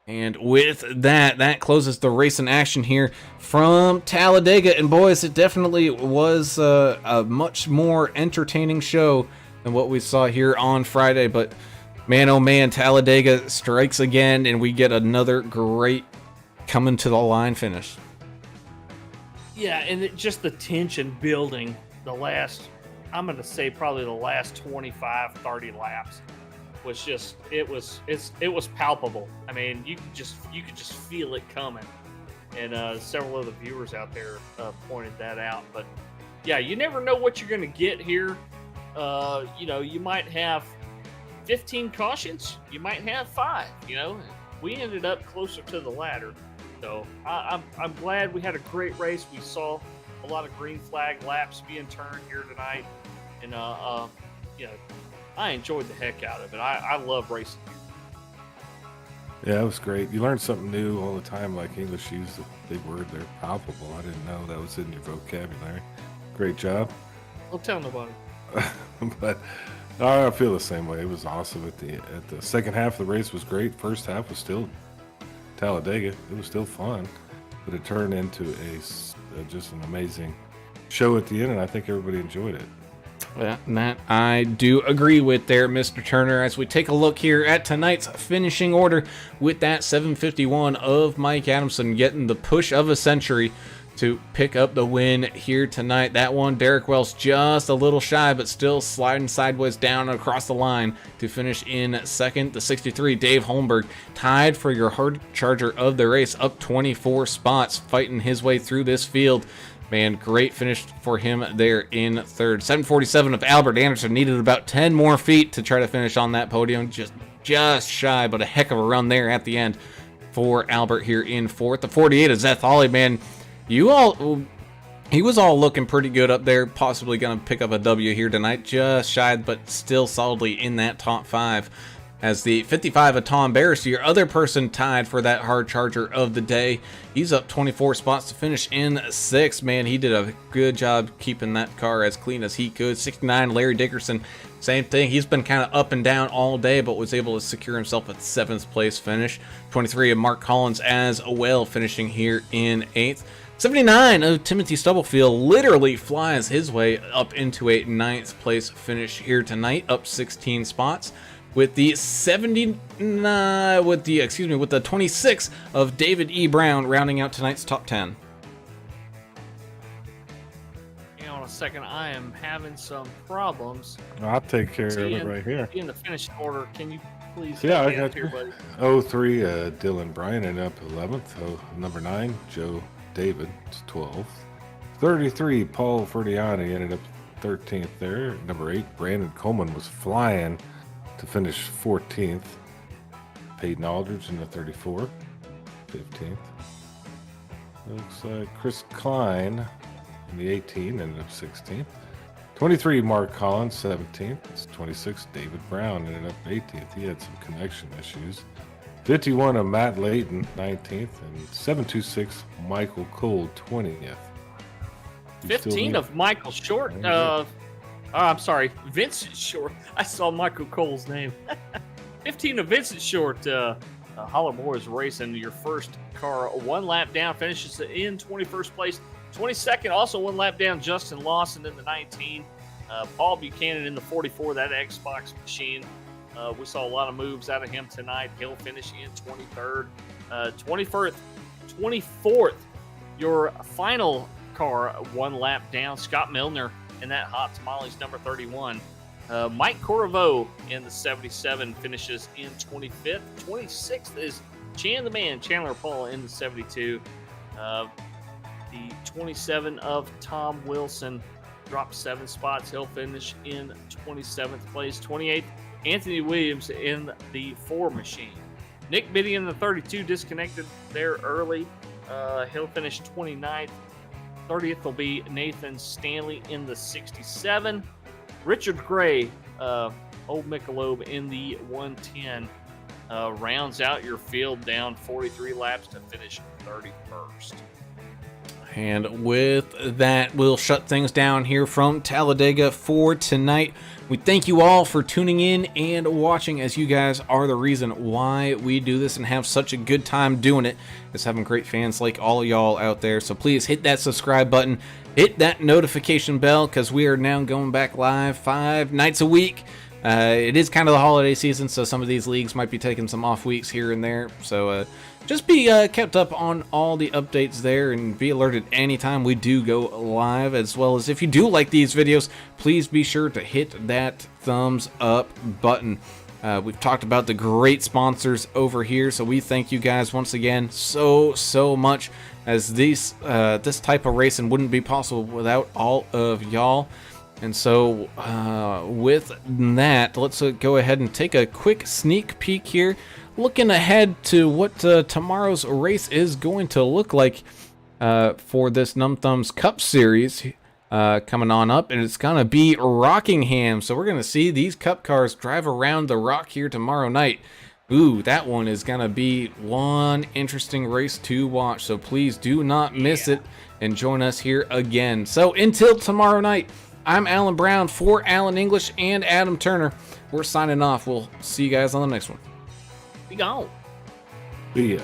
S1: And with that closes the race in action here from Talladega. And boys, it definitely was a much more entertaining show than what we saw here on Friday. But man, oh man, Talladega strikes again, and we get another great coming to the line finish.
S3: Yeah, and just the tension building the last, I'm going to say probably the last 25, 30 laps. Was just it was palpable. I mean, you could just feel it coming, and several of the viewers out there pointed that out. But yeah, you never know what you're going to get here. You might have 15 cautions, you might have 5. We ended up closer to the latter, so I'm glad we had a great race. We saw a lot of green flag laps being turned here tonight, and I enjoyed the heck out of it. I love racing here.
S4: Yeah, it was great. You learn something new all the time, like English use a big word there, palpable. I didn't know that was in your vocabulary. Great job.
S3: Don't tell nobody.
S4: But I feel the same way. It was awesome at the second half of the race was great. First half was still Talladega. It was still fun, but it turned into just an amazing show at the end, and I think everybody enjoyed it.
S1: Yeah, that I do agree with there, Mr. Turner, as we take a look here at tonight's finishing order with that 751 of Mike Adamson getting the push of a century to pick up the win here tonight. That one, Derek Wells just a little shy, but still sliding sideways down across the line to finish in second. The 63, Dave Holmberg, tied for your hard charger of the race, up 24 spots, fighting his way through this field. Man, great finish for him there in third. 747 of Albert Anderson needed about 10 more feet to try to finish on that podium. Just shy, but a heck of a run there at the end for Albert here in fourth. The 48 of Zeth Hawley, man, he was all looking pretty good up there. Possibly going to pick up a W here tonight. Just shy, but still solidly in that top 5. As the 55 of Tom Barris, your other person tied for that hard charger of the day. He's up 24 spots to finish in 6th. Man, he did a good job keeping that car as clean as he could. 69, Larry Dickerson, same thing. He's been kind of up and down all day, but was able to secure himself a 7th place finish. 23 of Mark Collins as well, finishing here in 8th. 79 of Timothy Stubblefield literally flies his way up into a 9th place finish here tonight, up 16 spots. With the 26 of David E. Brown rounding out tonight's top 10.
S3: Hang on a second, I am having some problems.
S4: I'll take care of it right here.
S3: In the finishing order, can you please?
S4: Yeah, I got
S3: here, buddy.
S4: 03, Dylan Bryan ended up 11th. Number 9, Joe David, 12th. 33, Paul Ferdiani ended up 13th there. Number 8, Brandon Coleman was flying to finish 14th. Peyton Aldridge in the 34, 15th. Looks like Chris Klein in the 18 ended up 16th. 23, Mark Collins, 17th. 26, David Brown ended up 18th. He had some connection issues. 51 of Matt Layton, 19th. And 726, Michael Cole, 20th.
S3: 15 of Michael Short. Oh, I'm sorry, Vincent Short. I saw Michael Cole's name. 15 of Vincent Short. Holler Boys racing your first car 1 lap down, finishes in 21st place. 22nd, also 1 lap down, Justin Lawson in the 19. Paul Buchanan in the 44, that Xbox machine. We saw a lot of moves out of him tonight. He'll finish in 23rd. 24th, your final car 1 lap down, Scott Milner in that Hot Tamales number 31. Mike Corriveau in the 77 finishes in 25th. 26th is Chandler Paul in the 72. The 27 of Tom Wilson dropped 7 spots. He'll finish in 27th place. 28th, Anthony Williams in the 4 machine. Nick Biddy in the 32 disconnected there early. He'll finish 29th. 30th will be Nathan Stanley in the 67. Richard Gray, Old Michelob in the 110, rounds out your field down 43 laps to finish 31st.
S1: And with that, we'll shut things down here from Talladega for tonight. We thank you all for tuning in and watching, as you guys are the reason why we do this and have such a good time doing it. It's having great fans like all of y'all out there. So please hit that subscribe button, hit that notification bell, because we are now going back live 5 nights a week. It is kind of the holiday season, so some of these leagues might be taking some off weeks here and there. So just be kept up on all the updates there and be alerted anytime we do go live. As well as if you do like these videos, please be sure to hit that thumbs up button. We've talked about the great sponsors over here, so we thank you guys once again so much, as this type of racing wouldn't be possible without all of y'all. And so with that, let's go ahead and take a quick sneak peek here, looking ahead to what tomorrow's race is going to look like for this Num Thumbs Cup Series coming on up, and it's going to be Rockingham. So we're going to see these Cup cars drive around the Rock here tomorrow night. Ooh, that one is going to be one interesting race to watch, so please do not miss it and join us here again. So until tomorrow night, I'm Alan Brown for Alan English and Adam Turner. We're signing off. We'll see you guys on the next one.
S3: Be gone.
S4: See ya.